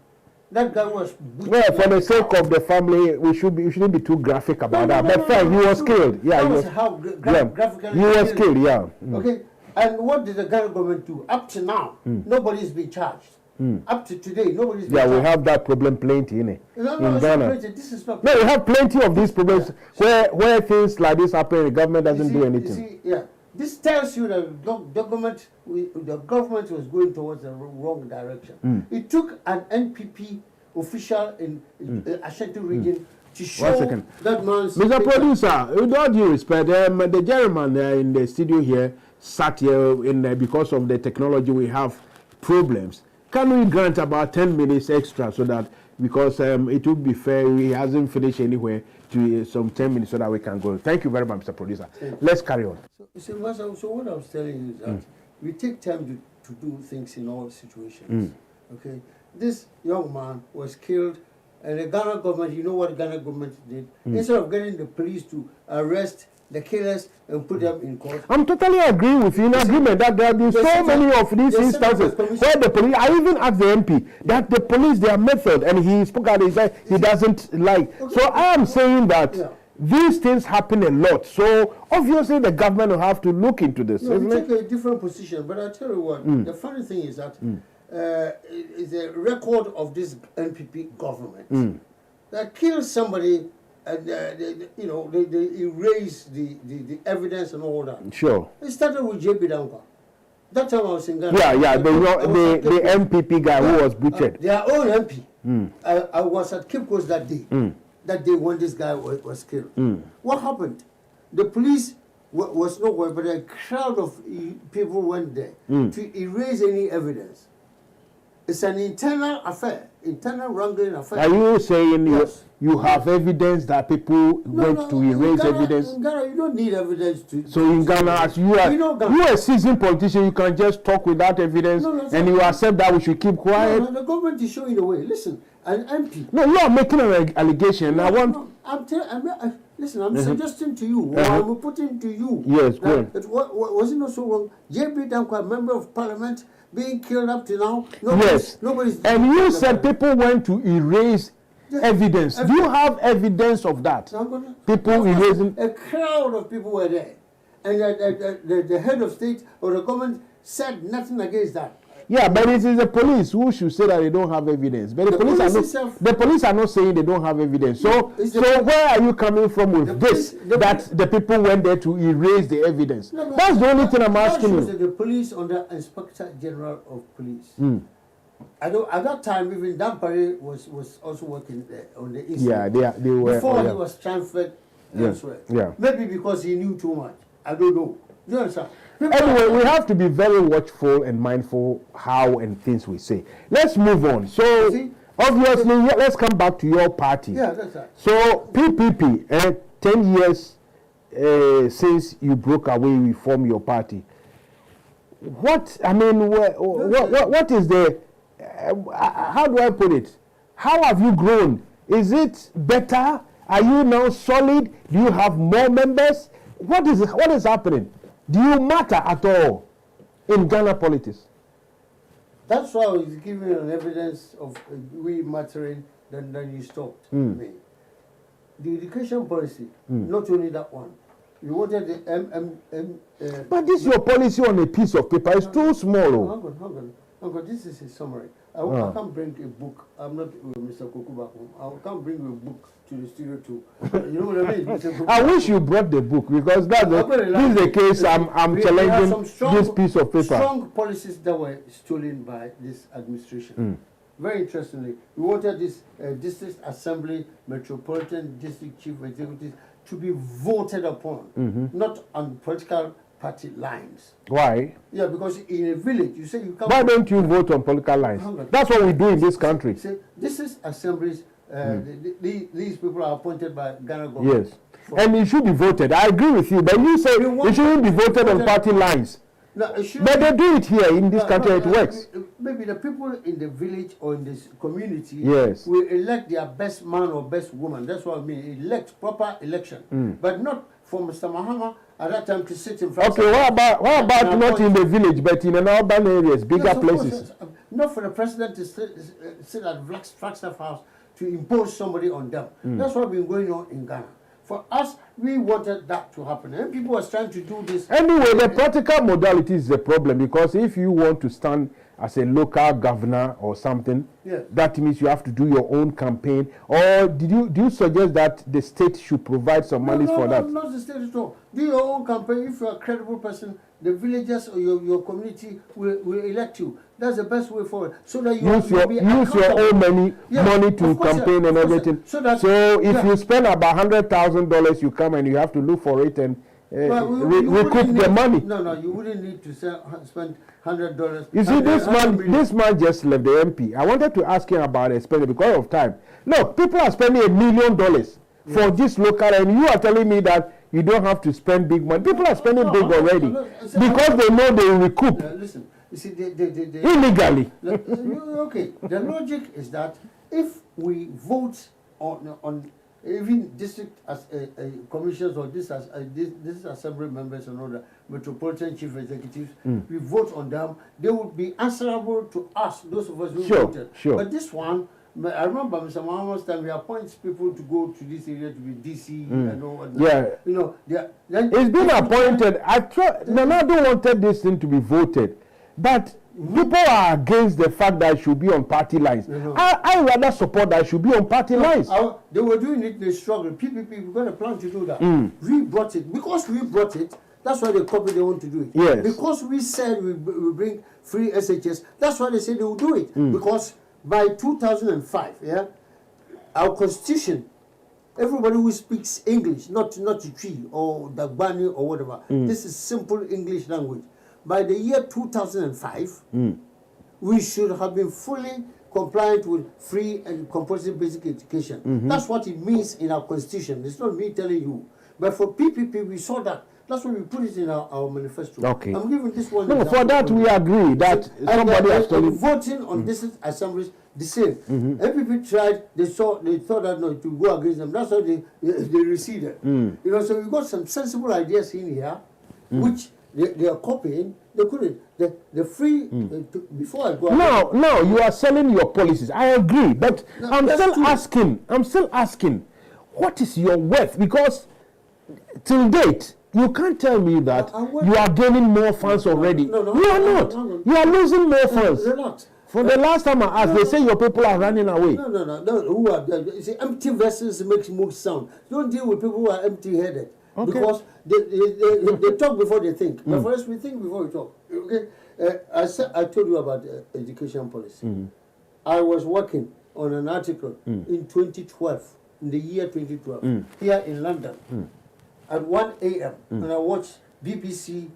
That guy was butchered. Well, for like the a sake cow. of the family, we shouldn't be too graphic about that. But fair, he no, was killed. Yeah, that he was was. how graphically He was killed. Yeah. Okay, and what did the Ghana government do? Up to now, nobody's been charged. Up to today, nobody's been Yeah, charged. we have that problem plenty in it. No, in it's not Ghana. plenty. This is not. No, we have plenty of these problems where things like this happen, the government doesn't do anything. This tells you that the government was going towards the wrong direction. It took an NPP official in Ashanti region to show second. that man's... Mr. Producer, with all due respect, the gentleman in the studio here sat here because of the technology we have problems. Can we grant about 10 minutes extra so that, because it would be fair, he hasn't finished anywhere, to some 10 minutes so that we can go. Thank you very much, Mr. Producer. Let's carry on. So what I was telling you is that we take time to do things in all situations. Okay, this young man was killed, and the Ghana government, you know what Ghana government did? Instead of getting the police to arrest the killers and put them in court. I'm totally agreeing with you in agreement that there have been so many of these instances where the police, I even asked the MP that the police, their method, and he spoke out, he said he doesn't like. So I am saying that these things happen a lot. So obviously the government will have to look into this. No, we isn't take it? a different position, but I tell you what, the funny thing is that it's a record of this NPP government that kills somebody. And they erase the evidence and all that. Sure. It started with JB Dankwa. That time I was in Ghana. The MPP guy who was butchered. Their own MP. I was at Cape Coast that day. That day when this guy was killed. What happened? The police was nowhere, but a crowd of people went there to erase any evidence. It's an internal affair, internal wrangling affair. Are you saying Yes. you have evidence that people went to erase evidence? In Ghana, you don't need evidence to. So in Ghana, as you are, you are a seasoned politician, you can just talk without evidence, and you accept that we should keep quiet. No, the government is showing the way. Listen, an MP. No, you are making an allegation. I want. Listen, I'm suggesting to you, or I'm putting to you. Yes, go ahead. Was it not so wrong? JB Dankwa, member of parliament, being killed up to now. Nobody's. And you said people went to erase evidence. Do you have evidence of that? People erasing. A crowd of people were there, and the head of state or the government said nothing against that. Yeah, but it is the police who should say that they don't have evidence. But the police are not saying they don't have evidence. So where are you coming from with this? That the people went there to erase the evidence. That's the only thing I'm asking you. The police under Inspector General of Police. At that time, even Dampare was also working there on the incident. Yeah, they were. Before he was transferred elsewhere. Yeah. Maybe because he knew too much. I don't know. You understand? Anyway, we have to be very watchful and mindful how and things we say. Let's move on. So, obviously, let's come back to your party. Yeah, that's right. So, PPP, 10 years since you broke away, you formed your party. What is the, how do I put it? How have you grown? Is it better? Are you now solid? Do you have more members? What is happening? Do you matter at all in Ghana politics? That's why I was giving an evidence of we mattering, then you stopped me. The education policy, not only that one. You wanted the But this is your policy on a piece of paper. It's too small. Hang on. This is a summary. I can't bring a book. I'm not Mr. Kukuba. I can't bring a book to the studio too. You know what I mean? I wish you brought the book because this is the case. I'm challenging this piece of paper. Strong policies that were stolen by this administration. very interestingly, we wanted this district assembly, metropolitan district chief executives to be voted upon, not on political party lines. Why? Yeah, because in a village, you say you can't. Why don't you vote on political lines? That's what we do in this country. Say, this is assemblies. These people are appointed by Ghana government. Yes. And it should be voted. I agree with you, but you say it shouldn't be voted on party lines. No, But they do it here in this country. It works. Maybe the people in the village or in this community Yes. will elect their best man or best woman. That's what I mean. Elect proper election, but not for Mr. Mahama at that time to sit in front. Okay. What about not in the village, but in an urban areas, bigger Yes, of course, places? not for the president to sit at Flagstaff House to impose somebody on them. That's what's been going on in Ghana. For us, we wanted that to happen. And people are trying to do this. Anyway, the practical modality is the problem, because if you want to stand as a local governor or something, Yeah. that means you have to do your own campaign. Or do you suggest that the state should provide some money for that? Not the state at all. Do your own campaign. If you're a credible person, the villagers or your community will elect you. That's the best way forward. So that you Use your accountable. own money to of course, campaign yeah, and of course, everything. yeah. So if you spend about $100,000, you come and you have to look for it and you recoup wouldn't the need- money. No, you wouldn't need to spend $100. You see, this man just left the MP. I wanted to ask him about expenditure because of time. Look, people are spending $1 million for this local, and you are telling me that you don't have to spend big money. People are spending big already because they know they will recoup Listen, you see, illegally. Okay, the logic is that if we vote on even district as commissioners or this assembly members and all the metropolitan chief executives, we vote on them, they will be answerable to us, those of us who voted. Sure. But this one, I remember Mr. Mahama's time, he appoints people to go to this area to be DC and all that. Yeah. You know, It's been appointed. Nana wanted this thing to be voted, but people are against the fact that it should be on party lines. I rather support that it should be on party lines. They were doing it, they struggled. PPP, we got a plan to do that. We brought it. Because we brought it, that's why they want to do it. Yes. Because we said we bring free SHS, that's why they said they will do it. Because by 2005, our constitution, everybody who speaks English, not Tree or Dagbani or whatever, this is simple English language. By the year 2005, we should have been fully compliant with free and compulsory basic education. That's what it means in our constitution. It's not me telling you. But for PPP, we saw that. That's why we put it in our manifesto. Okay. I'm giving this one. No, for that we agree that somebody has told you. Voting on district assemblies, the same. MPP tried, they thought that no, to go against them. That's why they receded. You know, so we got some sensible ideas in here, which they are copying. They couldn't. The free before I go. No, you are selling your policies. I agree, but I'm still asking, what is your worth? Because till date, you can't tell me that you are gaining more funds already. No, you are not. You are losing more funds. Relax. For the last time I asked, they say your people are running away. No. Who are you see, empty vessels make more sound. Don't deal with people who are empty-headed. Okay. Because they talk before they think. But for us, we think before we talk. Okay. I told you about education policy. I was working on an article in 2012, in the year 2012, here in London, at 1 a.m. and I watched BBC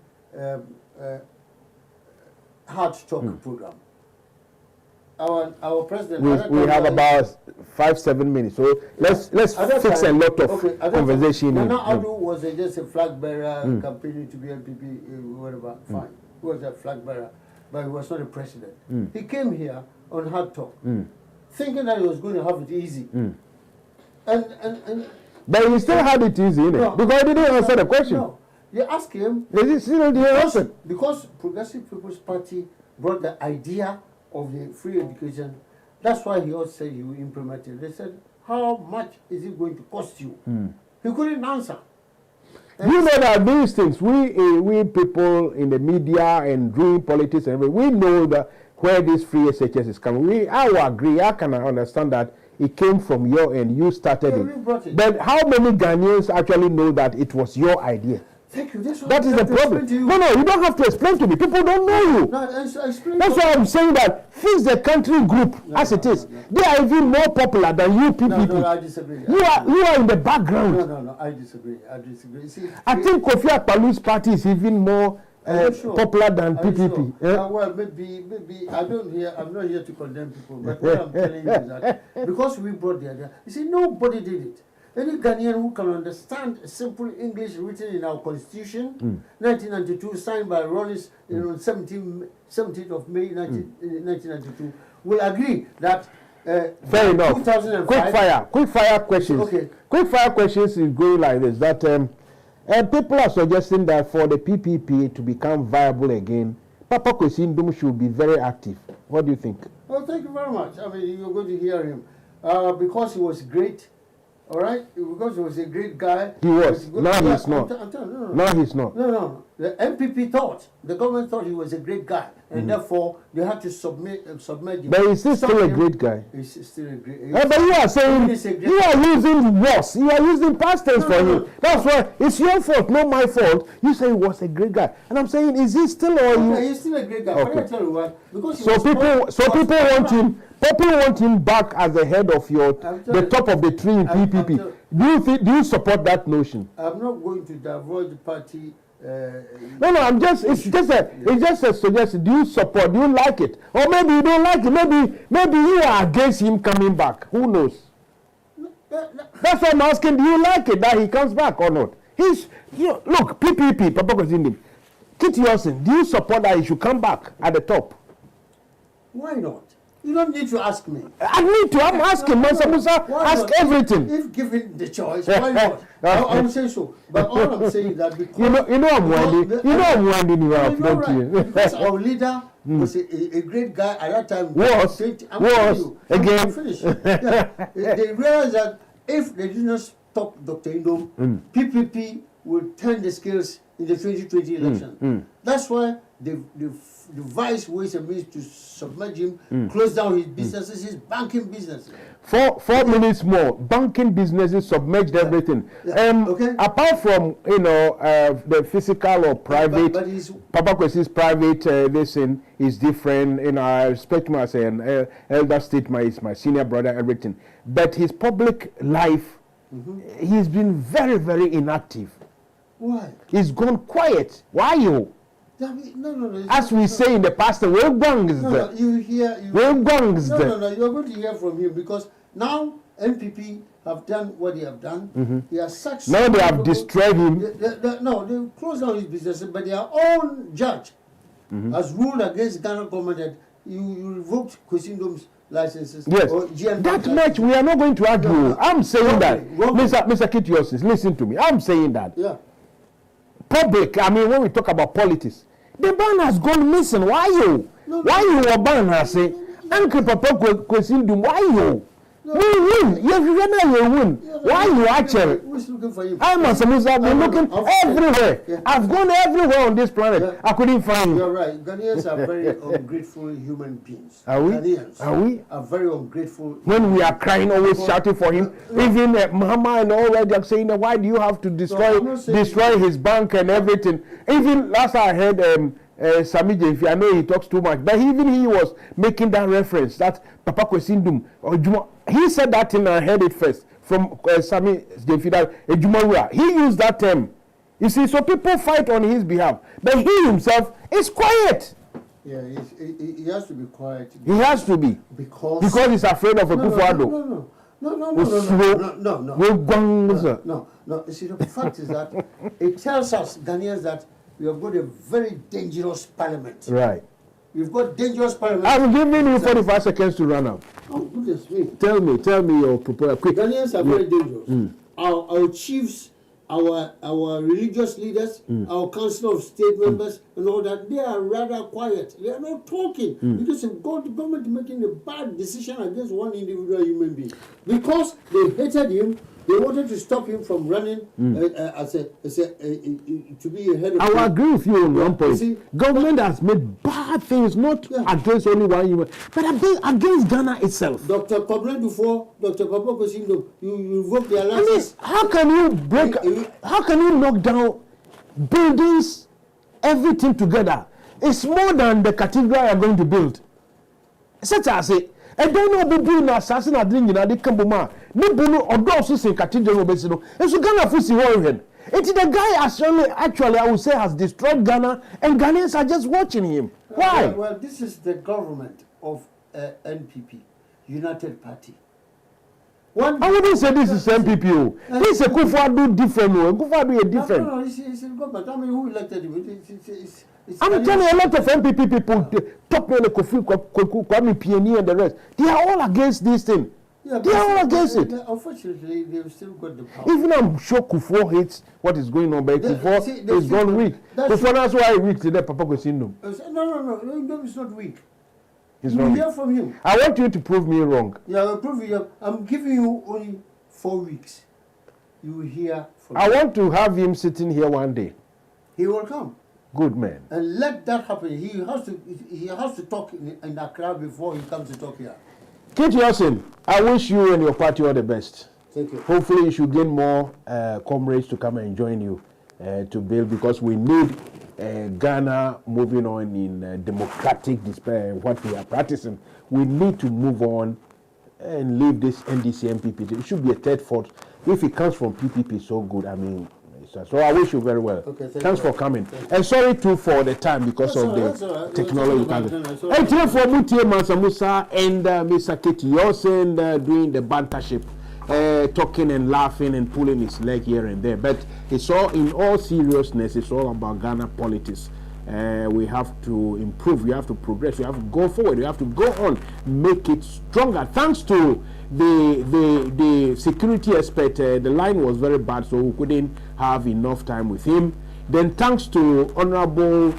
Hard Talk program. Our president. We have about 5-7 minutes, so let's fix a lot of conversation. Nana Addo was just a flag bearer campaigning to be MPP, whatever. Fine, he was a flag bearer, but he was not a president. He came here on Hard Talk, thinking that he was going to have it easy, and but he still had it easy, innit? Because he didn't answer the question. No, you ask him. He still didn't answer. Because Progressive People's Party brought the idea of the free education. That's why he also said he will implement it. They said, how much is it going to cost you? He couldn't answer. You know that these things, we people in the media and doing politics and everything, we know that where this free SHS is coming. I will agree. I can understand that it came from your end. You started We brought it. But how many Ghanaians actually know that it was your idea? Thank you. That's what That I'm is the trying to problem. explain to you. No, you don't have to explain to me. People don't know you. No, I explain. That's why I'm saying that fix the country group as it is. They are even more popular than you PPP. No, I disagree. You are in the background. No, I disagree. See, I think Kofi Akpalu's party is even more popular than PPP. Sure? Well, maybe I'm not here to condemn people, but what I'm telling you is that because we brought the idea, you see, nobody did it. Any Ghanaian who can understand simple English written in our constitution, 1992, signed by Rollins on 17th of May 1992, will agree that fair enough. 2005. Quick fire questions. Okay. Quick fire questions is going like this. That people are suggesting that for the PPP to become viable again, Papa Kwesi Nduom should be very active. What do you think? Well, thank you very much. I mean, you're going to hear him because he was great. All right, because he was a great guy. He was. Now he's not. No. Now he's not. No. The MPP thought, the government thought he was a great guy, and therefore they had to submit him. But he's still a great guy. He's still a great. But you are saying you are using worse. You are using past tense for him. That's why it's your fault, not my fault. You say he was a great guy, and I'm saying, is he still or you? Yeah, he's still a great guy. Okay. But I tell you what, because people want him. People want him back as the head of the top of the tree in PPP. Do you support that notion? I'm not going to divulge the party. No. It's just a suggestion. Do you support? Do you like it? Or maybe you don't like it. Maybe you are against him coming back. Who knows? That's what I'm asking. Do you like it that he comes back or not? Look, PPP, Papa Kwesi Nduom. Kit Yosin, do you support that he should come back at the top? Why not? You don't need to ask me. I need to. I'm asking. Mansa Musa, ask everything. If given the choice, why not? I would say so. But all I'm saying is that because you know I'm winding you up, don't you? Because our leader was a great guy at that time. Again. Finished. They realized that if they did not stop Dr. Nduom, PPP will turn the scales in the 2020 election. That's why they devised ways and means to submerge him, close down his businesses, his banking business. 4 minutes more. Banking businesses submerged everything. Okay. Apart from the physical or private, but Papa Kwesi's private listen is different. I respect him as an elder statesman. He's my senior brother. Everything, but his public life, he's been very, very inactive. Why? He's gone quiet. Why you? No. As we say in the past, we're gangs. No, you hear. We're gangs. No. You're going to hear from him because now MPP have done what they have done. They are such. Now they have destroyed him. They closed down his business, but their own judge has ruled against Ghana government that you revoked Kwesi Nduom's licenses. Yes, that much we are not going to argue. No. I'm saying that, Mr. Kit Yosin, listen to me. I'm saying that. Yeah. Public. I mean, when we talk about politics, the ban has gone missing. Why you? Why you were banned? I say, Uncle Papa Kwesi Nduom. Why you? We win. You win. Why you actually? Who's looking for you? I'm I've been looking everywhere. Yeah. I've gone everywhere on this planet. Yeah. I couldn't find you. You're right. Ghanaians are very ungrateful human beings. Are we? Ghanaians are very ungrateful. When we are crying, always shouting for him. Even Mahama and all that, they're saying, why do you have to destroy his bank and everything? Even last I heard Sami Jefi, I know he talks too much, but even he was making that reference that Papa Kwesi Nduom, he said that thing and I heard it first from Sami Jefi that Ejumawura. He used that term. You see, so people fight on his behalf, but he himself is quiet. Yeah, he has to be quiet. He has to be because he's afraid of a Akufo-Addo. No. You see, the fact is that it tells us Ghanaians that we have got a very dangerous parliament. Right. We've got dangerous parliament. I'm giving you 45 seconds to run out. Oh, goodness me. Tell me your proposal. Quick. Ghanaians are very dangerous. Our chiefs, our religious leaders, our council of state members and all that, they are rather quiet. They are not talking because the government making a bad decision against one individual human being. Because they hated him, they wanted to stop him from running to be a head of. I will agree with you on one point. See, government has made bad things, not against only one human, but against Ghana itself. Dr. Koblen before Dr. Papa Kwesi Nduom, you revoke their license. How can you knock down buildings, everything together. It's more than the cathedral you are going to build. Such as it. And then no be build na assassin adin nyina de kamboma. Ne bunu odo so say cathedral obesi no. And so Ghana fusi worrying. It's the guy actually I would say has destroyed Ghana, and Ghanaians are just watching him. Why? Well, this is the government of NPP, United Party. I wouldn't say this is MPP. This is a Kufuor different. Kufuor is different. No, it's government. I mean, who elected him? I'm telling you, a lot of MPP people, top men, Kwame PNE and the rest, they are all against this thing. Yeah, they are all against it. Unfortunately, they've still got the power. Even I'm sure Kufuor hates what is going on, but Kufuor is gone weak. Kufuor, that's why he weak today, Papa Kosindo. No, it's not weak. He's You not hear weak. from him. I want you to prove me wrong. Yeah, I'll prove you. I'm giving you only 4 weeks. You will hear from I him. want to have him sitting here one day. He will come. Good man. And let that happen. He has to talk in Accra before he comes to talk here. Kate Yosin, I wish you and your party all the best. Thank you. Hopefully you should gain more comrades to come and join you to build, because we need Ghana moving on in democratic despair, what we are practicing. We need to move on and leave this NDC MPP. It should be a third force. If it comes from PPP, so good. I mean, so I wish you very well. Okay, thanks for coming. And sorry too for the time because of the technology. And today for Mutie Mansa Musa and Mr. Kate Yosin doing the bantership, talking and laughing and pulling his leg here and there. But it's all, in all seriousness, it's all about Ghana politics. We have to improve, we have to progress, we have to go forward, we have to go on, make it stronger. Thanks to the security expert, the line was very bad, so we couldn't have enough time with him. Then thanks to Honorable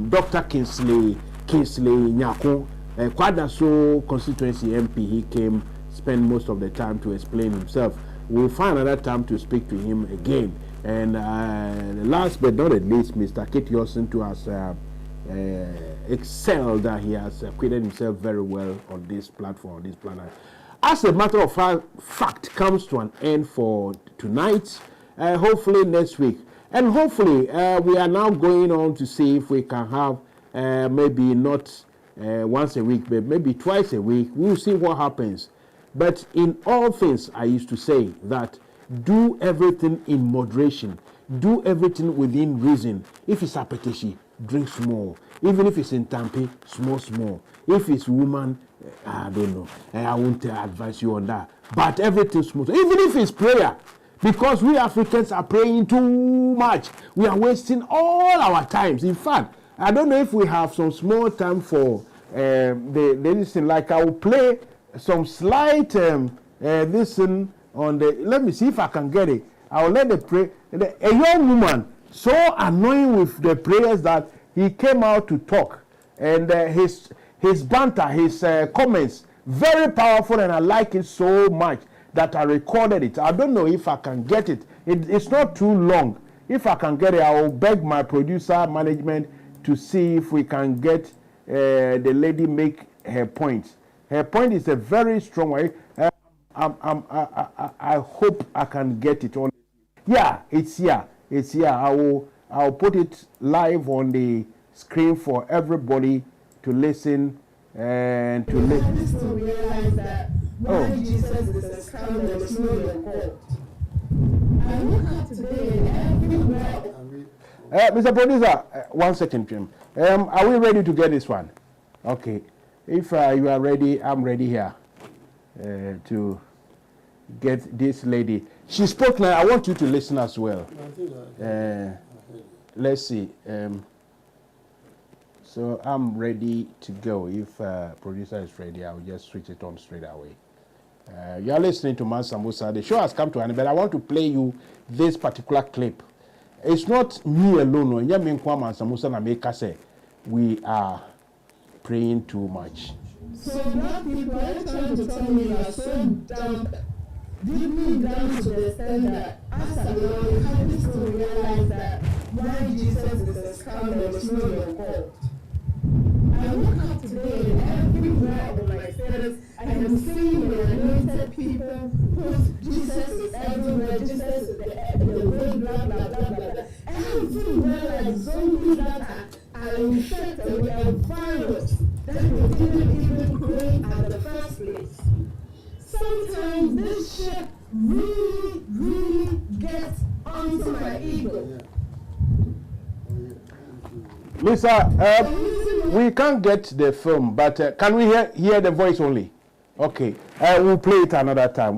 Dr. Kingsley Nyako, Kwadaso constituency MP, he came, spent most of the time to explain himself. We'll find another time to speak to him again. And last but not least, Mr. Kate Yosin too has excelled. He has acquitted himself very well on this platform, on this planet. As a matter of fact, comes to an end for tonight. Hopefully next week, and hopefully we are now going on to see if we can have maybe not once a week, but maybe twice a week. We'll see what happens. But in all things, I used to say that do everything in moderation. Do everything within reason. If it's apetition, drink small. Even if it's in Tampe, small. If it's woman, I don't know. I won't advise you on that. But everything small. Even if it's prayer, because we Africans are praying too much. We are wasting all our times. In fact, I don't know if we have some small time for the listen. Like I will play some slight listen on the. Let me see if I can get it. I will let the pray. A young woman so annoying with the prayers that he came out to talk, and his banter, his comments, very powerful, and I like it so much that I recorded it. I don't know if I can get it. It's not too long. If I can get it, I will beg my producer management to see if we can get the lady make her point. Her point is a very strong one. I hope I can get it on. Yeah, it's here. It's here. I'll put it live on the screen for everybody to listen and to listen. To realize that why Jesus is a scandal is not your fault. I woke up today and everywhere. Mr. Producer, 1 second, Jim. Are we ready to get this one? Okay. If you are ready, I'm ready here to get this lady. She spoke now. I want you to listen as well. Let's see. So I'm ready to go. If producer is ready, I'll just switch it on straight away. You are listening to Mansa Musa. The show has come to an end, but I want to play you this particular clip. It's not me alone. Mansa Musa na make us say we are praying too much. So black people are trying to tell me you are so dumb, deeply down to the extent that as a Lord, you have to realize that why Jesus is a scandal is not your fault. I woke up today and everywhere on my status, I am seeing the anointed people post Jesus is everywhere, Jesus is the way, blah, blah, blah, blah, blah. Everywhere like zombies that are infected with a virus that we didn't even create at the first place. Sometimes this shit really gets onto my ego. Lisa, we can't get the film, but can we hear the voice only? Okay, we'll play it another time.